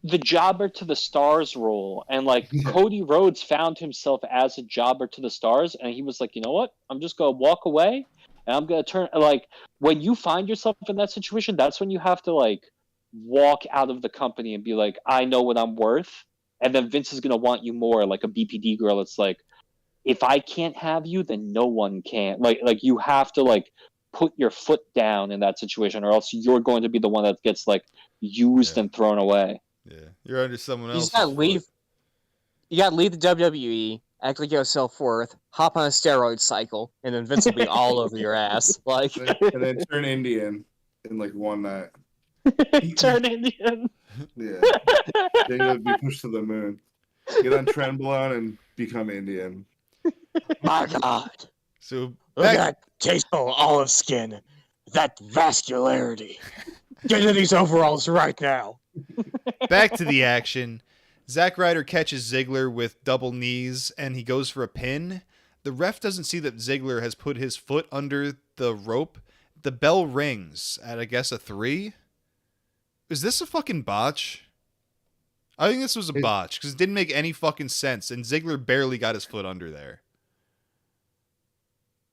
The jobber to the stars role, and like Yeah. Cody Rhodes found himself as a jobber to the stars, and he was like, you know what, I'm just gonna walk away, and I'm gonna turn. Like when you find yourself in that situation, that's when you have to like walk out of the company and be like, I know what I'm worth, and then Vince is gonna want you more, like a BPD girl. It's like, if I can't have you, then no one can. Like you have to like put your foot down in that situation, or else you're going to be the one that gets like used Yeah. and thrown away. Yeah, you're under someone You else's just gotta foot. leave. You gotta leave the WWE, act like you're self-worth, hop on a steroid cycle, and then Vince will be all over your ass. Like, And then turn Indian in like one night. Turn Indian. Yeah. Then you'll be pushed to the moon. Get on Trenbolone and become Indian. my God, So look at back, that tasteful olive skin, that vascularity. Get into these overalls right now. back to the action. Zack Ryder catches Ziggler with double knees, and he goes for a pin. The ref doesn't see that Ziggler has put his foot under the rope. The bell rings at, I guess, a 3. Is this a fucking botch? I think this was a botch because it didn't make any fucking sense, and Ziggler barely got his foot under there.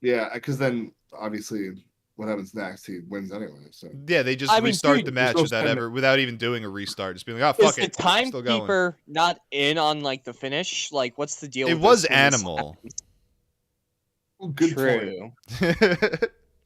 Yeah, because then obviously what happens next? He wins anyway. So Yeah, they just I mean, restart dude, the match no without even doing a restart. Just being like, oh, fuck Is it. the Still going. timekeeper not in on like the finish? Like, what's the deal? It with was this when this Animal. good point. Yeah,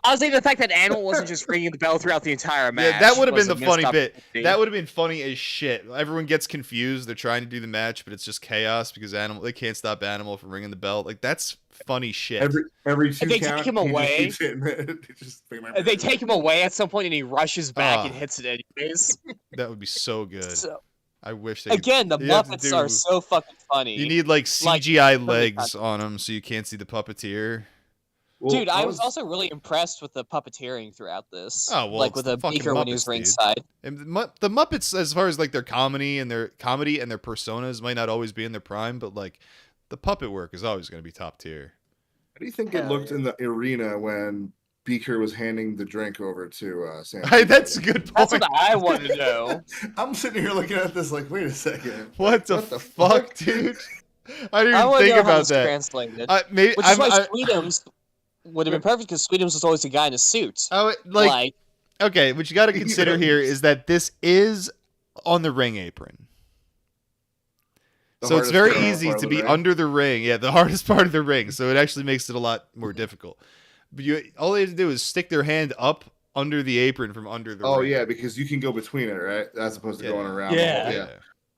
I was thinking the fact that Animal wasn't just ringing the bell throughout the entire match. that would have was been a the funny missed bit. opportunity. That would have been funny as shit. Everyone gets confused. They're trying to do the match, but it's just chaos because they can't stop Animal from ringing the bell. Like, that's funny shit. Every two they count, take him he just away- keeps hitting it. They take him away at some point, and he rushes back Ah. and hits it anyways. That would be so good. So, I wish they could- again, the you have to Muppets are do- so fucking funny. You need like CGI Like, legs on them so you can't see the puppeteer. Dude, I was also really impressed with the puppeteering throughout this. Oh, well, like it's with the the fucking Beaker when he was Muppets, dude. ringside. And the Muppets, as far as like their comedy and their personas, might not always be in their prime, but like the puppet work is always going to be top tier. How do you think it looked in the arena when Beaker was handing the drink over to Sam? That's a good point. That's what I want to know. I'm sitting here looking at this like, wait a second. What the fuck, dude? I didn't I even want to think know how about this that. translated. Maybe Which is why Sweetums would have been perfect because Sweetums was always a guy in a suit. like okay, what you got to consider here is that this is on the ring apron. So it's very easy to be under the ring. Yeah, the hardest part of the ring. So it actually makes it a lot more difficult. But all they have to do is stick their hand up under the apron from under the ring. Oh yeah, because you can go between it, right? As opposed to going around. Yeah.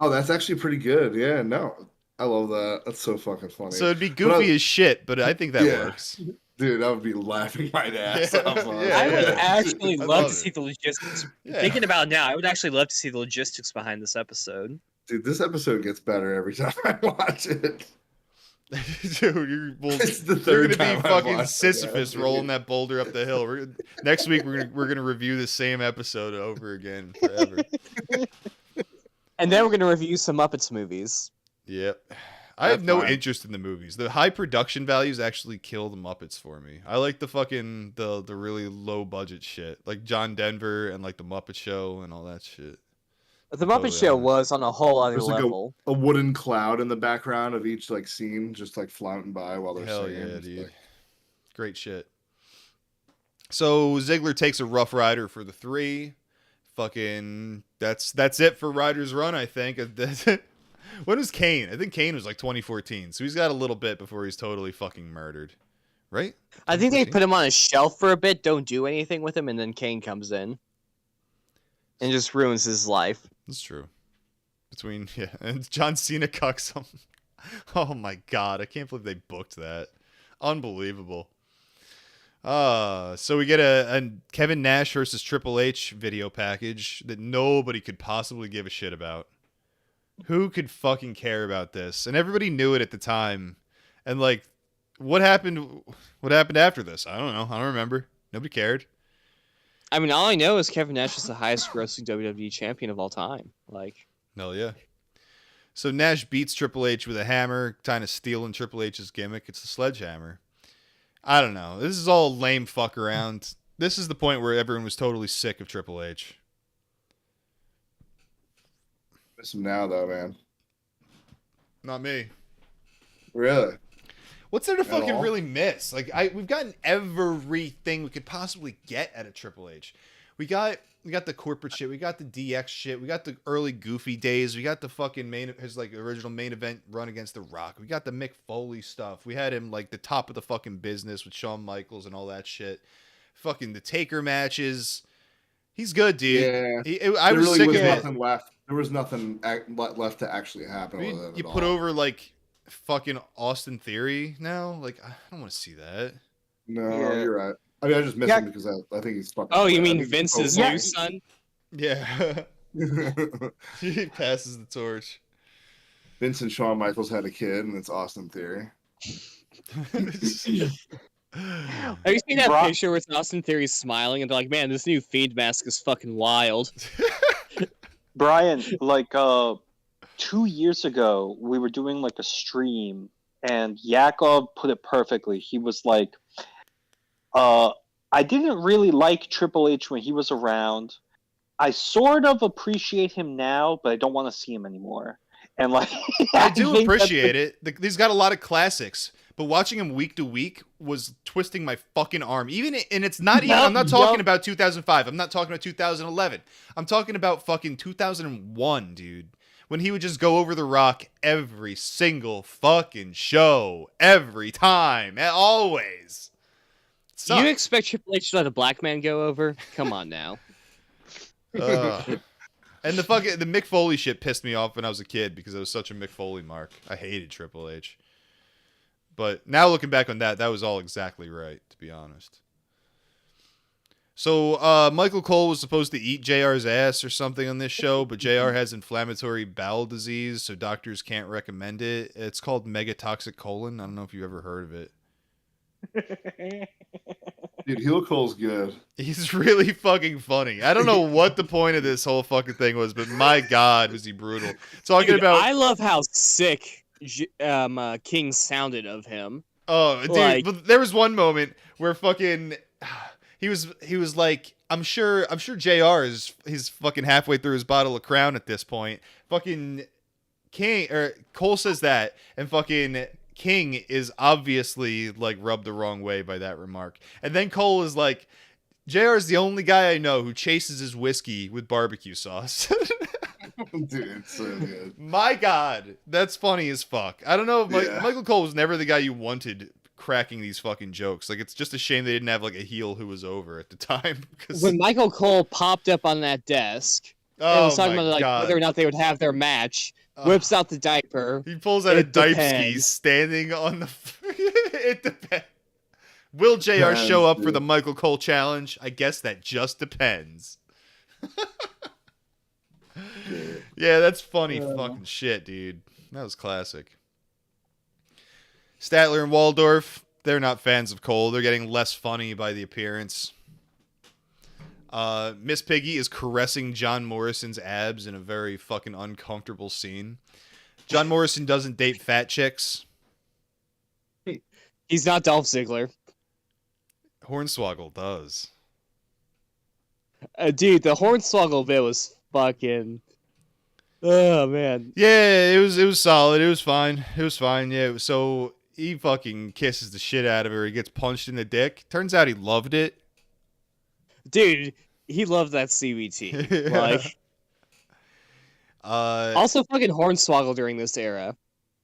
Oh, that's actually pretty good. Yeah, no. I love that. That's so fucking funny. So it'd be goofy as shit, but I think that works. Dude, I would be laughing my ass off. I would actually I love love to see it. the logistics. Yeah. Thinking about it now, I would actually love to see the logistics behind this episode. Dude, this episode gets better every time I watch it. Dude, It's the you're third gonna time be I've fucking watched it, Sisyphus yeah. rolling that boulder up the hill. Next week we're gonna review the same episode over again forever. And then we're going to review some Muppets movies. Yep. I have That's no fine. interest in the movies. The high production values actually kill the Muppets for me. I like the fucking the really low budget shit, like John Denver and like the Muppet Show and all that shit. The Muppet Totally Show honest. was on a whole other There's like level. a wooden cloud in the background of each like scene, just like flouting by while they're Hell singing. yeah, It's dude. like- Great shit. So Ziggler takes a Rough Rider for the 3. Fucking that's it for Ryder's run, I think. When was Kane? I think Kane was like 2014. So he's got a little bit before he's totally fucking murdered. Right? I think they 2014? put him on a shelf for a bit, don't do anything with him, and then Kane comes in and just ruins his life. That's true. And John Cena cucks him. Oh my god, I can't believe they booked that. Unbelievable. So we get a Kevin Nash versus Triple H video package that nobody could possibly give a shit about. Who could fucking care about this? And everybody knew it at the time. And like, what happened after this? I don't know. I don't remember. Nobody cared. I mean, all I know is Kevin Nash is the highest grossing WWE champion of all time. Like, Hell yeah. So Nash beats Triple H with a hammer, kind of stealing Triple H's gimmick. It's the sledgehammer. I don't know. This is all lame fuck around. This is the point where everyone was totally sick of Triple H. Miss him now though, man. Not me. Really? What's there to At fucking all? really miss? Like we've gotten everything we could possibly get out of Triple H. We got the corporate shit. We got the DX shit. We got the early Goofy days. We got the fucking his like original main event run against The Rock. We got the Mick Foley stuff. We had him like the top of the fucking business with Shawn Michaels and all that shit. Fucking the Taker matches. He's good, dude. Yeah. I There was really sick was of it. nothing left. There was nothing left to actually happen with it You at put all. over like fucking Austin Theory now. Like I don't want to see that. No, Yeah. you're right. I mean, I just miss Yeah. him because I think he's fucking. Oh, you I mean think Vince's Yeah. new son? Yeah, he passes the torch. Vince and Shawn Michaels had a kid, and it's Austin Theory. Have you seen that Bro- picture with Austin Theory smiling and they're like, man, this new Fiend mask is fucking wild. Brian, like 2 years ago, we were doing like a stream, and Yakov put it perfectly. He was like, I didn't really like Triple H when he was around. I sort of appreciate him now, but I don't want to see him anymore. And like, I do think that's appreciate it. He's got a lot of classics, but watching him week to week was twisting my fucking arm. And it's not even. I'm not talking about 2005. I'm not talking about 2011. I'm talking about fucking 2001, dude. When he would just go over the Rock every single fucking show, every time, always. Sucked. You expect Triple H to let a black man go over? Come on now. And the Mick Foley shit pissed me off when I was a kid because it was such a Mick Foley mark. I hated Triple H. But now looking back on that was all exactly right, to be honest. So Michael Cole was supposed to eat JR's ass or something on this show, but JR has inflammatory bowel disease, so doctors can't recommend it. It's called megatoxic colon. I don't know if you've ever heard of it. Dude, Heel Cole's good. He's really fucking funny. I don't know what the point of this whole fucking thing was, but my God, was he brutal. Talking Dude, about... I love how sick King sounded of him. Oh, dude, Like- but there was one moment where fucking... He was like, I'm sure JR is he's fucking halfway through his bottle of Crown at this point. Fucking Cole says that, and fucking King is obviously like rubbed the wrong way by that remark. And then Cole is like, JR is the only guy I know who chases his whiskey with barbecue sauce. Dude, it's so good. My God, that's funny as fuck. I don't know if Yeah. Michael Cole was never the guy you wanted cracking these fucking jokes. Like, it's just a shame they didn't have like a heel who was over at the time. 'Cause... When Michael Cole popped up on that desk and oh was talking my about like God. whether or not they would have their match, Ugh. whips out the diaper. He pulls out a It dipe depends. ski standing on the... It depends. Will JR Depends, show up for dude. the Michael Cole challenge? I guess that just depends. Yeah, that's funny fucking shit, dude. That was classic. Statler and Waldorf, they're not fans of Cole. They're getting less funny by the appearance. Miss Piggy is caressing John Morrison's abs in a very fucking uncomfortable scene. John Morrison doesn't date fat chicks. He's not Dolph Ziggler. Hornswoggle does. Dude, the Hornswoggle bit was fucking... Oh, man. Yeah, it was solid. It was fine. Yeah, so he fucking kisses the shit out of her. He gets punched in the dick. Turns out he loved it. Dude, he loved that CBT. Like, also fucking Hornswoggle during this era.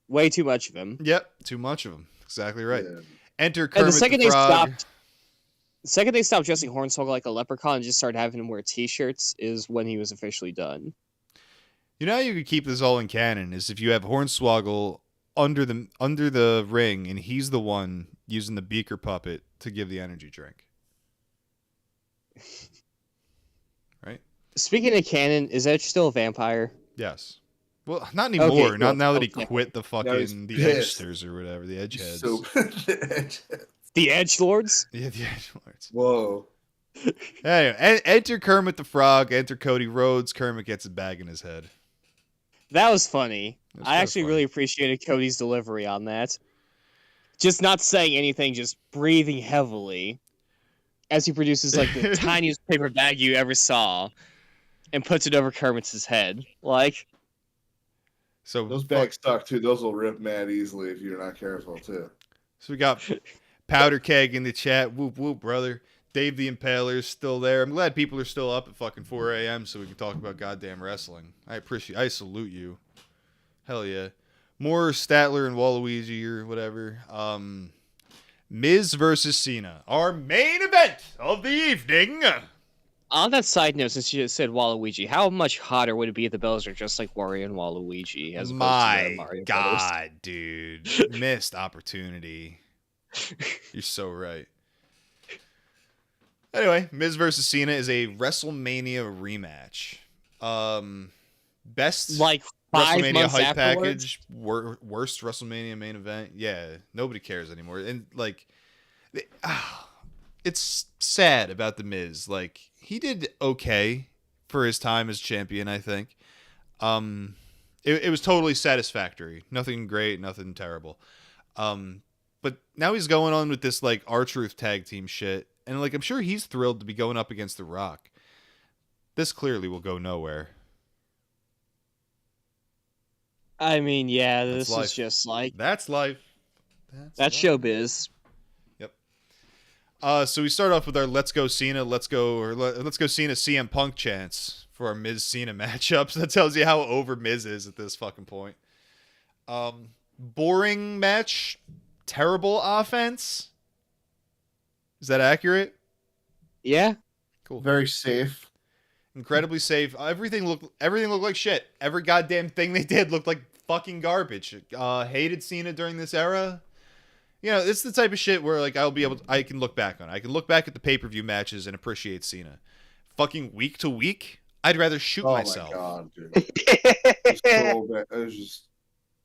Way too much of him. Yep, too much of him. Exactly right. Yeah. Enter And Kermit the second the Frog. the second they stopped dressing Hornswoggle like a leprechaun and just started having him wear t-shirts is when he was officially done. You know how you could keep this all in canon is if you have Hornswoggle under the ring and he's the one using the beaker puppet to give the energy drink. Right? Speaking of canon, is Edge still a vampire? Yes. Well, not anymore. cool. Not now that he Okay. quit the he's fucking the pissed. Edgesters or whatever, the Edgeheads. So The Edge Lords? Yeah, the Edgelords. whoa. Anyway, enter Kermit the Frog, enter Cody Rhodes. Kermit gets a bag in his head. That was funny. It was I kinda actually funny. really appreciated Cody's delivery on that. Just not saying anything, just breathing heavily as he produces like the tiniest paper bag you ever saw and puts it over Kermit's head. Like, So Those bags suck too. Those will rip mad easily if you're not careful too. So we got Powder Keg in the chat. Whoop whoop, brother. Dave the Impaler's still there. I'm glad people are still up at fucking 4 a.m. so we can talk about goddamn wrestling. I salute you. Hell yeah. More Statler and Waluigi or whatever. Miz versus Cena. Our main event of the evening. On that side note, since you just said Waluigi, how much hotter would it be if the Bells are just like Wario and Waluigi as opposed to the My Mario Brothers? God, dude. Missed opportunity. You're so right. Anyway, Miz versus Cena is a WrestleMania rematch. Best Like 5 WrestleMania months hype afterwards? package, worst WrestleMania main event. Yeah, nobody cares anymore. And like, it's sad about the Miz. Like, he did okay for his time as champion, I think. It was totally satisfactory. Nothing great, nothing terrible. But now he's going on with this like R-Truth tag team shit, and like I'm sure he's thrilled to be going up against The Rock. This clearly will go nowhere. I mean, yeah, That's this life. is just like That's life. that's showbiz. So we start off with our let's go Cena Cena CM Punk chants for our Miz Cena matchups. That tells you how over Miz is at this fucking point. Boring match, terrible offense. Is that accurate? Yeah. Cool. Very safe. Incredibly safe. Everything looked like shit. Every goddamn thing they did looked like fucking garbage. Hated Cena during this era. You know, it's the type of shit where like I can look back on. I can look back at the pay-per-view matches and appreciate Cena. Fucking week to week, I'd rather shoot Oh myself. my god, dude. It's so bad. It was just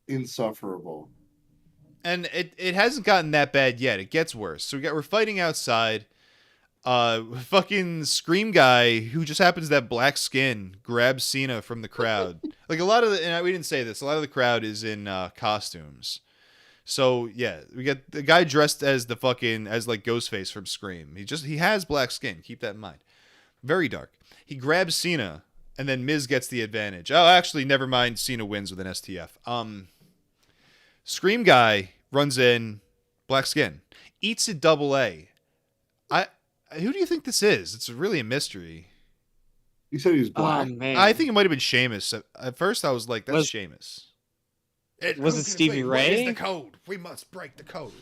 insufferable. And it hasn't gotten that bad yet. It gets worse. So we're fighting outside. Fucking Scream guy who just happens to have black skin grabs Cena from the crowd. Like a lot of we didn't say this. A lot of the crowd is in costumes. So yeah, we get the guy dressed as like Ghostface from Scream. He has black skin. Keep that in mind. Very dark. He grabs Cena, and then Miz gets the advantage. Oh, actually, never mind. Cena wins with an STF. Scream guy runs in, black skin, eats a double A. Who do you think this is? It's really a mystery. You said he was black. Oh man. I think it might have been Sheamus. At first, I was like, "That's Sheamus." Was it Stevie Ray? What is the code? We must break the code.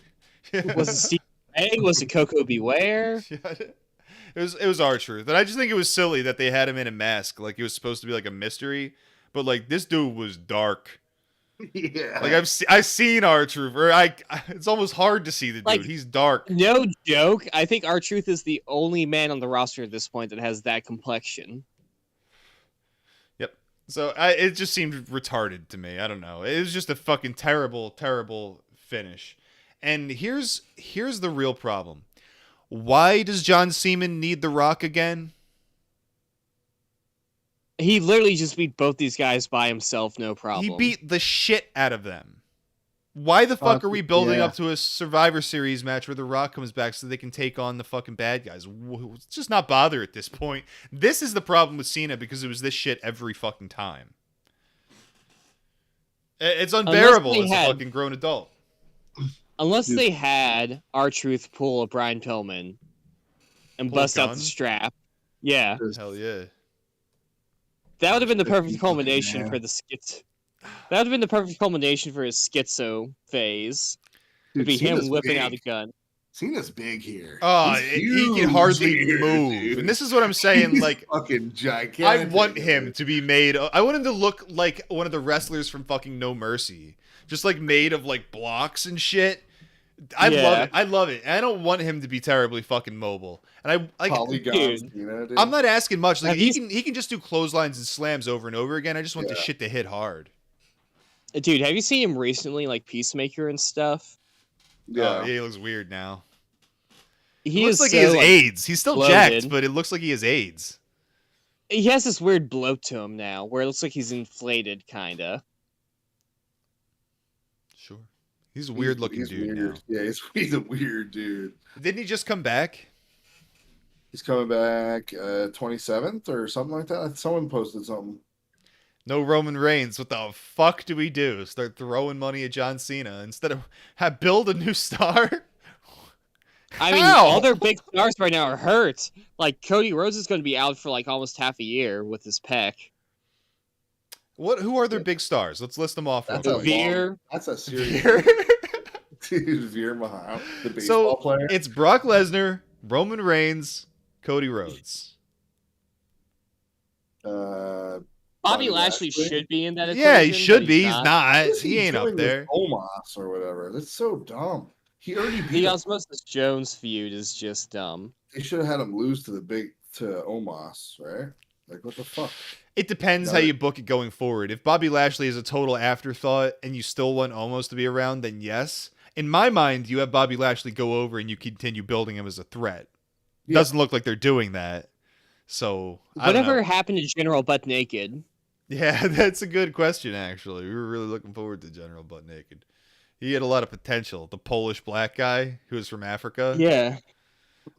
Was it Steve Ray? Was it Coco Beware? It was R-Truth. And I just think it was silly that they had him in a mask. Like, it was supposed to be like a mystery. But, like, this dude was dark. Yeah. Like, I've seen R-Truth. Or it's almost hard to see the dude. Like, He's dark. No joke. I think R-Truth is the only man on the roster at this point that has that complexion. So, it just seemed retarded to me. I don't know. It was just a fucking terrible, terrible finish. And here's the real problem. Why does John Cena need The Rock again? He literally just beat both these guys by himself, no problem. He beat the shit out of them. Why the fuck are we building up to a Survivor Series match where The Rock comes back so they can take on the fucking bad guys? Let's just not bother at this point. This is the problem with Cena because it was this shit every fucking time. It's unbearable as a fucking grown adult. Unless they had R-Truth pull a Brian Pillman and bust out the strap. Yeah. Hell yeah. That would have been the perfect culmination for the skit. That would have been the perfect culmination for his schizo phase. It'd be him whipping out the gun. Cena's big here. Oh, he can hardly move. Dude. And this is what I'm saying. He's like, fucking gigantic. I want him to be made. I want him to look like one of the wrestlers from fucking No Mercy, just like made of like blocks and shit. I love it. I love it. And I don't want him to be terribly fucking mobile. And I'm not asking much. Like he can just do clotheslines and slams over and over again. I just want the shit to hit hard. Dude, have you seen him recently, like Peacemaker and stuff? Yeah, he looks weird now. He looks like he has AIDS. He's still jacked, but it looks like he has AIDS. He has this weird bloat to him now, where it looks like he's inflated, kinda. Sure. He's a weird-looking dude now. Yeah, he's a weird dude. Didn't he just come back? He's coming back 27th or something like that. Someone posted something. No Roman Reigns. What the fuck do we do? Start throwing money at John Cena instead of build a new star? I mean, all their big stars right now are hurt. Like, Cody Rhodes is going to be out for like almost half a year with his pec. Who are their big stars? Let's list them off. That's a serious dude, Veer Mahan, the baseball player. It's Brock Lesnar, Roman Reigns, Cody Rhodes. Bobby Lashley should be in that equation. Yeah, he should but be. He's not. He ain't up doing there. with Omos or whatever. That's so dumb. He already beat The him. Osmosis Jones feud is just dumb. They should have had him lose to Omos, right? Like, what the fuck? It depends how you book it going forward. If Bobby Lashley is a total afterthought and you still want Omos to be around, then yes. In my mind, you have Bobby Lashley go over and you continue building him as a threat. Yeah. Doesn't look like they're doing that. So, I don't Whatever know. happened to General Butt Naked? Yeah, that's a good question, actually. We were really looking forward to General Butt Naked. He had a lot of potential. The Polish black guy who was from Africa. Yeah.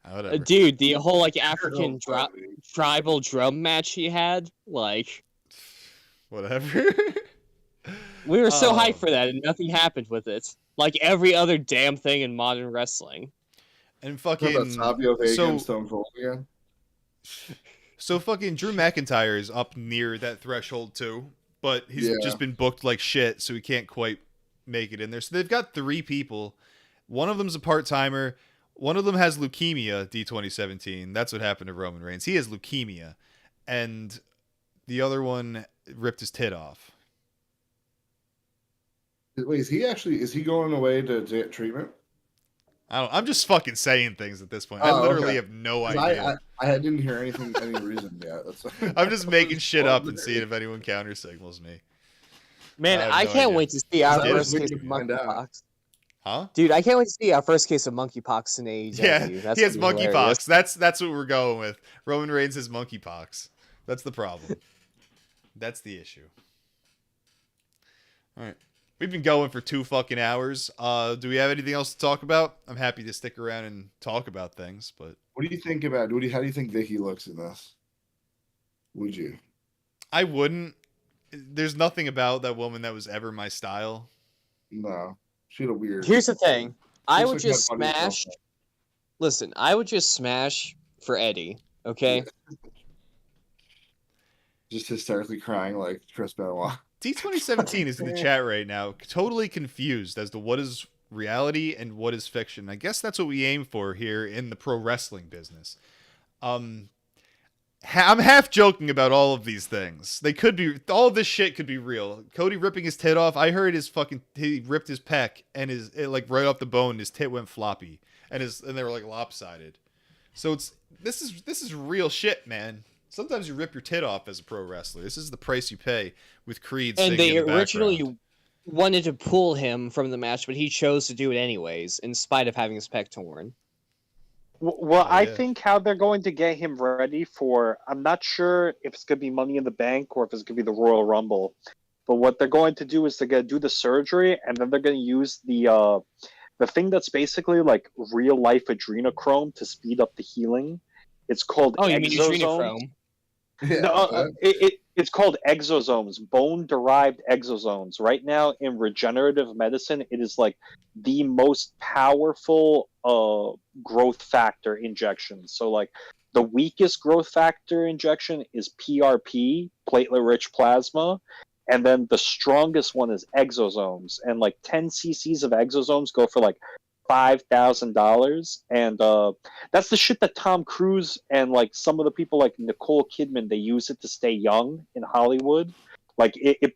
Whatever. Dude, the whole like African Oh, tribal drum match he had, like Whatever. we were so Oh. hyped for that and nothing happened with it. Like every other damn thing in modern wrestling. And What about fucking Savio Vega so and Stone Cold again? so fucking Drew McIntyre is up near that threshold too, but he's Yeah. just been booked like shit, so he can't quite make it in there. So they've got 3 people. One of them's a part-timer. One of them has leukemia, D2017. That's what happened to Roman Reigns. He has leukemia. And the other one ripped his tit off. Wait, is he going away to treatment? I'm just fucking saying things at this point. Oh, I literally okay. have no 'Cause idea. I didn't hear any reason yet. I'm just making shit up and seeing if anyone counter signals me. Man, I have I no can't idea. wait to see our Did first it? case of Find out. monkeypox. Huh? Dude, I can't wait to see our first case of monkeypox in AEW. Yeah, That's he has gonna be hilarious. monkeypox. That's what we're going with. Roman Reigns has monkeypox. That's the problem. That's the issue. All right. We've been going for 2 fucking hours. Do we have anything else to talk about? I'm happy to stick around and talk about things, but What do you think about? How do you think Vicky looks in this? Would you? I wouldn't. There's nothing about that woman that was ever my style. No, she had a weird. Here's the thing. I Looks would like just my buddy's smash. girlfriend. Listen, I would just smash for Eddie, okay? Just hysterically crying like Chris Benoit. D2017 is in the chat right now, totally confused as to what is reality and what is fiction. I guess that's what we aim for here in the pro wrestling business. I'm half joking about all of these things. They could be, all of this shit could be real. Cody ripping his tit off. I heard he ripped his pec and like right off the bone, his tit went floppy and they were like lopsided. So this is real shit, man. Sometimes you rip your tit off as a pro wrestler. This is the price you pay with Creed singing And they in the originally background. wanted to pull him from the match, but he chose to do it anyways, in spite of having his pec torn. Well, Oh, I yeah. think how they're going to get him ready for, I'm not sure if it's going to be Money in the Bank or if it's going to be the Royal Rumble. But what they're going to do is they're going to do the surgery, and then they're going to use the thing that's basically like real life adrenochrome to speed up the healing. It's called Oh, you mean exosomes. adrenochrome? Yeah, No, it's called exosomes, bone-derived exosomes. Right now, in regenerative medicine, it is like the most powerful growth factor injection. So, like, the weakest growth factor injection is PRP, platelet-rich plasma, and then the strongest one is exosomes. And like 10 cc's of exosomes go for like $5,000, and that's the shit that Tom Cruise and like some of the people like Nicole Kidman, they use it to stay young in Hollywood. Like it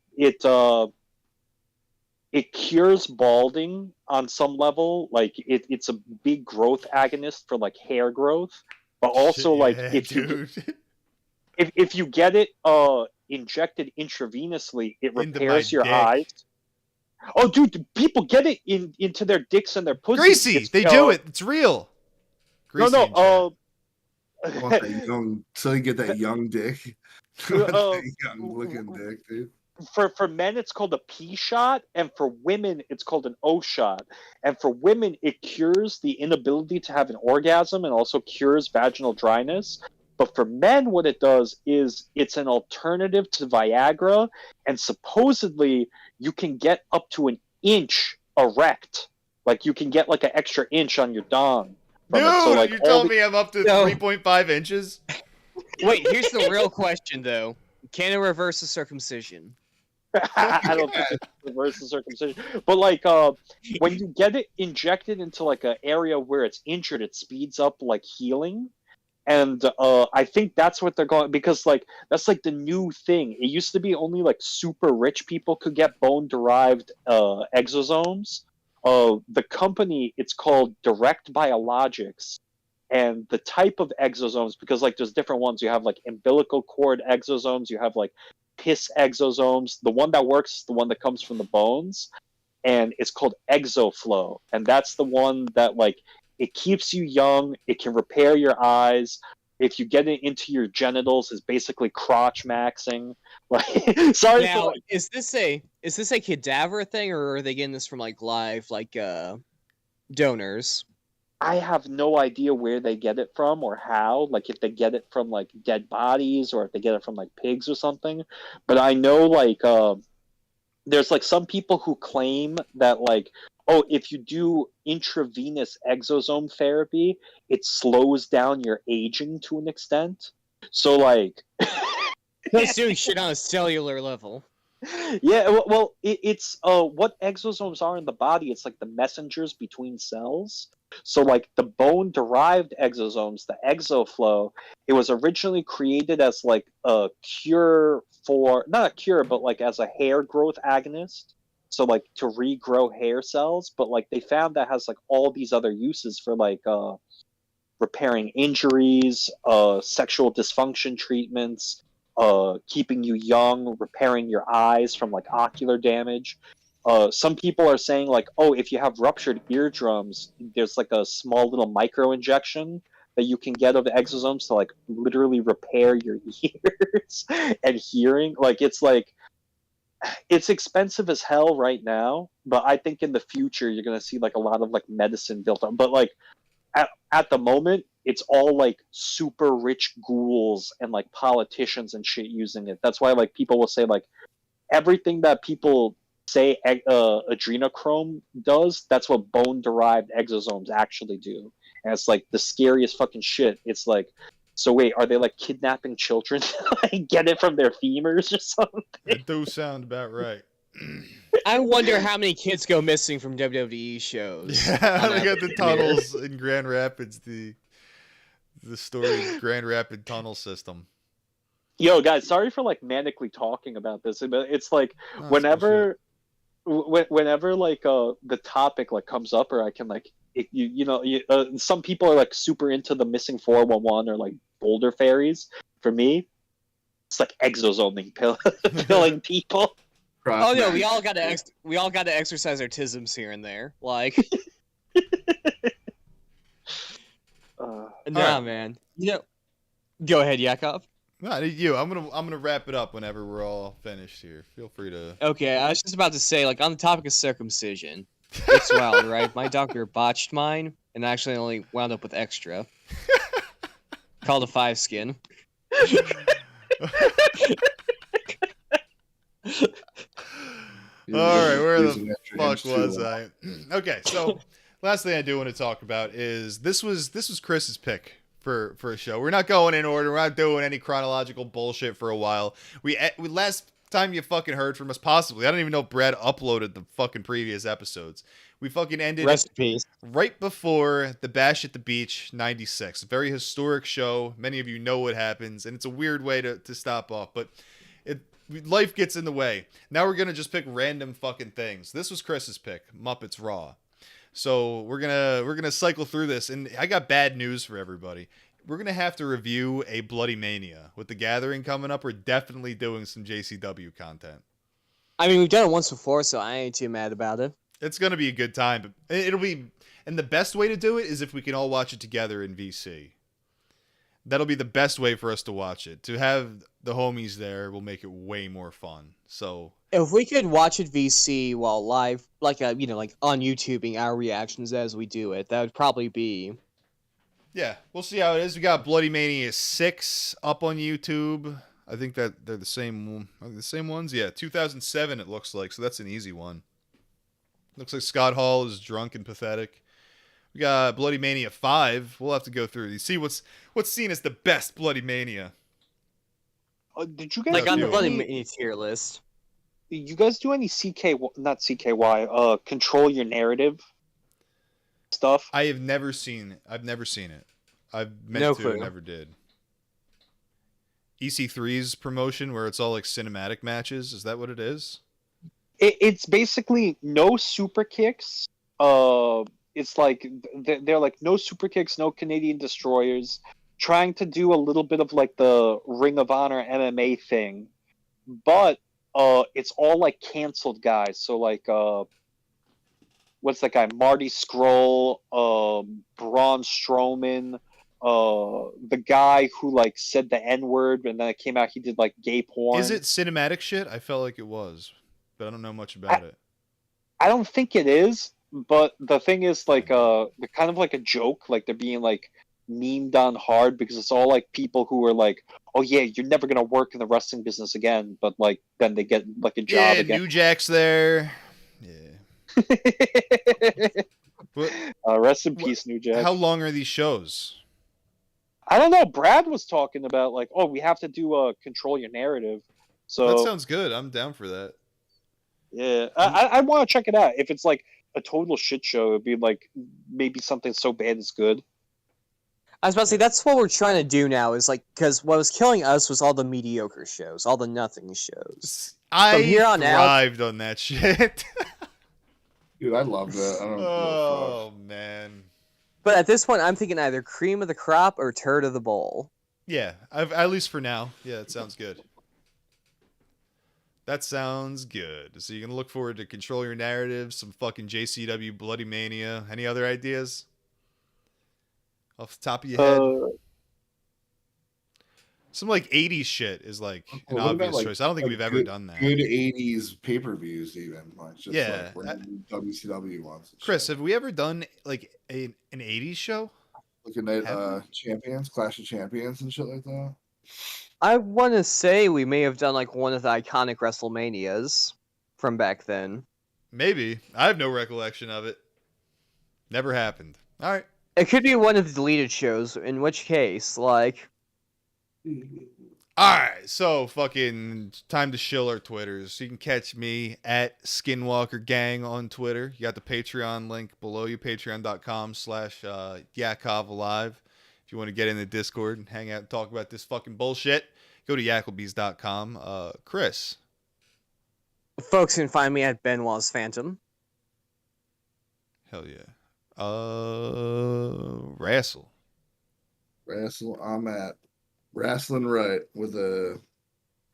cures balding on some level. Like it's a big growth agonist for like hair growth, but also Shit, like yeah, if if you get it injected intravenously, it Into repairs my your dick. eyes. Oh, dude, people get it into their dicks and their pussies. Gracie, It's, they do it. It's real. No, Gracie in chat. I want that young, so you get that young dick. I want that young looking dick, dude. for men it's called a P shot, and for women it's called an O shot. And for women it cures the inability to have an orgasm and also cures vaginal dryness. But for men, what it does is it's an alternative to Viagra, and supposedly you can get up to an inch erect. Like you can get like an extra inch on your dong. Dude, So, like, you all told the- me I'm up to No. 3.5 inches? Wait, here's the real question, though. Can it reverse the circumcision? I don't think it's reverse the circumcision. But like when you get it injected into like an area where it's injured, it speeds up like healing. And I think that's what they're going, because like that's like the new thing. It used to be only like super rich people could get bone derived exosomes. The company, it's called Direct Biologics, and the type of exosomes, because like there's different ones. You have like umbilical cord exosomes, you have like piss exosomes. The one that works is the one that comes from the bones, and it's called ExoFlow, and that's the one that like it keeps you young. It can repair your eyes. If you get it into your genitals, it's basically crotch maxing. Like, sorry Now, for like, is this a cadaver thing, or are they getting this from like live donors? I have no idea where they get it from or how. Like if they get it from like dead bodies or if they get it from like pigs or something. But I know like there's like some people who claim that like, oh, if you do intravenous exosome therapy, it slows down your aging to an extent. So like That's doing shit on a cellular level. yeah, well it's what exosomes are in the body. It's like the messengers between cells. So like the bone derived exosomes, the exoflow, it was originally created as like a cure for, not a cure, but like as a hair growth agonist. So like to regrow hair cells, but like they found that has like all these other uses for like repairing injuries, sexual dysfunction treatments, keeping you young, repairing your eyes from like ocular damage. Some people are saying like, oh, if you have ruptured eardrums, there's like a small little micro injection that you can get of the exosomes to like literally repair your ears and hearing. It's expensive as hell right now, but I think in the future you're gonna see like a lot of like medicine built on. But like at the moment, it's all like super rich ghouls and like politicians and shit using it. That's why like people will say like everything that people say adrenochrome does, that's what bone derived exosomes actually do. And it's like the scariest fucking shit. It's like, so wait, are they like kidnapping children to like, get it from their femurs or something? That do sound about right. I wonder how many kids go missing from WWE shows. Yeah, on they got the average. tunnels in Grand Rapids, the storied Grand Rapid tunnel system. Yo, guys, sorry for like manically talking about this, but it's like Oh, that's whenever, whenever like the topic like comes up, or I can like some people are like super into the missing 411 or like boulder fairies. For me, it's like exosoming killing people. Oh no, we all got to exercise our tisms here and there. Like, nah, right. man. You know, go ahead, Yakov. No, you. I'm gonna wrap it up whenever we're all finished here. Feel free to. Okay, I was just about to say, like, on the topic of circumcision, it's wild, right? My doctor botched mine, and actually only wound up with extra. Called a 5 skin. All right, where the fuck was I? Okay, so last thing I do want to talk about is this was Chris's pick for a show. We're not going in order. We're not doing any chronological bullshit for a while. We last time you fucking heard from us, possibly. I don't even know if Brad uploaded the fucking previous episodes. We fucking ended Recipes. right before the Bash at the Beach '96. A very historic show. Many of you know what happens, and it's a weird way to stop off, but life gets in the way. Now we're gonna just pick random fucking things. This was Chris's pick, Muppets Raw. So we're gonna cycle through this, and I got bad news for everybody. We're gonna have to review a Bloody Mania with the Gathering coming up. We're definitely doing some JCW content. I mean, we've done it once before, so I ain't too mad about it. It's gonna be a good time, but it'll be. And the best way to do it is if we can all watch it together in VC. That'll be the best way for us to watch it. To have the homies there will make it way more fun. So If we could watch it VC while live, like on YouTubing our reactions as we do it, that would probably be. yeah, we'll see how it is. We got Bloody Mania 6 up on YouTube. I think that they're the same. Are they the same ones? Yeah, 2007 it looks like. So that's an easy one. Looks like Scott Hall is drunk and pathetic. We got Bloody Mania 5. We'll have to go through these. See what's seen as the best Bloody Mania. Did you guys Like on the few. Bloody Mania tier list. you guys do any not CKY control your narrative stuff? I have never seen it. I've never seen it. I've meant No to, clue. never did. EC3's promotion where it's all like cinematic matches. Is that what it is? It's basically no super kicks. It's like they're like no super kicks, no Canadian destroyers. Trying to do a little bit of like the Ring of Honor MMA thing, but it's all like canceled guys. So like what's that guy? Marty Scurll, Braun Strowman, the guy who like said the N word, and then it came out he did like gay porn. Is it cinematic shit? I felt like it was, but I don't know much about it. I don't think it is, but the thing is like they're kind of like a joke, like they're being like memed on hard because it's all like people who are like, oh yeah, you're never gonna work in the wrestling business again, but like then they get like a job Yeah, again. New Jack's there. Yeah. But Rest in peace, New Jack. how long are these shows? I don't know. Brad was talking about like, oh, we have to do control your narrative. So That sounds good. I'm down for that. yeah, I want to check it out. If it's like a total shit show, it'd be like maybe something so bad it's good. I was about to say, that's what we're trying to do now, is like, because what was killing us was all the mediocre shows, all the nothing shows. I here on out- thrived on that shit. Dude, I love that. I don't give a Oh man. But at this point, I'm thinking either cream of the crop or turd of the bowl. Yeah, at least for now. Yeah, that sounds good. That sounds good. So you can look forward to Control Your Narrative, some fucking JCW Bloody Mania. Any other ideas? Off the top of your head? Some like 80s shit is like an What about, obvious like- choice. I don't think like we've ever done that. Good 80s pay-per-views even. Like just Yeah, like random WCW ones. and Chris, shit. have we ever done like an 80s show? Like a night have champions, Clash of Champions and shit like that. I want to say we may have done like one of the iconic WrestleManias from back then. Maybe. I have no recollection of it. Never happened. All right. It could be one of the deleted shows, in which case, like, All right, so fucking time to shill our Twitters. So you can catch me at Skinwalker Gang on Twitter. You got the Patreon link below you, patreon.com/yakovalive. If you want to get in the Discord and hang out and talk about this fucking bullshit, go to yacklebees.com. Chris. folks can find me at Benoit's Phantom. Hell yeah. Wrestle. I'm at Wrestling Right with an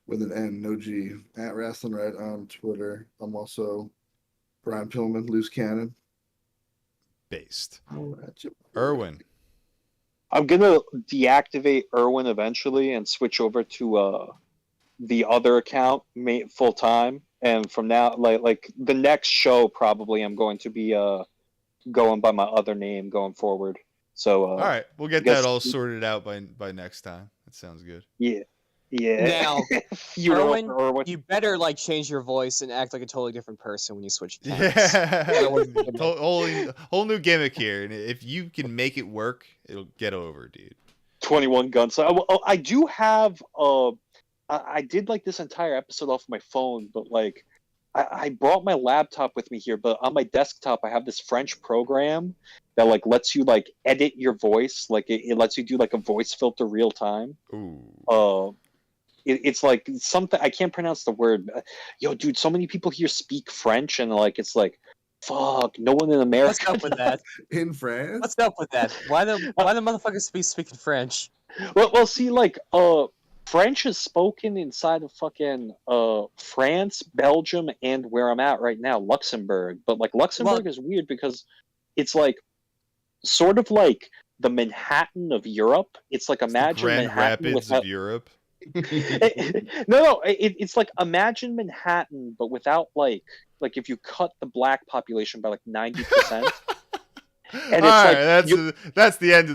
N, no G. At Wrestling Right on Twitter. I'm also Brian Pillman, Loose Cannon. Based. At you. Irwin. I'm gonna deactivate Irwin eventually and switch over to the other account full time. And from now, like the next show, probably I'm going to be going by my other name going forward. So All right, we'll get guess- that all sorted out by next time. That sounds good. yeah. Now, you know, Irwin, Irwin. you better like change your voice and act like a totally different person when you switch accounts. Yeah, was- whole new gimmick here, and if you can make it work, it'll get over, dude. 21 Guns. I do have. I did like this entire episode off my phone, but like I brought my laptop with me here, but on my desktop I have this French program that like lets you like edit your voice, like it lets you do like a voice filter real time. Ooh. It's like something I can't pronounce the word. Yo, dude, so many people here speak French, and like it's like, fuck, no one in What's America. up with that? In France? What's up with that? Why the motherfuckers be speaking French? Well, see, like, French is spoken inside of fucking France, Belgium, and where I'm at right now, Luxembourg. But like Luxembourg is weird because it's like sort of like the Manhattan of Europe. It's like imagine Grand Manhattan Rapids without... of Europe. It's like imagine Manhattan, but without like if you cut the black population by like 90%. And it's all like right, that's the end of the